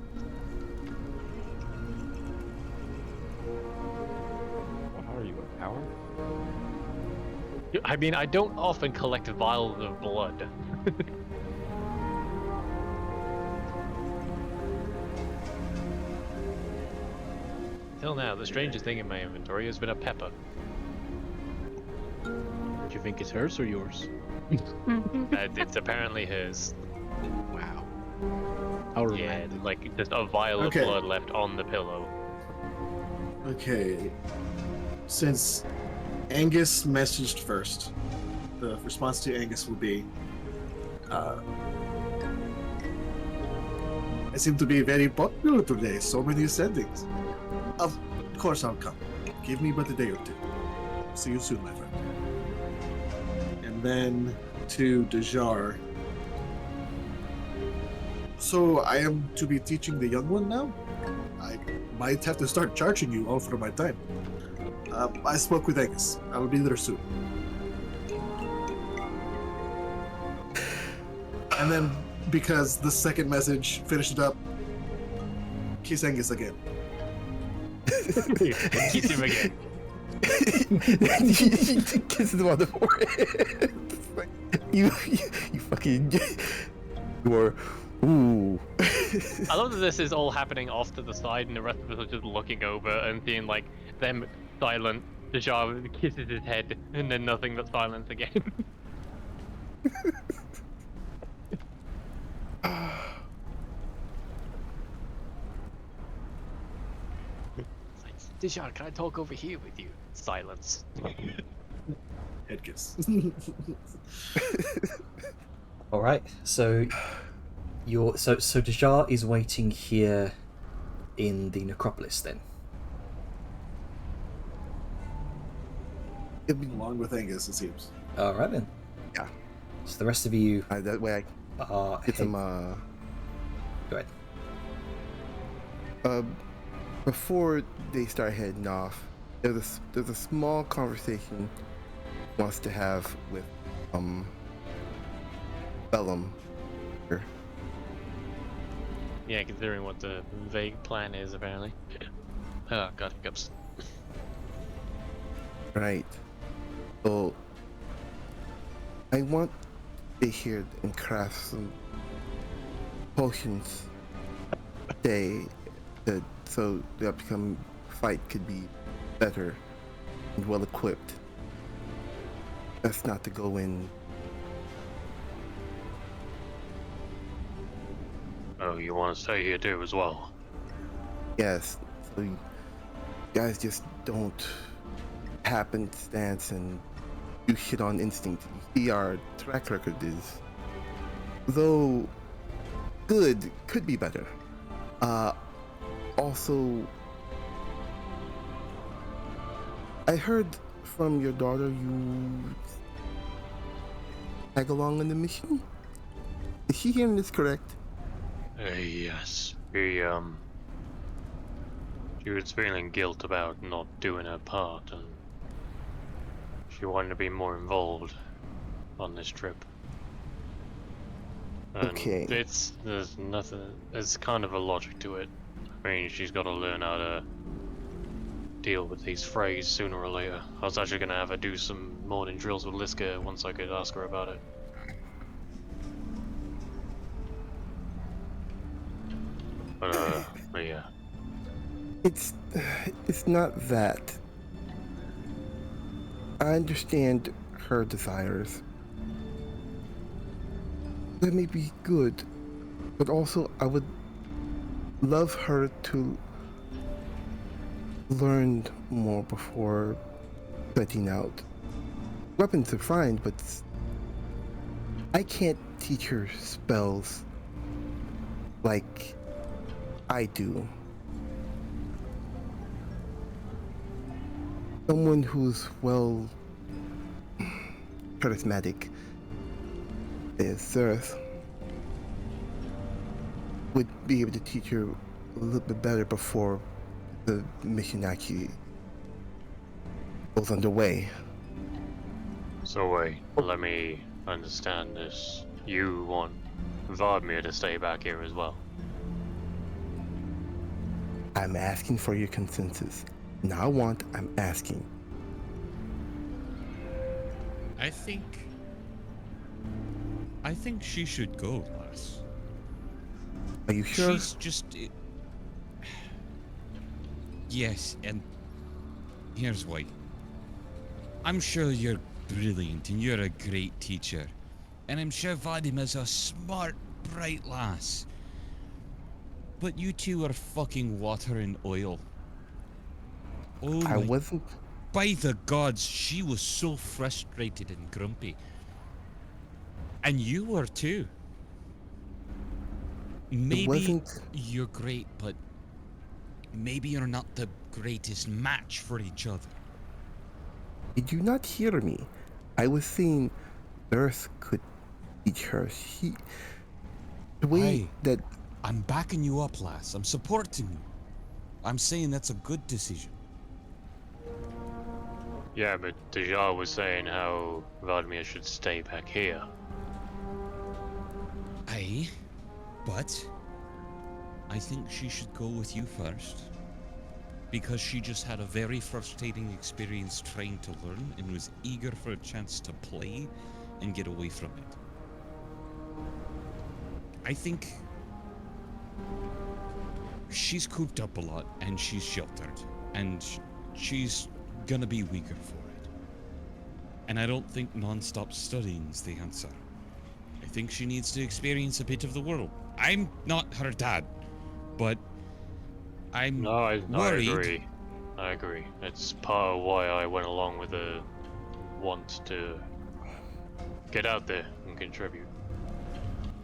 What are you, a power? I mean, I don't often collect vials of blood. Till now, the strangest thing in my inventory has been a pepper. Do you think it's hers or yours? It's apparently his. Wow. How Yeah, romantic. like just a vial Okay. of blood left on the pillow. Okay. since Angus messaged first, the response to Angus will be, I seem to be very popular today, so many sendings. Of course I'll come. Give me but a day or two. See you soon, my friend. And then to Dejar. So I am to be teaching the young one now? I might have to start charging you all for my time. I spoke with Angus. I'll be there soon. And then, because the second message finished it up, kiss Angus again. Kiss him again. Kisses him on the forehead. you fucking. You're. Ooh. I love that this is all happening off to the side, and the rest of us are just looking over and seeing like them silent. Dejar kisses his head, and then nothing but silence again. Dejar, can I talk over here with you? Silence. Head kiss. All right. So so Dejar is waiting here in the necropolis then. Along with Angus, it seems. All right then. Yeah. So the rest of you That way I are get them. Go ahead. Before they start heading off, there's a small conversation he wants to have with Bellum. Yeah, considering what the vague plan is, apparently. Oh, God, hiccups. Right. So I want to stay here and craft some potions so the upcoming fight could be better and well equipped. That's not to go in. Oh, you want to stay here too as well? Yes, so you guys just don't happenstance and do shit on instinct. You see our track record is, though good, could be better. Also, I heard from your daughter you tag along on the mission? Is she hearing this correct? Yes. She was feeling guilt about not doing her part, and she wanted to be more involved on this trip. And Okay. there's kind of a logic to it. I mean, she's got to learn how to deal with these Freys sooner or later. I was actually going to have her do some morning drills with Liska once I could ask her about it. But yeah. It's not that. I understand her desires. That may be good, but also I would love her to learn more before setting out. Weapons are fine, but I can't teach her spells like I do. Someone who's well charismatic as Zerth would be able to teach her a little bit better before the mission actually goes underway. So wait, let me understand this. You want Vladimir to stay back here as well? I'm asking for your consensus. Not want, I'm asking. I think she should go, lass. Are you sure? She's just. Yes, and here's why. I'm sure you're brilliant and you're a great teacher. And I'm sure Vadima's a smart, bright lass. But you two are fucking water and oil. Oh I my wasn't. By the gods, she was so frustrated and grumpy. And you were too. Maybe wasn't- you're great, but maybe you're not the greatest match for each other. Did you not hear me? I was saying Earth could teach her. The way Hey. that I'm backing you up, lass. I'm supporting you. I'm saying that's a good decision. Yeah, but Deja was saying how Vladimir should stay back here. Aye, but I think she should go with you first. Because she just had a very frustrating experience trying to learn and was eager for a chance to play and get away from it. I think she's cooped up a lot and she's sheltered and she's gonna be weaker for it. And I don't think non-stop studying is the answer. I think she needs to experience a bit of the world. I'm not her dad, but I'm No, I worried. agree. I agree. It's part of why I went along with the want to get out there and contribute.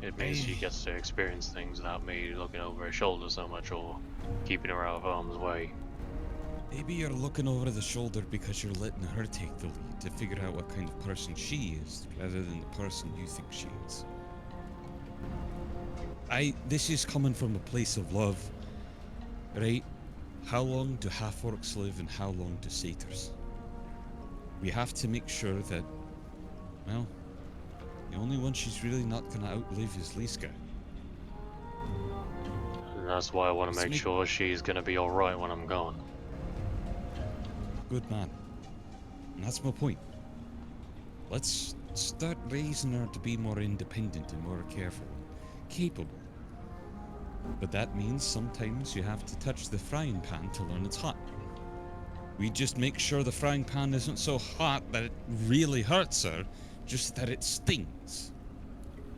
It means she gets to experience things without me looking over her shoulder so much or keeping her out of harm's way. Maybe you're looking over the shoulder because you're letting her take the lead to figure out what kind of person she is, rather than the person you think she is. This is coming from a place of love, right? How long do half-orcs live and how long do satyrs? We have to make sure that, well, the only one she's really not gonna outlive is Liska. And that's why I want to Let's make make- sure she's gonna be alright when I'm gone. Good man. And that's my point. Let's start raising her to be more independent and more careful, capable. But that means sometimes you have to touch the frying pan to learn it's hot. We just make sure the frying pan isn't so hot that it really hurts her, just that it stings.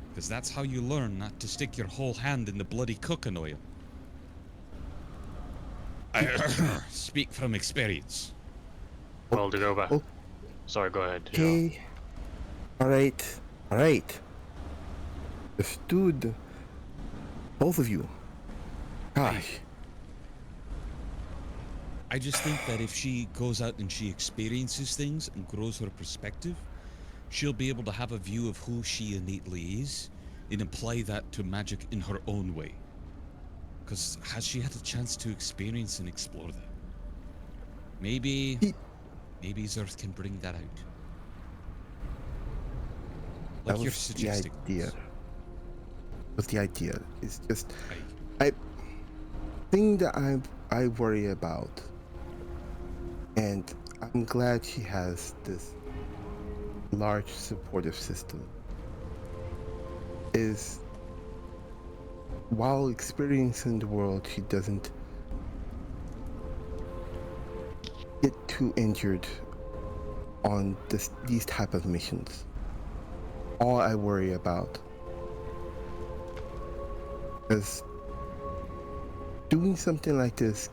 Because that's how you learn not to stick your whole hand in the bloody cooking oil. I speak from experience. Well, to go back. Oh. Sorry, go ahead. Deja. okay. Alright. Understood. Both of you. Gosh. I just think that if she goes out and she experiences things and grows her perspective, she'll be able to have a view of who she innately is and apply that to magic in her own way. Because has she had a chance to experience and explore that? Maybe Zerth can bring that out. That Like you're was the suggesting. idea. Was the idea. It's just Aye. thing that I worry about, and I'm glad she has this large supportive system, is while experiencing the world, she doesn't get too injured on these type of missions. All I worry about is doing something like this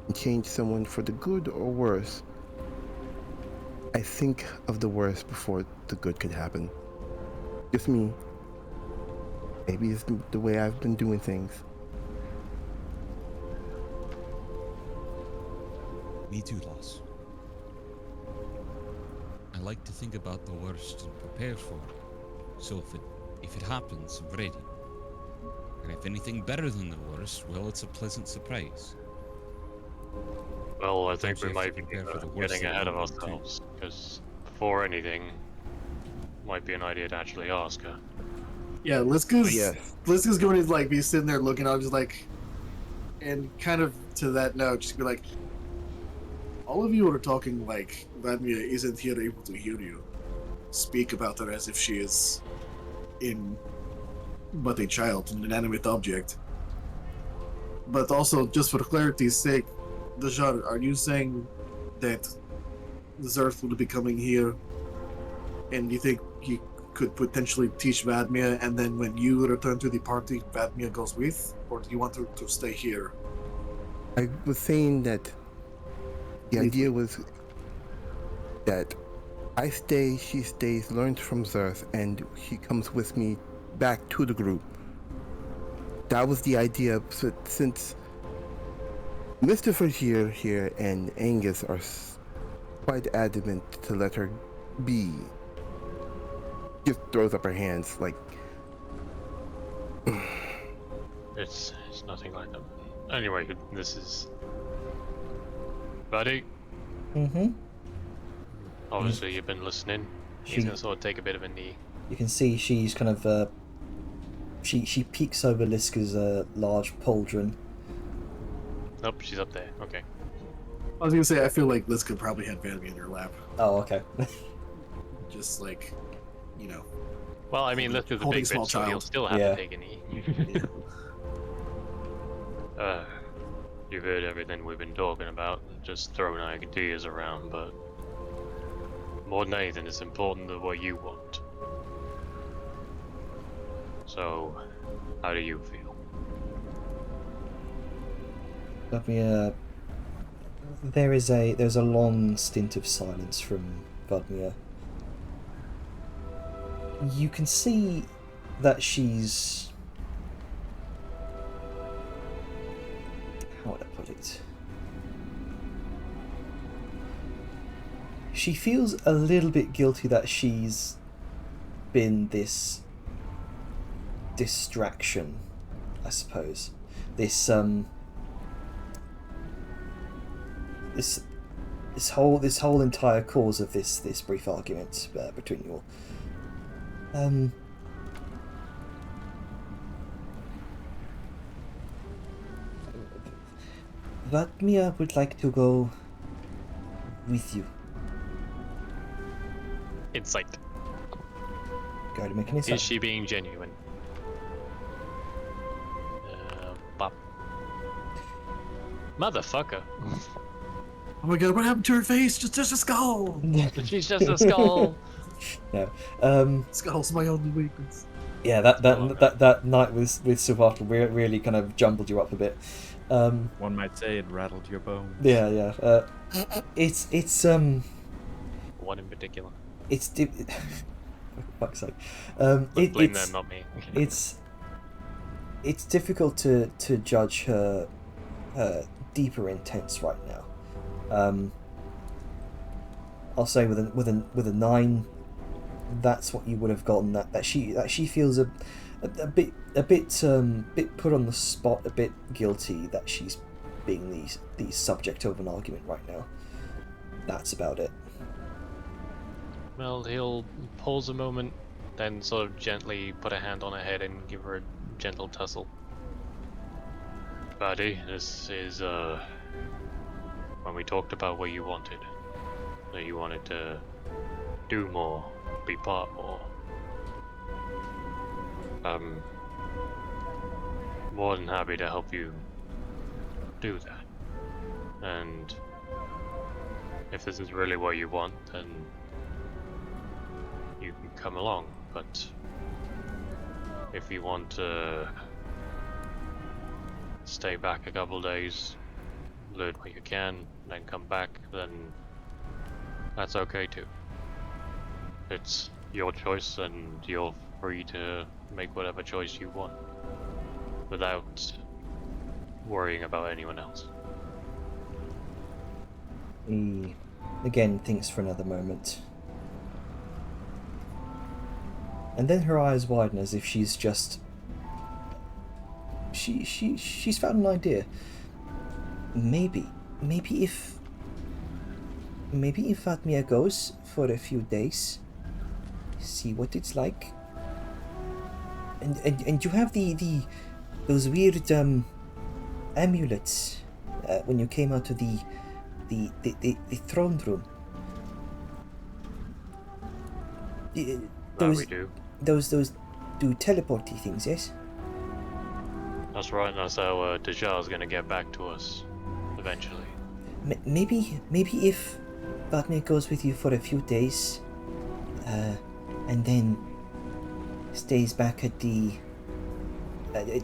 can change someone for the good or worse. I think of the worst before the good could happen. Just me. Maybe it's the way I've been doing things. Me too, Loss. I like to think about the worst and prepare for it. So if it happens, I'm ready. And if anything better than the worst, well, it's a pleasant surprise. Well, I think we you have might to be prepare for the worst getting that ahead of will happen, too. ourselves, because before anything, might be an idea to actually ask her. Yeah, Liska's Yes. Liska's going to like be sitting there looking out, just like, and kind of to that note, just be like, all of you are talking like Vladimir isn't here able to hear you. Speak about her as if she is but a child, an inanimate object. But also, just for clarity's sake, Deja, are you saying that Zerth will be coming here, and you think he could potentially teach Vadmir, and then when you return to the party, Vadmir goes with? Or do you want her to stay here? I was saying that the idea was that I stay, she stays, learns from Zerth, and she comes with me back to the group. That was the idea, since Mr. Frazier here and Angus are quite adamant to let her be. Just throws up her hands like... It's nothing like that. Anyway, this is... Buddy, Mm-hmm. obviously you've been listening. He's gonna sort of take a bit of a knee. You can see she's kind of she peeks over Liska's large pauldron. Nope, she's up there. Okay. I was gonna say, I feel like Liska probably had Vanby in her lap. Oh, okay. Just like, you know. Well, I mean, let's do the Holding big small bitch, so he'll child. still have Yeah. to take a knee. You've heard everything we've been talking about, just throwing ideas around, but more than anything, it's important the what you want. So, how do you feel? Let me there's a long stint of silence from Vladimir. You can see that she's... how would I put it? She feels a little bit guilty that she's been this distraction, I suppose. This this whole entire cause of this brief argument between you all. Vatmia would like to go with you. Insight. Go ahead and make an insight. Is she being genuine? Bop. Motherfucker. Oh my god, what happened to her face? Just a skull! She's just a skull. No. Skull's my only weakness. Yeah, that night with Suvartal really kind of jumbled you up a bit. One might say it rattled your bones. Yeah. It's One in particular. it's for fuck's sake. Blame It's them, not me. it's difficult to judge her deeper intents right now. I'll say with a 9, that's what you would have gotten. That she feels a bit put on the spot, a bit guilty that she's being the subject of an argument right now. That's about it. Well, he'll pause a moment, then sort of gently put a hand on her head and give her a gentle tussle. Buddy, this is when we talked about what you wanted. That you wanted to do more, be part more. I'm more than happy to help you do that. And if this is really what you want, then you can come along. But if you want to stay back a couple days, learn what you can, then come back, then that's okay too. It's your choice and you're free to make whatever choice you want without worrying about anyone else. He again thinks for another moment. And then her eyes widen as if she's just... She's found an idea. Maybe if Fatmir goes for a few days, see what it's like. And you have those weird amulets when you came out of the throne room. That we do. Those do teleporty things, yes? That's right, and that's how Dajar's gonna get back to us eventually. Maybe if Vatmir goes with you for a few days, and then stays back at the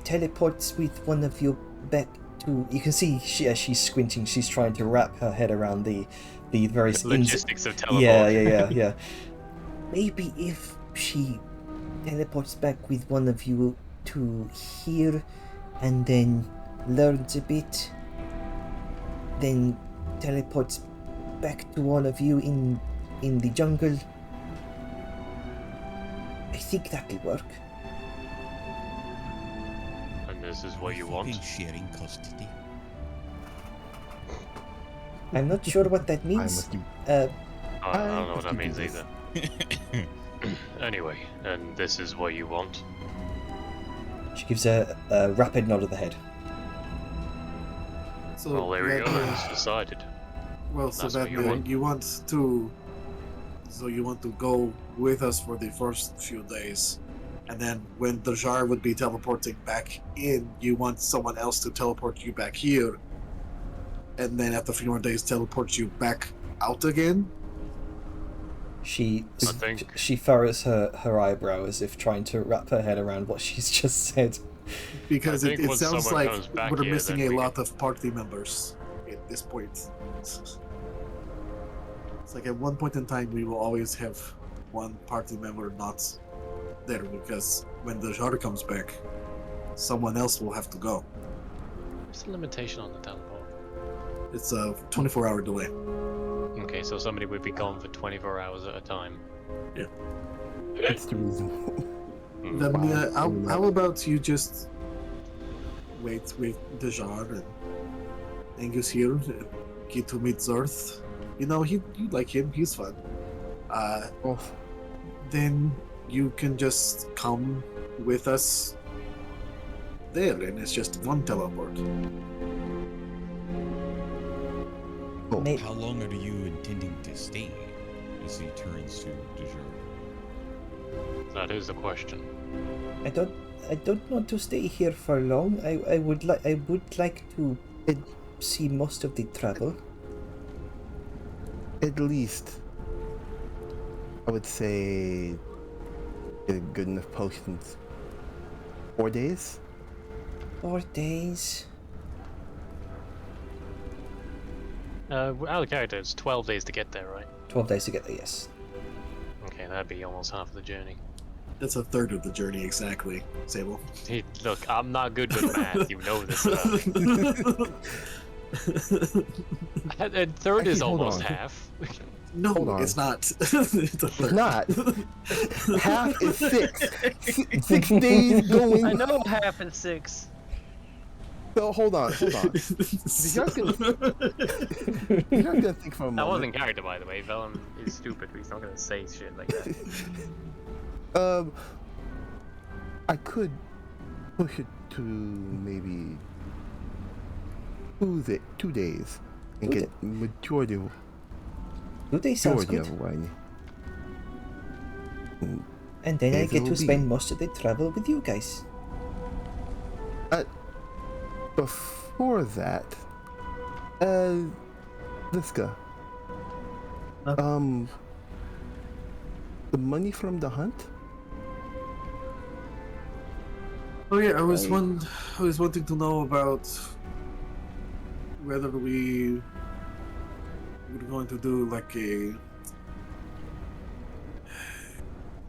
teleports with one of you back to. You can see as she's squinting, she's trying to wrap her head around the various Logistics of teleport. Yeah. Maybe if she teleports back with one of you to here, and then learns a bit, then teleports back to all of you in the jungle. I think that'll work. And this is what you want? Fucking sharing custody. I'm not sure what that I means. must do. I don't know what that do means this. either. Anyway, and this is what you want? She gives a rapid nod of the head. So Well, there we go. Vadmir- It's decided. Well, so That's what you Vadmir, want. you want to. So you want to go with us for the first few days, and then when Dajar would be teleporting back in, you want someone else to teleport you back here, and then after a few more days teleport you back out again. She I think- she furrows her eyebrow as if trying to wrap her head around what she's just said. Because I it think once sounds someone like comes back we're here, missing then a we lot can- of party members at this point. It's like at one point in time we will always have one party member not there, because when the Jar comes back, someone else will have to go. What's the limitation on the teleport? It's a 24-hour delay. Okay, so somebody would be gone for 24 hours at a time. That's the reason. Then, Wow. how about you just wait with Dejar and Angus here, get to meet Zerth. You know, you like him, he's fun. Oh, Then you can just come with us there, and it's just one teleport. May- How long are you intending to stay? As he turns to Dejar. That is the question. I don't want to stay here for long. I would like to see most of the travel. at least, I would say, get good enough potions. 4 days? 4 days. Out of character, it's 12 days to get there, right? 12 days to get there, yes. Okay, that'd be almost half of the journey. That's a third of the journey, exactly, Sable. Hey, look, I'm not good with math, you know this stuff. And third is Actually, hold almost on. half. No, Hold on. it's not. It's a third. Not. Half is 6. 6 days going. I know half is 6. So hold on. Dejar's gonna think for a moment. That wasn't character, by the way. Velen is stupid. He's not gonna say shit like that. I could push it to maybe 2 days and 2 get majority of 2 days sounds good. one. And then I Yes, it get will to be. spend most of the travel with you guys. Before that, Liska, the money from the hunt? Oh yeah, I was wanting to know about whether we were going to do like a.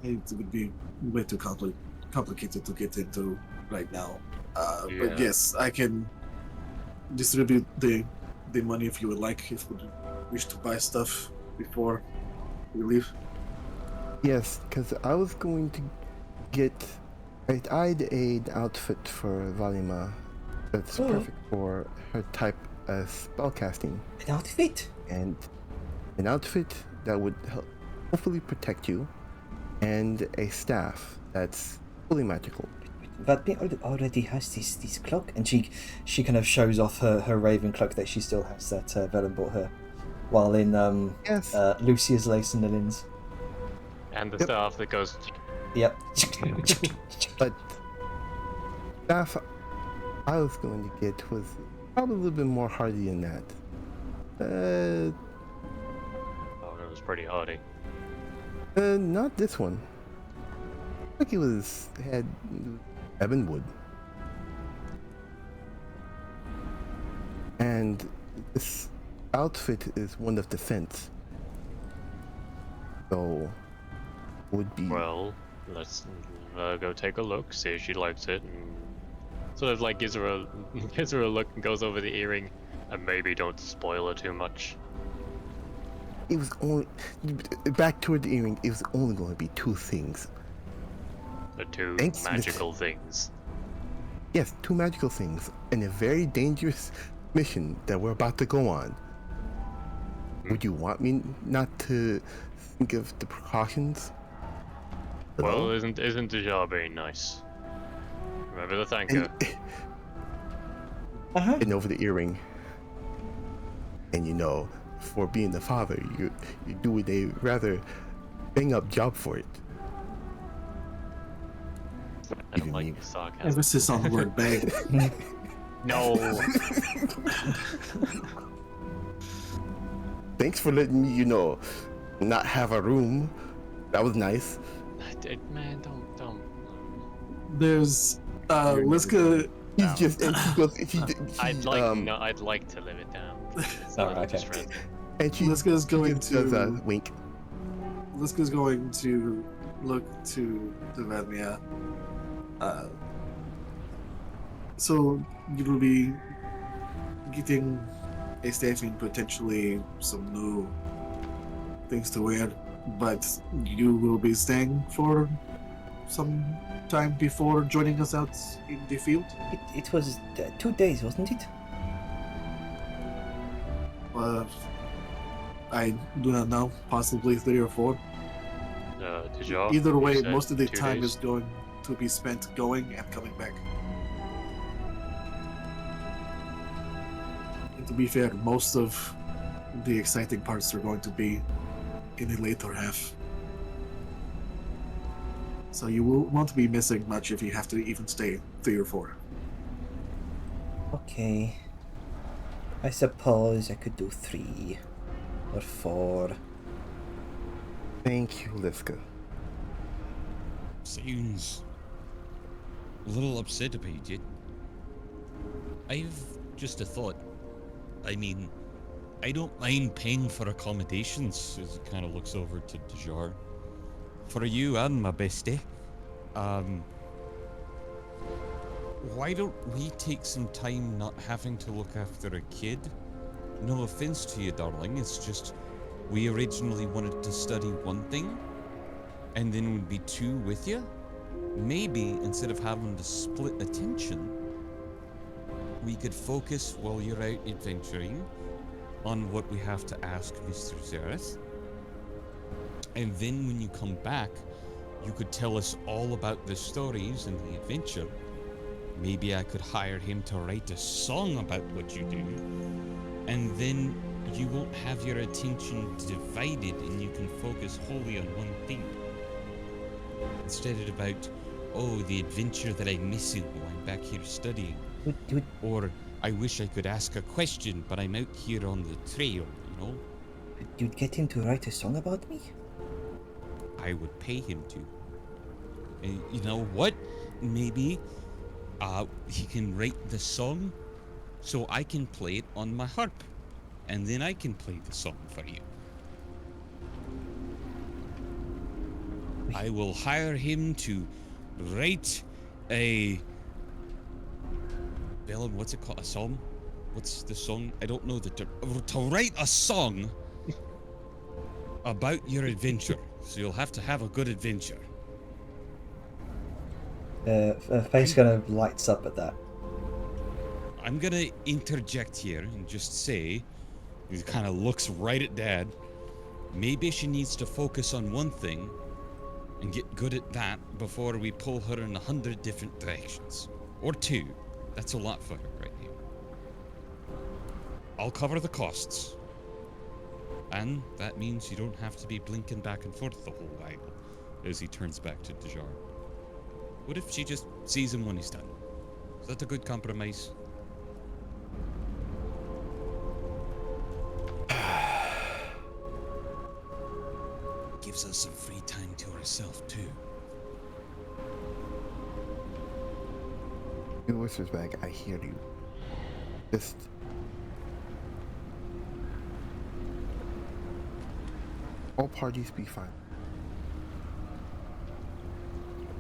It would be way too complicated to get into right now. Yeah. But yes, I can distribute the money if you would like, if you wish to buy stuff before we leave. Yes, because I was going to get. I'd an outfit for Valima that's Oh. perfect for her type of spellcasting, An outfit? and an outfit that would hopefully protect you, and a staff that's fully magical. Vadmir already has this cloak, and she kind of shows off her raven cloak that she still has that Velen bought her, while in Yes. Lucia's lace and lilies. And the Yep. staff that goes. Yep. But staff I was going to get was probably a little bit more hardy than that. Oh, it was pretty hardy. Not this one. I think it had ebonwood. This outfit is one of defense. So, would be. Well, let's go take a look, see if she likes it, and sort of like gives her a look and goes over the earring, and maybe don't spoil her too much. It was only. Back toward the earring, it was only going to be two things. The two Thanks, magical things. Yes, two magical things, and a very dangerous mission that we're about to go on. Would you want me not to think of the precautions? at all? Well, isn't Dejar being nice? Remember to thank her. And over the earring. And you know, for being the father, you're doing a rather bang up job for it. I don't Even like me. the sarcasm. Emphasis on the word bang. No. Thanks for letting me, not have a room. That was nice. Man, don't. There's Liska. He's No. just, and she goes, I'd like to live it down. It's Oh, not okay. just friend. and she Liska's going just does a to wink. Liska's going to look to Devadmia. So you'll be getting a staffing, potentially some new things to wear, but you will be staying for some time before joining us out in the field. It was 2 days, wasn't it? I do not know, possibly 3 or 4. Dejar, Either you way, said most of the 2 time days? is going to be spent going and coming back. And to be fair, most of the exciting parts are going to be in the later half. So you will won't be missing much if you have to even stay 3 or 4. Okay. I suppose I could do 3 or 4. Thank you, Liska. Sounds a little upset about it. I've just a thought. I mean, I don't mind paying for accommodations, as it kind of looks over to Dejar. For you and my bestie. Why don't we take some time not having to look after a kid? No offense to you, darling, it's just we originally wanted to study one thing, and then would be 2 with you. Maybe instead of having to split attention, we could focus while you're out adventuring on what we have to ask Mr. Zareth. And then when you come back, you could tell us all about the stories and the adventure. Maybe I could hire him to write a song about what you do. And then you won't have your attention divided and you can focus wholly on one thing. Instead of about, the adventure that I'm missing while I'm back here studying. Or, I wish I could ask a question, but I'm out here on the trail, You'd get him to write a song about me? I would pay him to. And you know what? Maybe he can write the song so I can play it on my harp. And then I can play the song for you. I will hire him to write a... Bellum, what's it called? A song? What's the song? I don't know the term. To write a song about your adventure. So you'll have to have a good adventure. Face kind of lights up at that. I'm gonna interject here and just say, he kind of looks right at Dad. Maybe she needs to focus on one thing and get good at that before we pull her in 100 different directions. Or 2. That's a lot for her right now. I'll cover the costs. And that means you don't have to be blinking back and forth the whole while as he turns back to Dejar. What if she just sees him when he's done? Is that a good compromise? Gives us some free time to herself too. He whispers back, I hear you. Just All parties be fine.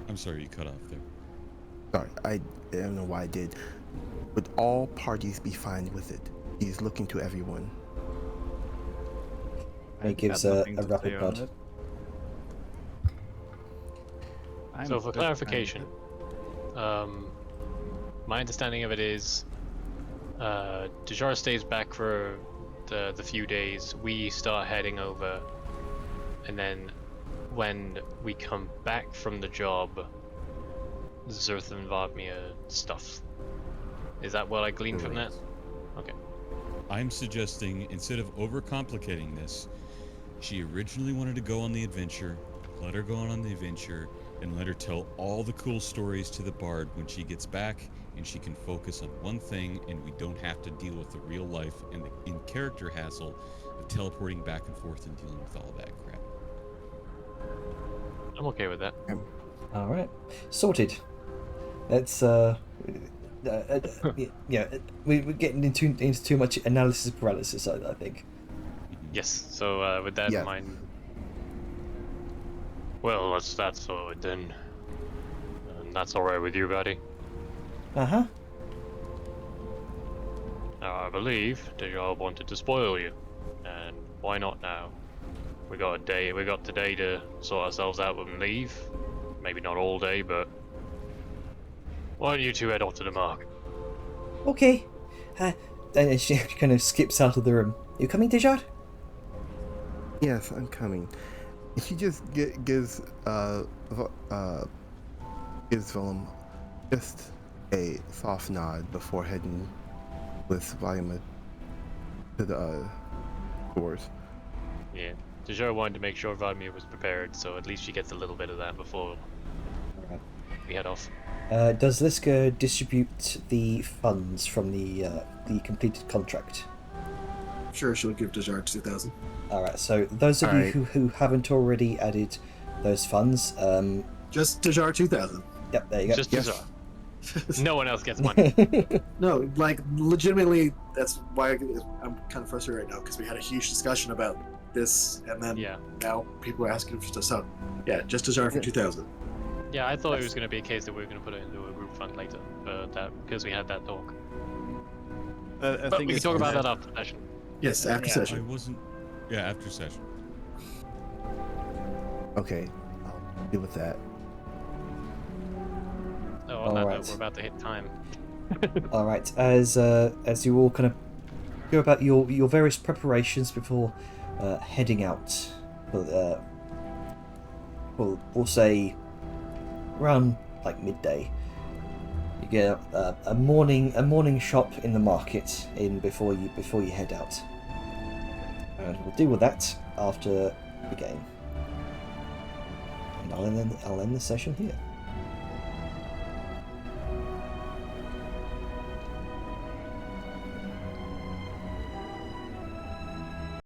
I'm sorry, you cut off there. Sorry, I don't know why I did. Would all parties be fine with it? He's looking to everyone. He gives got a nothing to rapid say on nod. it. I'm So for just fine with clarification, it. my understanding of it is, Dejar stays back for the few days. We start heading over, and then when we come back from the job, Zerth and Vardmir stuff. Is that what I gleaned from that? Okay. I'm suggesting, instead of overcomplicating this, she originally wanted to go on the adventure. Let her go on the adventure, and let her tell all the cool stories to the bard when she gets back, and she can focus on one thing, and we don't have to deal with the real life and the in-character hassle of teleporting back and forth and dealing with all that crap. I'm okay with that. All right, sorted. Let's yeah, we're getting into too much analysis paralysis, I think. Yes. So with that Yeah. in mind, well, let's that sorted then. And that's all right with you, buddy. Uh-huh. Now I believe Dejar wanted to spoil you, and why not now? We got today to sort ourselves out and leave. Maybe not all day, but why don't you two head off to the market? Okay. And she kind of skips out of the room. You coming, Dejar? Yes, I'm coming. She just gives Willem just a soft nod before heading with Vaima to the doors. Yeah. Dejar wanted to make sure Vladimir was prepared, so at least she gets a little bit of that before we head off. Does Liska distribute the funds from the completed contract? Sure, she'll give Dejar 2,000. All right. So those of you Alright. who haven't already added those funds, Just Dejar 2,000. yep, there you go. Just Yes. Dejar. No one else gets money. No, like legitimately, that's why I'm kind of frustrated right now because we had a huge discussion about this, and then Yeah. now people are asking for stuff. So, yeah, just Dejar for 2,000. Yeah, I thought it was going to be a case that we were going to put it into a group fund later, because we had that talk. I But think we can it's talk about that- that after session. Yes, after Yeah. I session. wasn't. Yeah, after session. Okay, I'll deal with that. Oh, on that Alright. note, we're about to hit time. All right. As you all kind of go about your various preparations before heading out, we'll say around like midday. You get a morning shop in the market before you head out, and we'll deal with that after the game. And I'll end the session here.